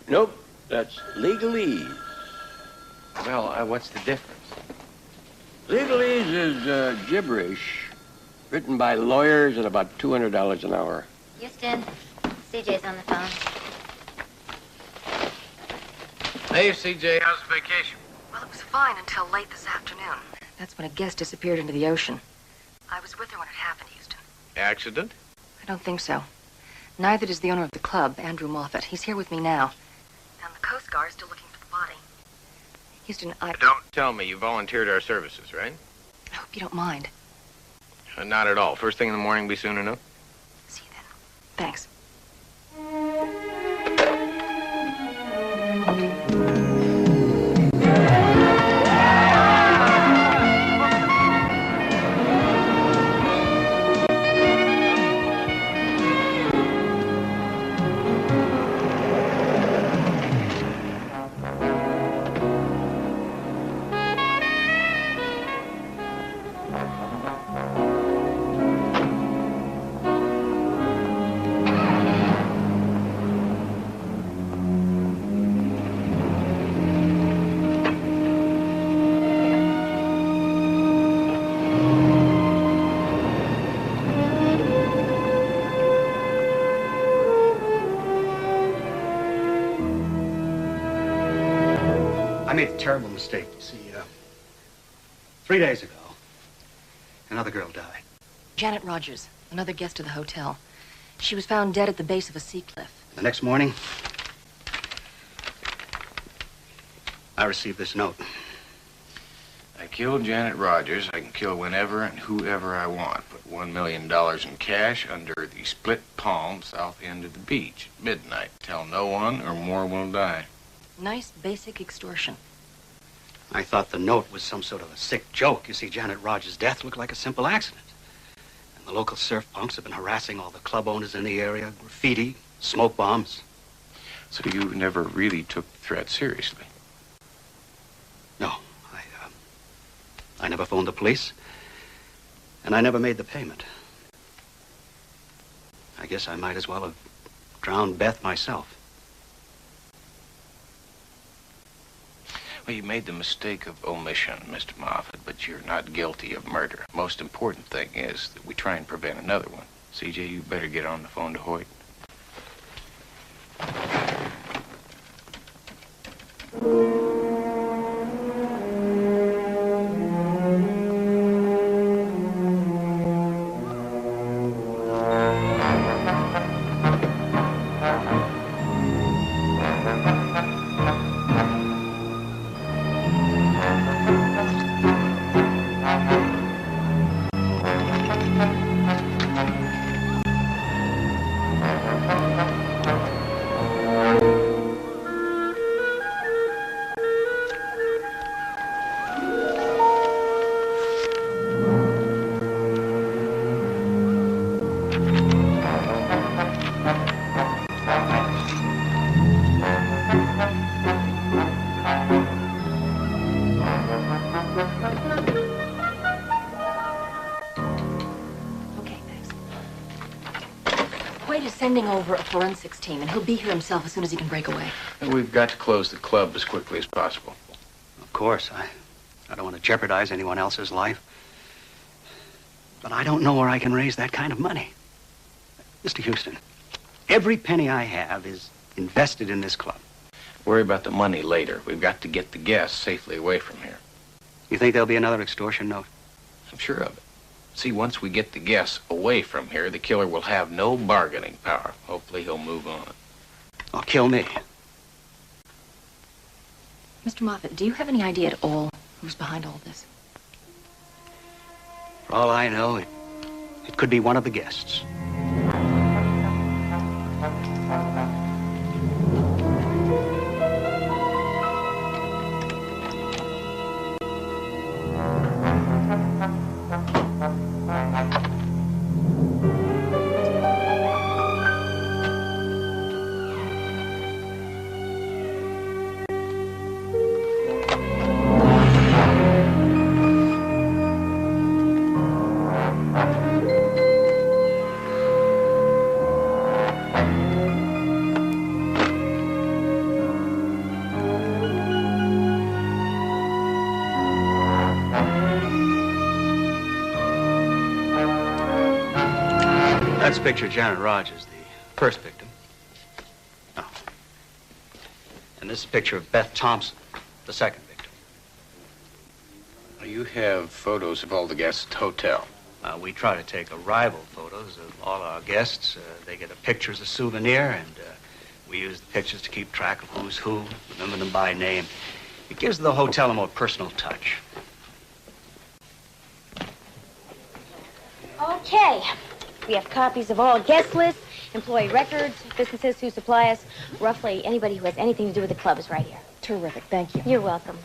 Nope, that's legalese. Well, what's the difference? Legalese is gibberish written by lawyers at about $200 an hour. Houston, CJ's on the phone. Hey, CJ, how's the vacation? Well, it was fine until late this afternoon. That's when a guest disappeared into the ocean. I was with her when it happened, Houston. Accident? I don't think so. Neither does the owner of the club, Andrew Moffat. He's here with me now. And the Coast Guard is still looking for the body. Houston, Don't tell me you volunteered our services, right? I hope you don't mind. Not at all. First thing in the morning, be soon enough. See you then. Thanks. I made a terrible mistake. You see, 3 days ago, another girl died. Janet Rogers, another guest of the hotel. She was found dead at the base of a sea cliff. The next morning, I received this note. I killed Janet Rogers. I can kill whenever and whoever I want. Put $1 million in cash under the split palm south end of the beach. Midnight. Tell no one or more will die. Nice basic extortion. I thought the note was some sort of a sick joke. You see, Janet Rogers' death looked like a simple accident. And the local surf punks have been harassing all the club owners in the area. Graffiti, smoke bombs. So you never really took the threat seriously? No. I never phoned the police. And I never made the payment. I guess I might as well have drowned Beth myself. Well, you made the mistake of omission, Mr. Moffat, but you're not guilty of murder. Most important thing is that we try and prevent another one. CJ, you better get on the phone to Hoyt. Lloyd is sending over a forensics team, and he'll be here himself as soon as he can break away. And we've got to close the club as quickly as possible. Of course, I don't want to jeopardize anyone else's life. But I don't know where I can raise that kind of money. Mr. Houston, every penny I have is invested in this club. Worry about the money later. We've got to get the guests safely away from here. You think there'll be another extortion note? I'm sure of it. See, once we get the guests away from here, the killer will have no bargaining power. Hopefully he'll move on. Or kill me. Mr. Moffat, do you have any idea at all who's behind all this? For all I know, it could be one of the guests. Let's picture Janet Rogers, the first victim. Oh. And this is a picture of Beth Thompson, the second victim. You have photos of all the guests at the hotel. We try to take arrival photos of all our guests. They get a picture as a souvenir, and we use the pictures to keep track of who's who, remember them by name. It gives the hotel a more personal touch. Okay. We have copies of all guest lists, employee records, businesses who supply us. Roughly anybody who has anything to do with the club is right here. Terrific, thank you. You're welcome.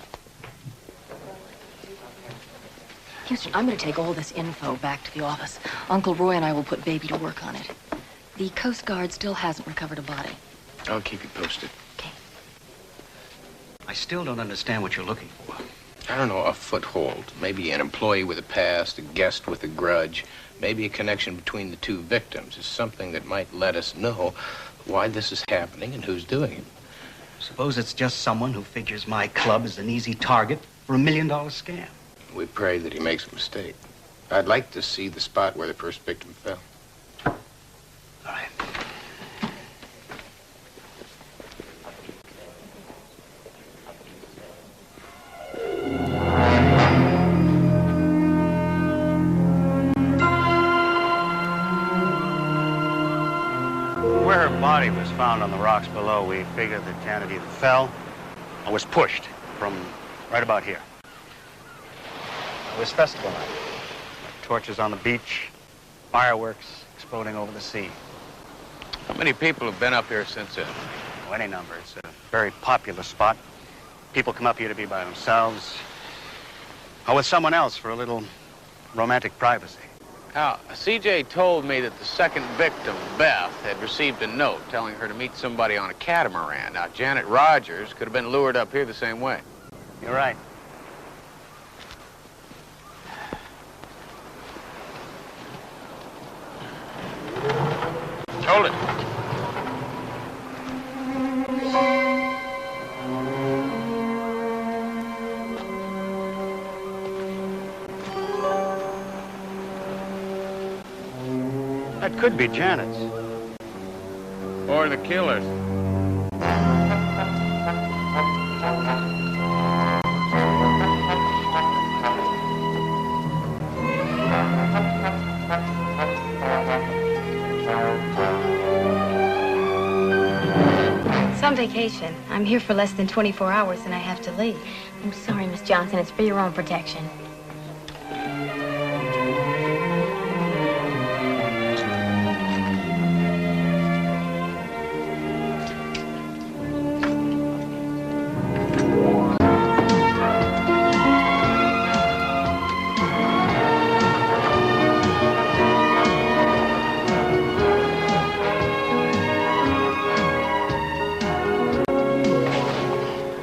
Houston, I'm going to take all this info back to the office. Uncle Roy and I will put Baby to work on it. The Coast Guard still hasn't recovered a body. I'll keep you posted. Okay. I still don't understand what you're looking for. I don't know, a foothold. Maybe an employee with a past, a guest with a grudge. Maybe a connection between the two victims is something that might let us know why this is happening and who's doing it. Suppose it's just someone who figures my club is an easy target for $1 million scam. We pray that he makes a mistake. I'd like to see the spot where the first victim fell. All right. Where her body was found on the rocks below, we figured that Janet either fell or was pushed from right about here. It was festival night. Torches on the beach, fireworks exploding over the sea. How many people have been up here since then? Oh, any number. It's a very popular spot. People come up here to be by themselves or with someone else for a little romantic privacy. Now, CJ told me that the second victim, Beth, had received a note telling her to meet somebody on a catamaran. Now, Janet Rogers could have been lured up here the same way. You're right. Hold it. That could be Janet's. Or the killer's. It's on vacation. I'm here for less than 24 hours and I have to leave. I'm sorry, Miss Johnson. It's for your own protection.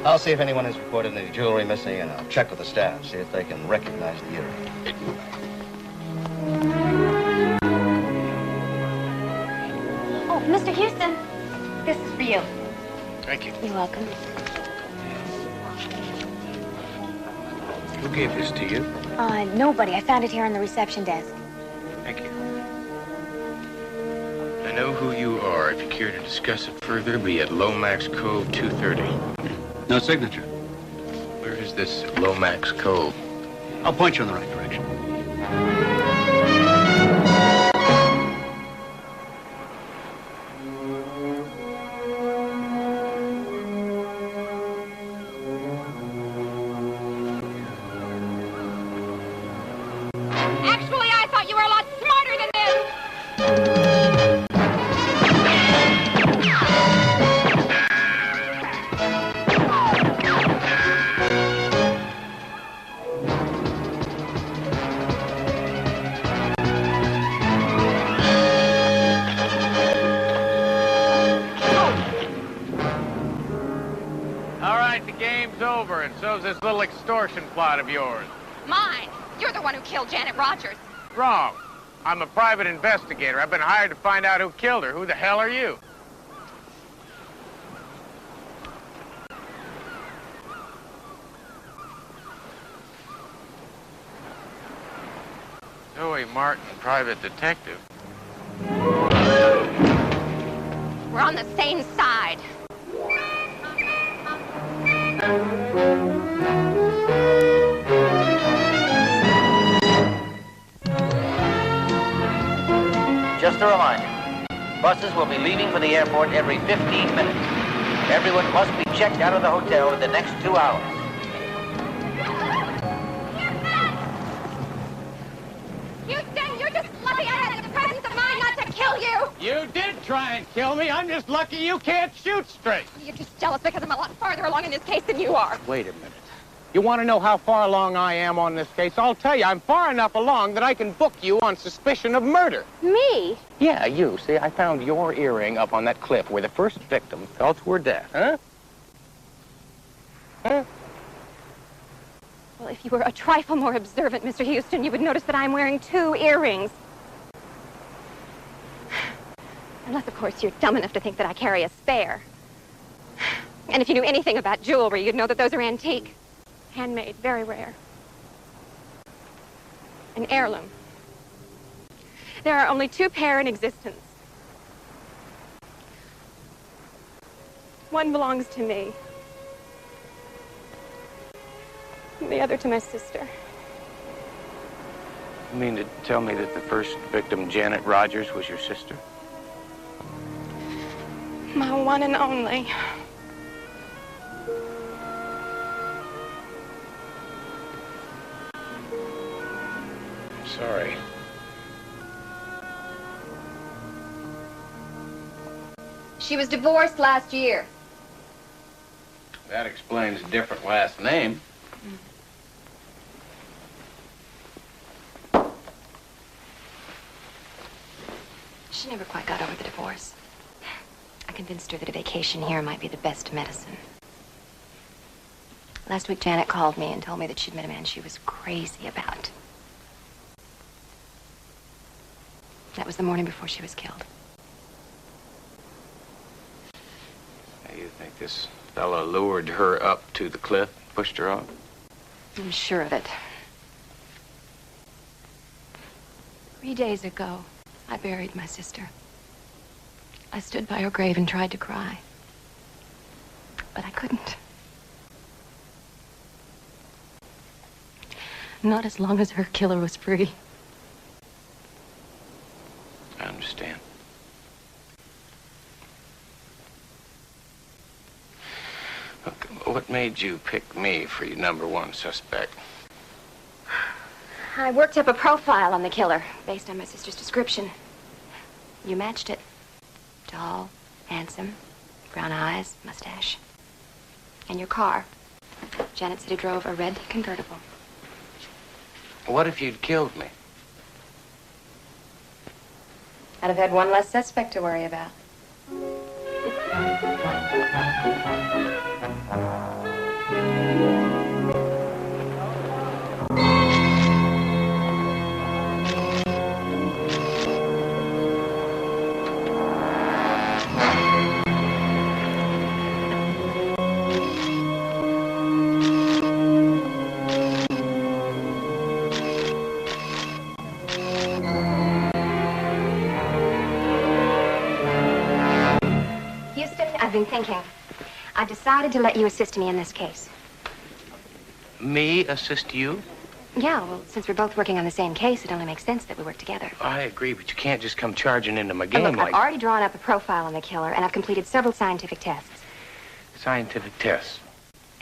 I'll see if anyone has reported any jewelry missing, and I'll check with the staff, see if they can recognize the earring. Houston, this is for you. Thank you. You're welcome. Who gave this to you? Nobody. I found it here on the reception desk. Thank you. I know who you are. If you care to discuss it further, be at Lomax Cove 230. No signature. Where is this Lomax Cove? I'll point you in the right direction. Actually, I thought you were a lot smarter than this. All right, the game's over, and so's this little extortion plot of yours. Mine. You're the one who killed Janet Rogers. Wrong. I'm a private investigator. I've been hired to find out who killed her. Who the hell are you? Zoe Martin, private detective. We're on the same side. Just a reminder, buses will be leaving for the airport every 15 minutes. Everyone must be checked out of the hotel in the next 2 hours. Houston, you're just lucky I had the presence of mind not to kill you. You did try and kill me. I'm just lucky you can't shoot straight. You're just jealous because I'm a lot farther along in this case than you are. Wait a minute. You want to know how far along I am on this case? I'll tell you, I'm far enough along that I can book you on suspicion of murder. Me? Yeah, you. See, I found your earring up on that cliff where the first victim fell to her death, huh? Huh? Well, if you were a trifle more observant, Mr. Houston, you would notice that I'm wearing 2 earrings. Unless, of course, you're dumb enough to think that I carry a spare. And if you knew anything about jewelry, you'd know that those are antique. Handmade, very rare. An heirloom. There are only 2 pair in existence. One belongs to me. And the other to my sister. You mean to tell me that the first victim, Janet Rogers, was your sister? My one and only. Sorry. She was divorced last year. That explains a different last name. She never quite got over the divorce. I convinced her that a vacation here might be the best medicine. Last week, Janet called me and told me that she'd met a man she was crazy about. That was the morning before she was killed. You think this fella lured her up to the cliff, pushed her off? I'm sure of it. 3 days ago, I buried my sister. I stood by her grave and tried to cry. But I couldn't. Not as long as her killer was free. I understand. Look, what made you pick me for your #1 suspect? I worked up a profile on the killer based on my sister's description. You matched it. Tall, handsome, brown eyes, mustache. And your car. Janet said he drove a red convertible. What if you'd killed me? I'd have had one less suspect to worry about. been thinking. I've decided to let you assist me in this case. Me assist you? Yeah, well, since we're both working on the same case, it only makes sense that we work together. I agree, but you can't just come charging into my Look, game I've like already drawn up a profile on the killer, and I've completed several scientific tests. scientific tests.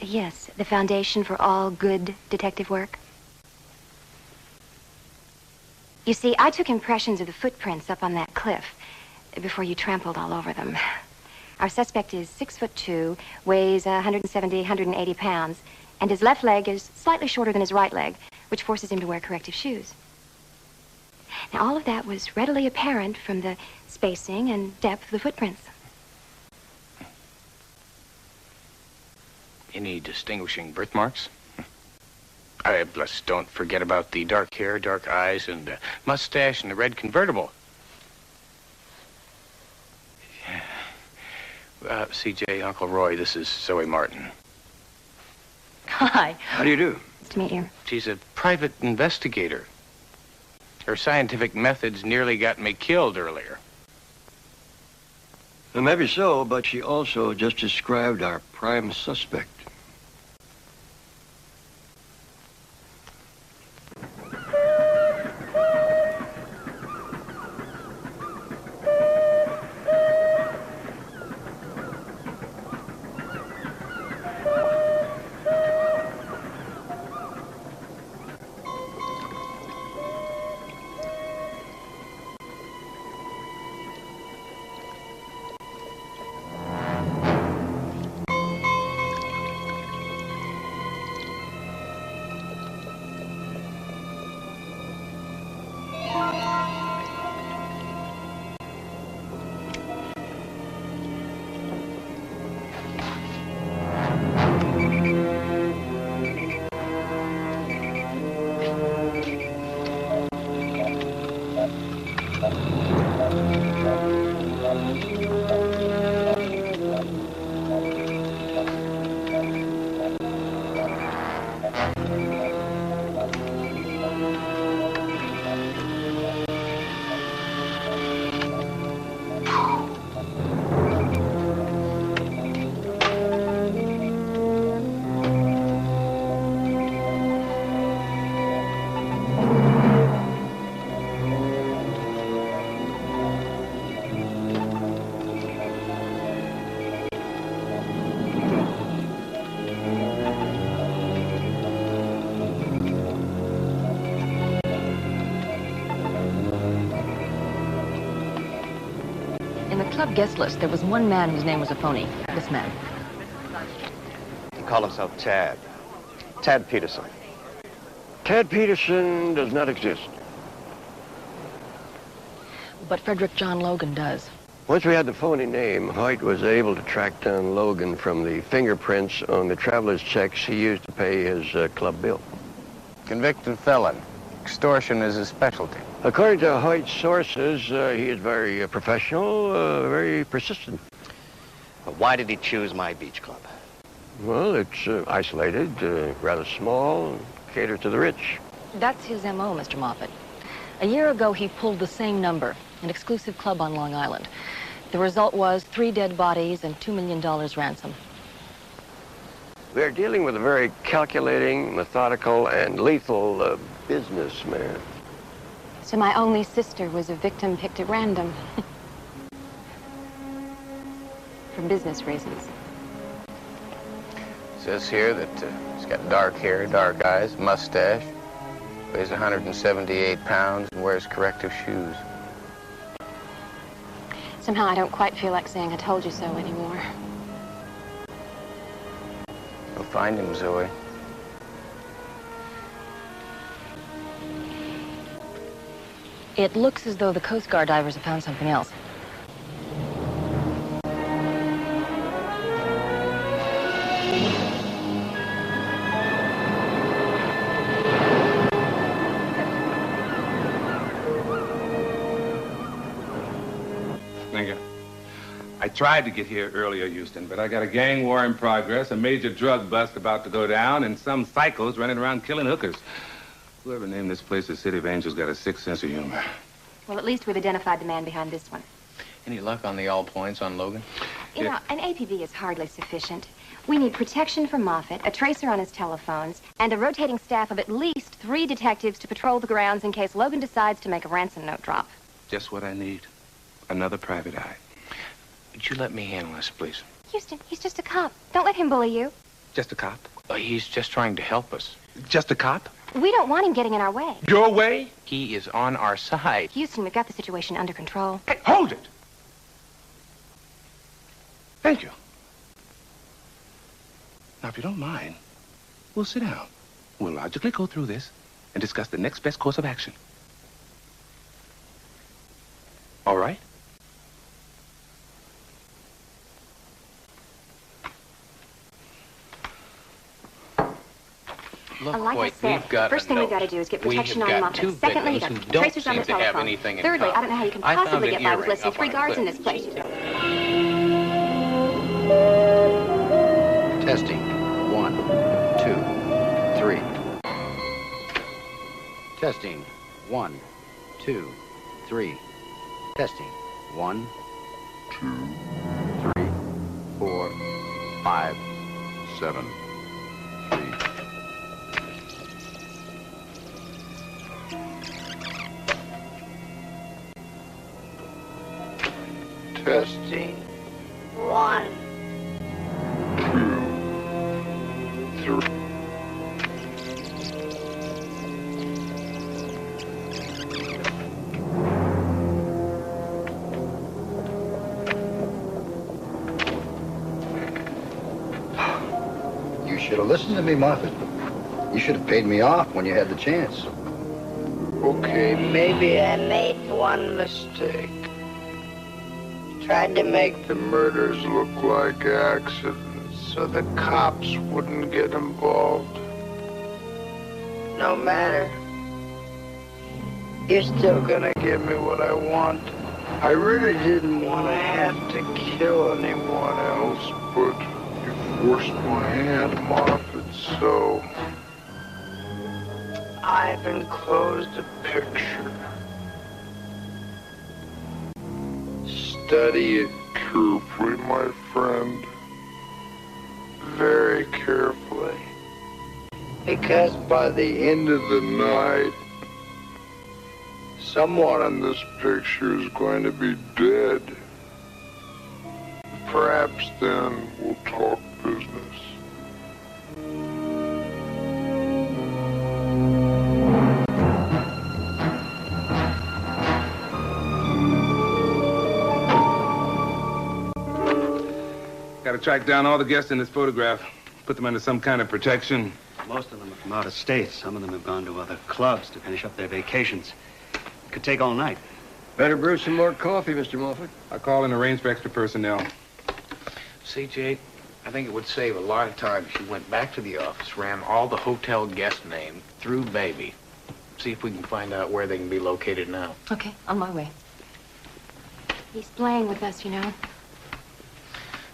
Yes, the foundation for all good detective work. You see, I took impressions of the footprints up on that cliff before you trampled all over them. Our suspect is 6'2", weighs 170, 180 pounds, and his left leg is slightly shorter than his right leg, which forces him to wear corrective shoes. Now, all of that was readily apparent from the spacing and depth of the footprints. Any distinguishing birthmarks? Plus, don't forget about the dark hair, dark eyes, and the mustache, and the red convertible. CJ, Uncle Roy, this is Zoe Martin. Hi. How do you do? Nice to meet you. She's a private investigator. Her scientific methods nearly got me killed earlier. Well, maybe so, but she also just described our prime suspect. Guest list, there was one man whose name was a phony. This man. He called himself Tad. Tad Peterson. Tad Peterson does not exist. But Frederick John Logan does. Once we had the phony name, Hoyt was able to track down Logan from the fingerprints on the traveler's checks he used to pay his club bill. Convicted felon. Extortion is his specialty. According to Hoyt's sources, he is very professional, very persistent. But why did he choose my beach club? Well, it's isolated, rather small, caters to the rich. That's his M.O., Mr. Moffat. A year ago, he pulled the same number, an exclusive club on Long Island. The result was 3 dead bodies and $2 million ransom. We are dealing with a very calculating, methodical, and lethal businessman. So my only sister was a victim picked at random. For business reasons. Says here that he's got dark hair, dark eyes, mustache, weighs 178 pounds, and wears corrective shoes. Somehow I don't quite feel like saying I told you so anymore. We'll find him, Zoe. It looks as though the Coast Guard divers have found something else. Thank you. I tried to get here earlier, Houston, but I got a gang war in progress, a major drug bust about to go down, and some psychos running around killing hookers. Whoever named this place the City of Angels got a sick sense of humor. Well, at least we've identified the man behind this one. Any luck on the all points on Logan? You know, an APB is hardly sufficient. We need protection from Moffat, a tracer on his telephones, and a rotating staff of at least 3 detectives to patrol the grounds in case Logan decides to make a ransom note drop. Just what I need. Another private eye. Would you let me handle this, please? Houston, he's just a cop. Don't let him bully you. Just a cop? He's just trying to help us. Just a cop? We don't want him getting in our way. Your way? He is on our side. Houston, we've got the situation under control. Hey, hold it! Thank you. Now, if you don't mind, we'll sit down. We'll logically go through this and discuss the next best course of action. All right? Look, like wait, I said, we've got first thing we've got to do is get protection on Moffat. Secondly, you got tracers on the telephone. Thirdly, I don't know how you can possibly get by with less than 3 guards in this place. Testing. 1, 2, 3. Testing. 1, 2, 3. Testing. 1, 2, 3, 4, 5, 7, 3. Testing. 1, 2, 3. You should have listened to me, Moffat. You should have paid me off when you had the chance. Okay, maybe I made one mistake. Tried to make the murders look like accidents so the cops wouldn't get involved. No matter. You're still gonna give me what I want. I really didn't want to have to kill anyone else, but you forced my hand, Moffat, so I've enclosed a picture. Study it carefully, my friend. Very carefully. Because by the end of the night, someone in this picture is going to be dead. Perhaps then we'll talk business. Got to track down all the guests in this photograph, put them under some kind of protection. Most of them are from out of state. Some of them have gone to other clubs to finish up their vacations. It could take all night. Better brew some more coffee, Mr. Moffat. I call and arrange for extra personnel. See, Jake, I think it would save a lot of time if you went back to the office, ran all the hotel guest names through Baby. See if we can find out where they can be located now. Okay, on my way. He's playing with us, you know.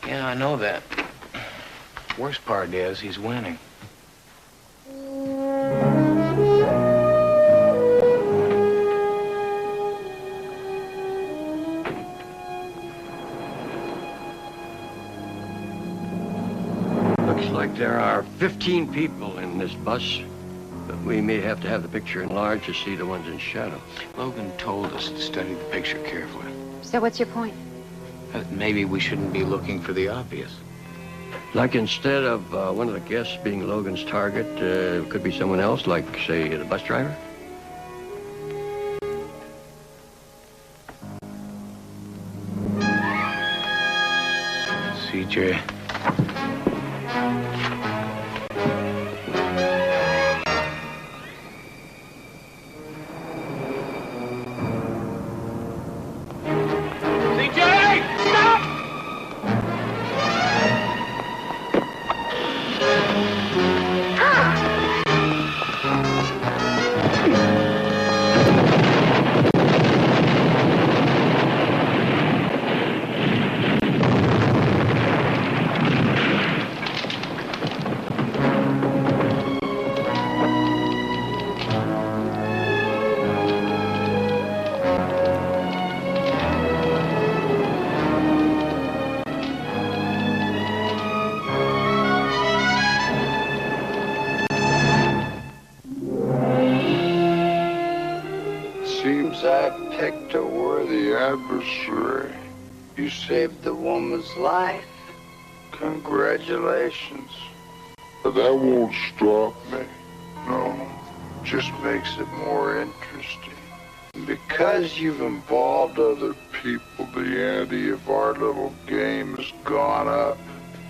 Yeah, I know that. Worst part is he's winning. Looks like there are 15 people in this bus, but we may have to have the picture enlarged to see the ones in shadow. Logan told us to study the picture carefully. So what's your point? Maybe we shouldn't be looking for the obvious. Like instead of one of the guests being Logan's target, could be someone else, like, say, the bus driver? CJ. picked a worthy adversary. You saved the woman's life. Congratulations. But that won't stop me. No, just makes it more interesting. Because you've involved other people, the ante of our little game has gone up.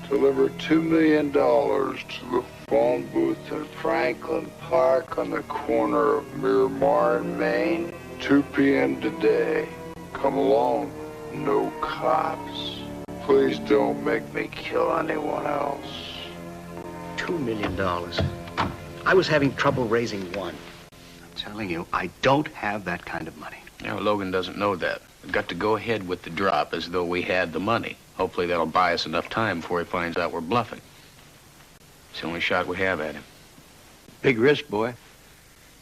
Deliver $2 million to the phone booth in Franklin Park on the corner of Miramar and Maine. 2 p.m. today. Come along. No cops. Please don't make me kill anyone else. $2 million. I was having trouble raising one. I'm telling you, I don't have that kind of money. You know, Logan doesn't know that. We've got to go ahead with the drop as though we had the money. Hopefully that'll buy us enough time before he finds out we're bluffing. It's the only shot we have at him. Big risk, boy.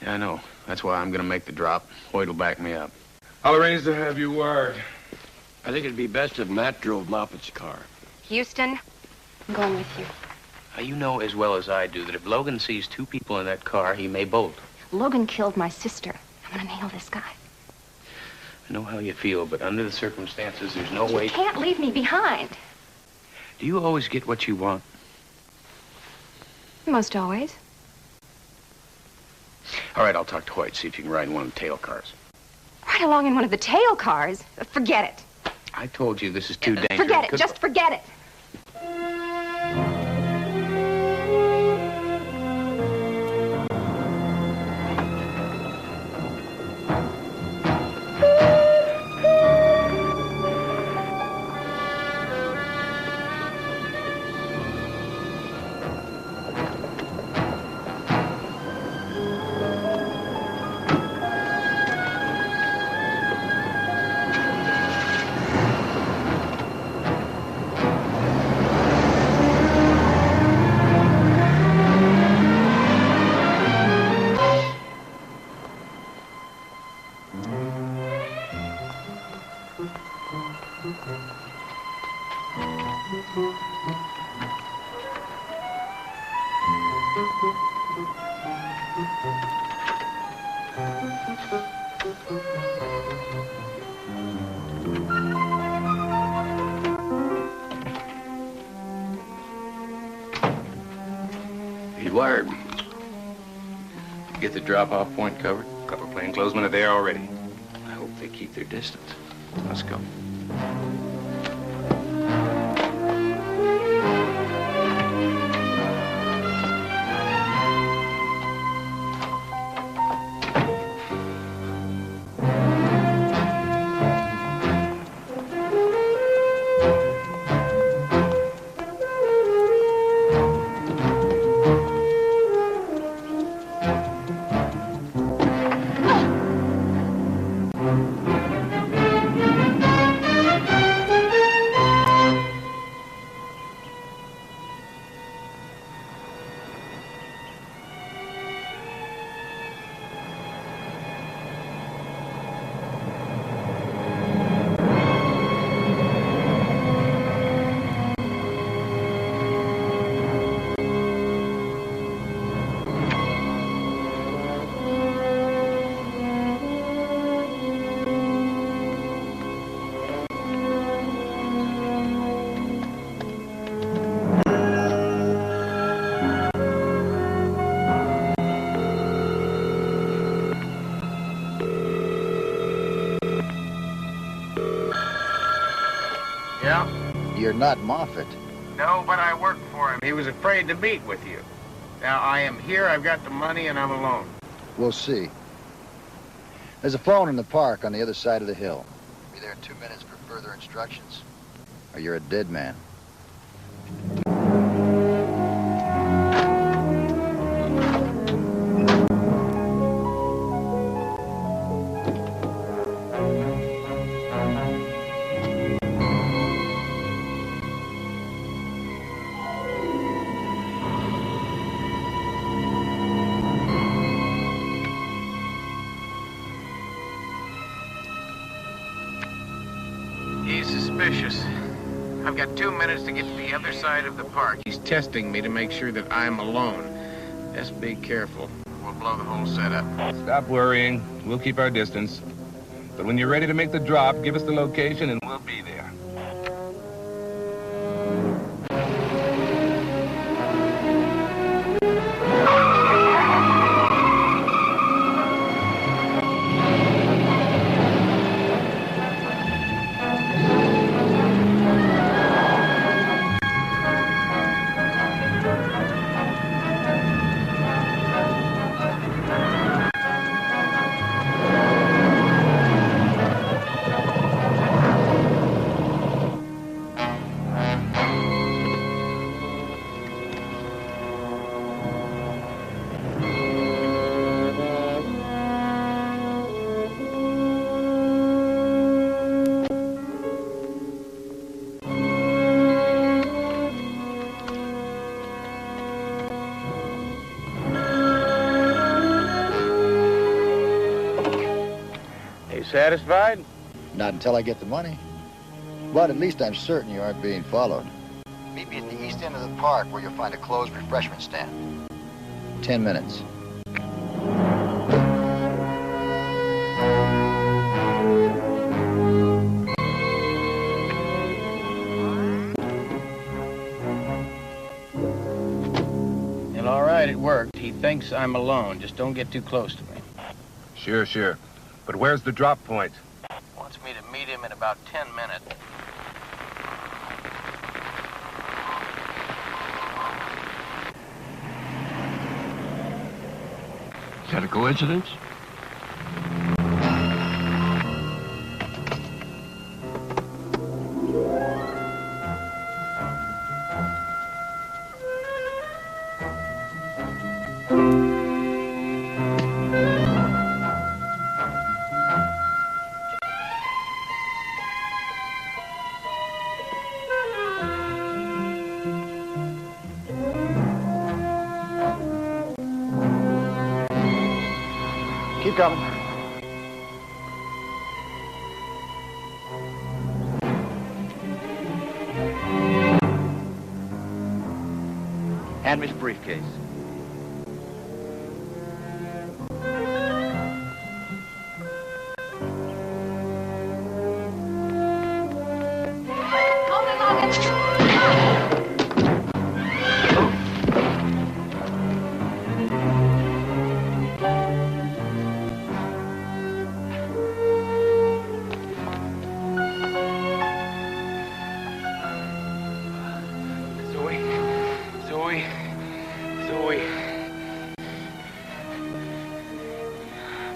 Yeah, I know. That's why I'm gonna make the drop. Hoyt will back me up. I'll arrange to have you wired. I think it'd be best if Matt drove Moffat's car. Houston, I'm going with you. You know as well as I do that if Logan sees 2 people in that car, he may bolt. Logan killed my sister. I'm gonna nail this guy. I know how you feel, but under the circumstances, there's no way... You can't leave me behind. Do you always get what you want? Most always. All right, I'll talk to Hoyt, see if you can ride in one of the tail cars. Ride along in one of the tail cars? Forget it. I told you this is too dangerous. Forget it. Just forget it. He's wired. Get the drop-off point covered. A couple plainclothesmen are there already. I hope they keep their distance. Let's go. Yeah? You're not Moffat. No, but I work for him. He was afraid to meet with you. Now, I am here, I've got the money, and I'm alone. We'll see. There's a phone in the park on the other side of the hill. Be there in 2 minutes for further instructions, or you're a dead man. He's suspicious. I've got 2 minutes to get to the other side of the park. He's testing me to make sure that I'm alone. Just be careful. We'll blow the whole setup. Stop worrying. We'll keep our distance. But when you're ready to make the drop, give us the location and we'll be there. Satisfied? Not until I get the money. But at least I'm certain you aren't being followed. Meet me at the east end of the park where you'll find a closed refreshment stand. 10 minutes. Well, all right, it worked. He thinks I'm alone. Just don't get too close to me. Sure, sure. But where's the drop point? Wants me to meet him in about 10 minutes. Is that a coincidence? Keep coming. Hand me the briefcase.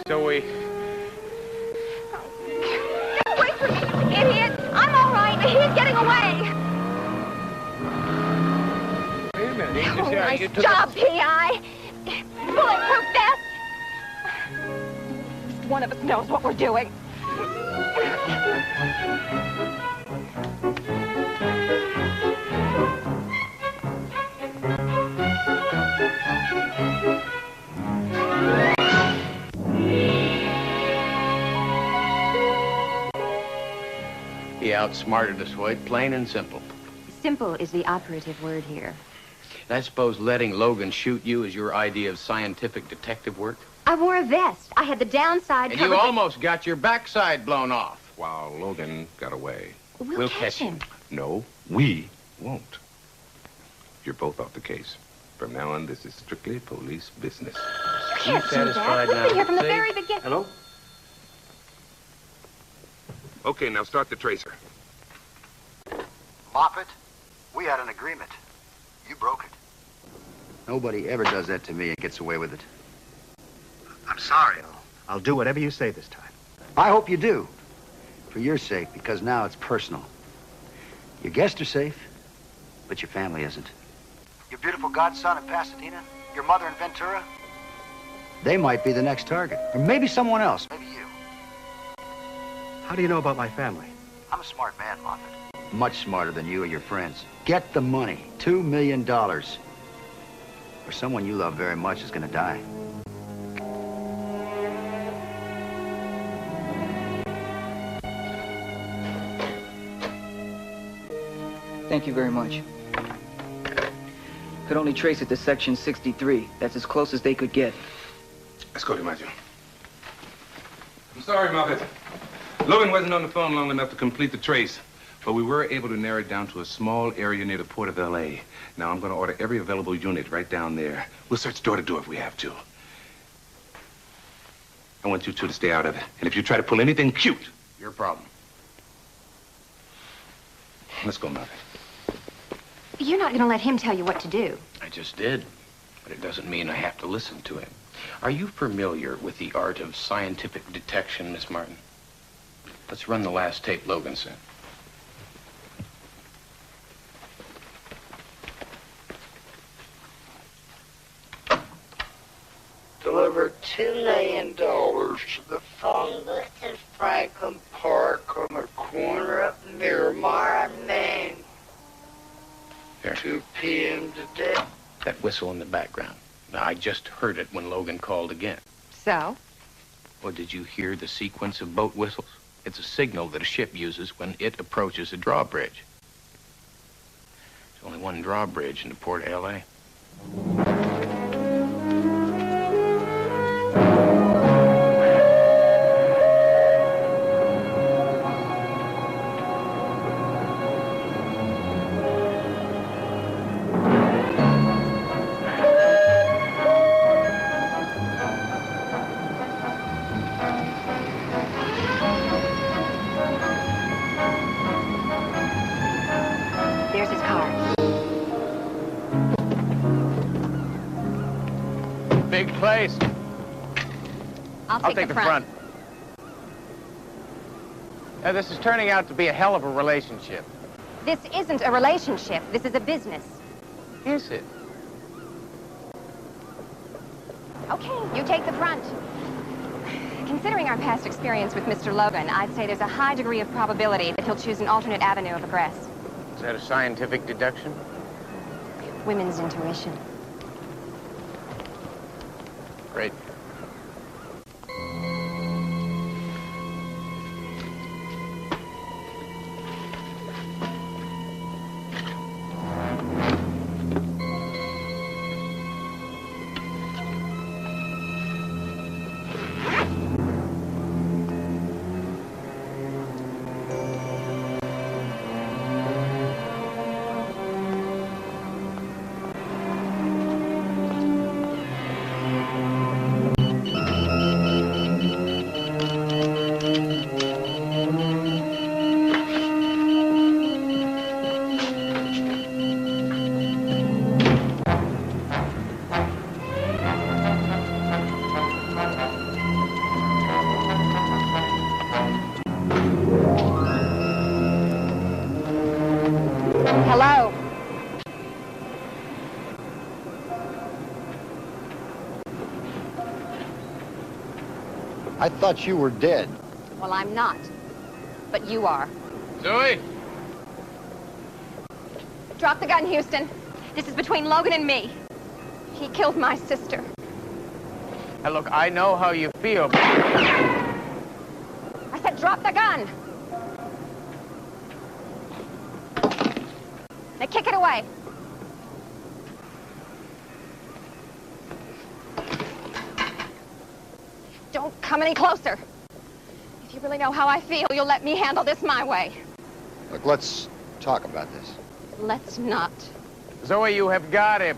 Zoe. Get away from me, idiot! I'm all right. He's getting away. Wait a minute. Oh, nice job, P.I. Bulletproof vest. One of us knows what we're doing. He outsmarted us, Hoyt, plain and simple. Simple is the operative word here. And I suppose letting Logan shoot you is your idea of scientific detective work? I wore a vest. I had the downside And covered. you almost got your backside blown off. While Logan got away. We'll catch him. No, we won't. You're both off the case. From now on, this is strictly police business. You can't do that. We've been here from the very beginning. Hello? Okay, now start the tracer. Moffat, we had an agreement. You broke it. Nobody ever does that to me and gets away with it. I'm sorry. I'll do whatever you say this time. I hope you do. For your sake, because now it's personal. Your guests are safe, but your family isn't. Your beautiful godson in Pasadena, your mother in Ventura, they might be the next target. Or maybe someone else, maybe you. How do you know about my family? I'm a smart man, Moffat. Much smarter than you or your friends. Get the money. $2 million. Or someone you love very much is gonna die. Thank you very much. Could only trace it to section 63. That's as close as they could get. Let's go, DiMaggio. I'm sorry, Moffat. Logan wasn't on the phone long enough to complete the trace, but we were able to narrow it down to a small area near the port of L.A. Now, I'm going to order every available unit right down there. We'll search door to door if we have to. I want you two to stay out of it. And if you try to pull anything cute, your problem. Let's go, Mother. You're not going to let him tell you what to do. I just did, but it doesn't mean I have to listen to him. Are you familiar with the art of scientific detection, Miss Martin? Let's run the last tape Logan sent. Deliver $2 million to the phone booth in Franklin Park on the corner of Miramar and Maine. There. 2 p.m. today. That whistle in the background. Now, I just heard it when Logan called again. So? Well, did you hear the sequence of boat whistles? It's a signal that a ship uses when it approaches a drawbridge. There's only one drawbridge in the port of L.A. There's his car. Big place. I'll take the front. Now, this is turning out to be a hell of a relationship. This isn't a relationship. This is a business. Is it? Okay, you take the front. Considering our past experience with Mr. Logan, I'd say there's a high degree of probability that he'll choose an alternate avenue of egress. Is that a scientific deduction? Women's intuition. Great. Hello? I thought you were dead. Well, I'm not. But you are. Zoe! Drop the gun, Houston. This is between Logan and me. He killed my sister. Now, look, I know how you feel, but... I said drop the gun. Now kick it away. Don't come any closer. If you really know how I feel, you'll let me handle this my way. Look, let's talk about this. Let's not. Zoe, you have got him.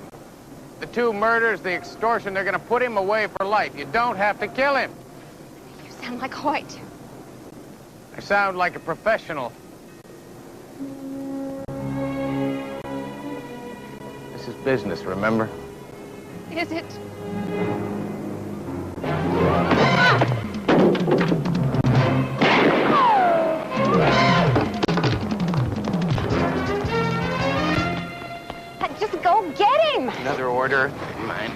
The 2 murders, the extortion, they're gonna put him away for life. You don't have to kill him. You sound like Hoyt. I sound like a professional. This is business, remember? Is it? Just go get him! Another order. Mine.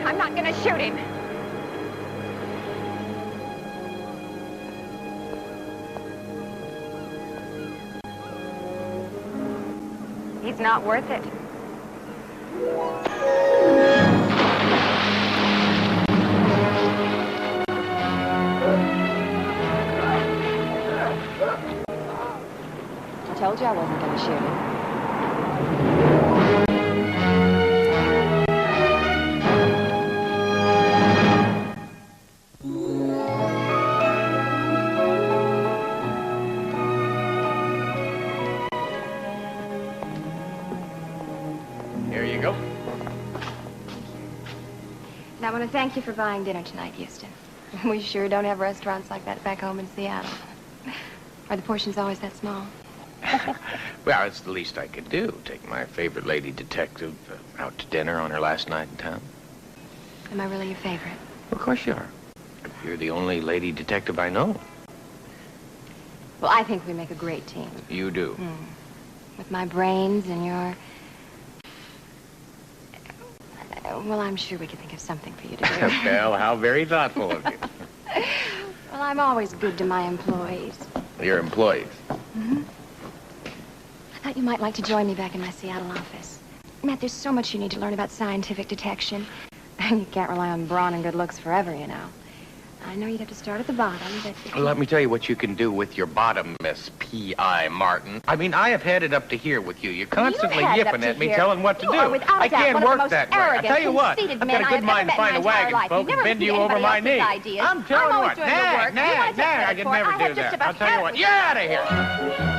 I'm not gonna shoot him. He's not worth it. I told you I wasn't gonna shoot him. Here you go. And I want to thank you for buying dinner tonight, Houston. We sure don't have restaurants like that back home in Seattle. Are the portions always that small? Well, it's the least I could do. Take my favorite lady detective out to dinner on her last night in town. Am I really your favorite? Of course you are. You're the only lady detective I know. Well, I think we make a great team. You do. With my brains and your... Well, I'm sure we could think of something for you to do. Well, how very thoughtful of you. Well, I'm always good to my employees. Your employees. I thought you might like to join me back in my Seattle office. Matt, there's so much you need to learn about scientific detection. And you can't rely on brawn and good looks forever, you know. I know you'd have to start at the bottom, but... Well, let me tell you what you can do with your bottom, Miss P.I. Martin. I mean, I have had it up to here with you. You're constantly yipping at me, telling what to do. I can't work that way. I tell you what, I've got a good mind to find a wagon, folks, and bend you over my knee. I'm telling you what, nah, I could never do that. I'll tell you what, you're out of here.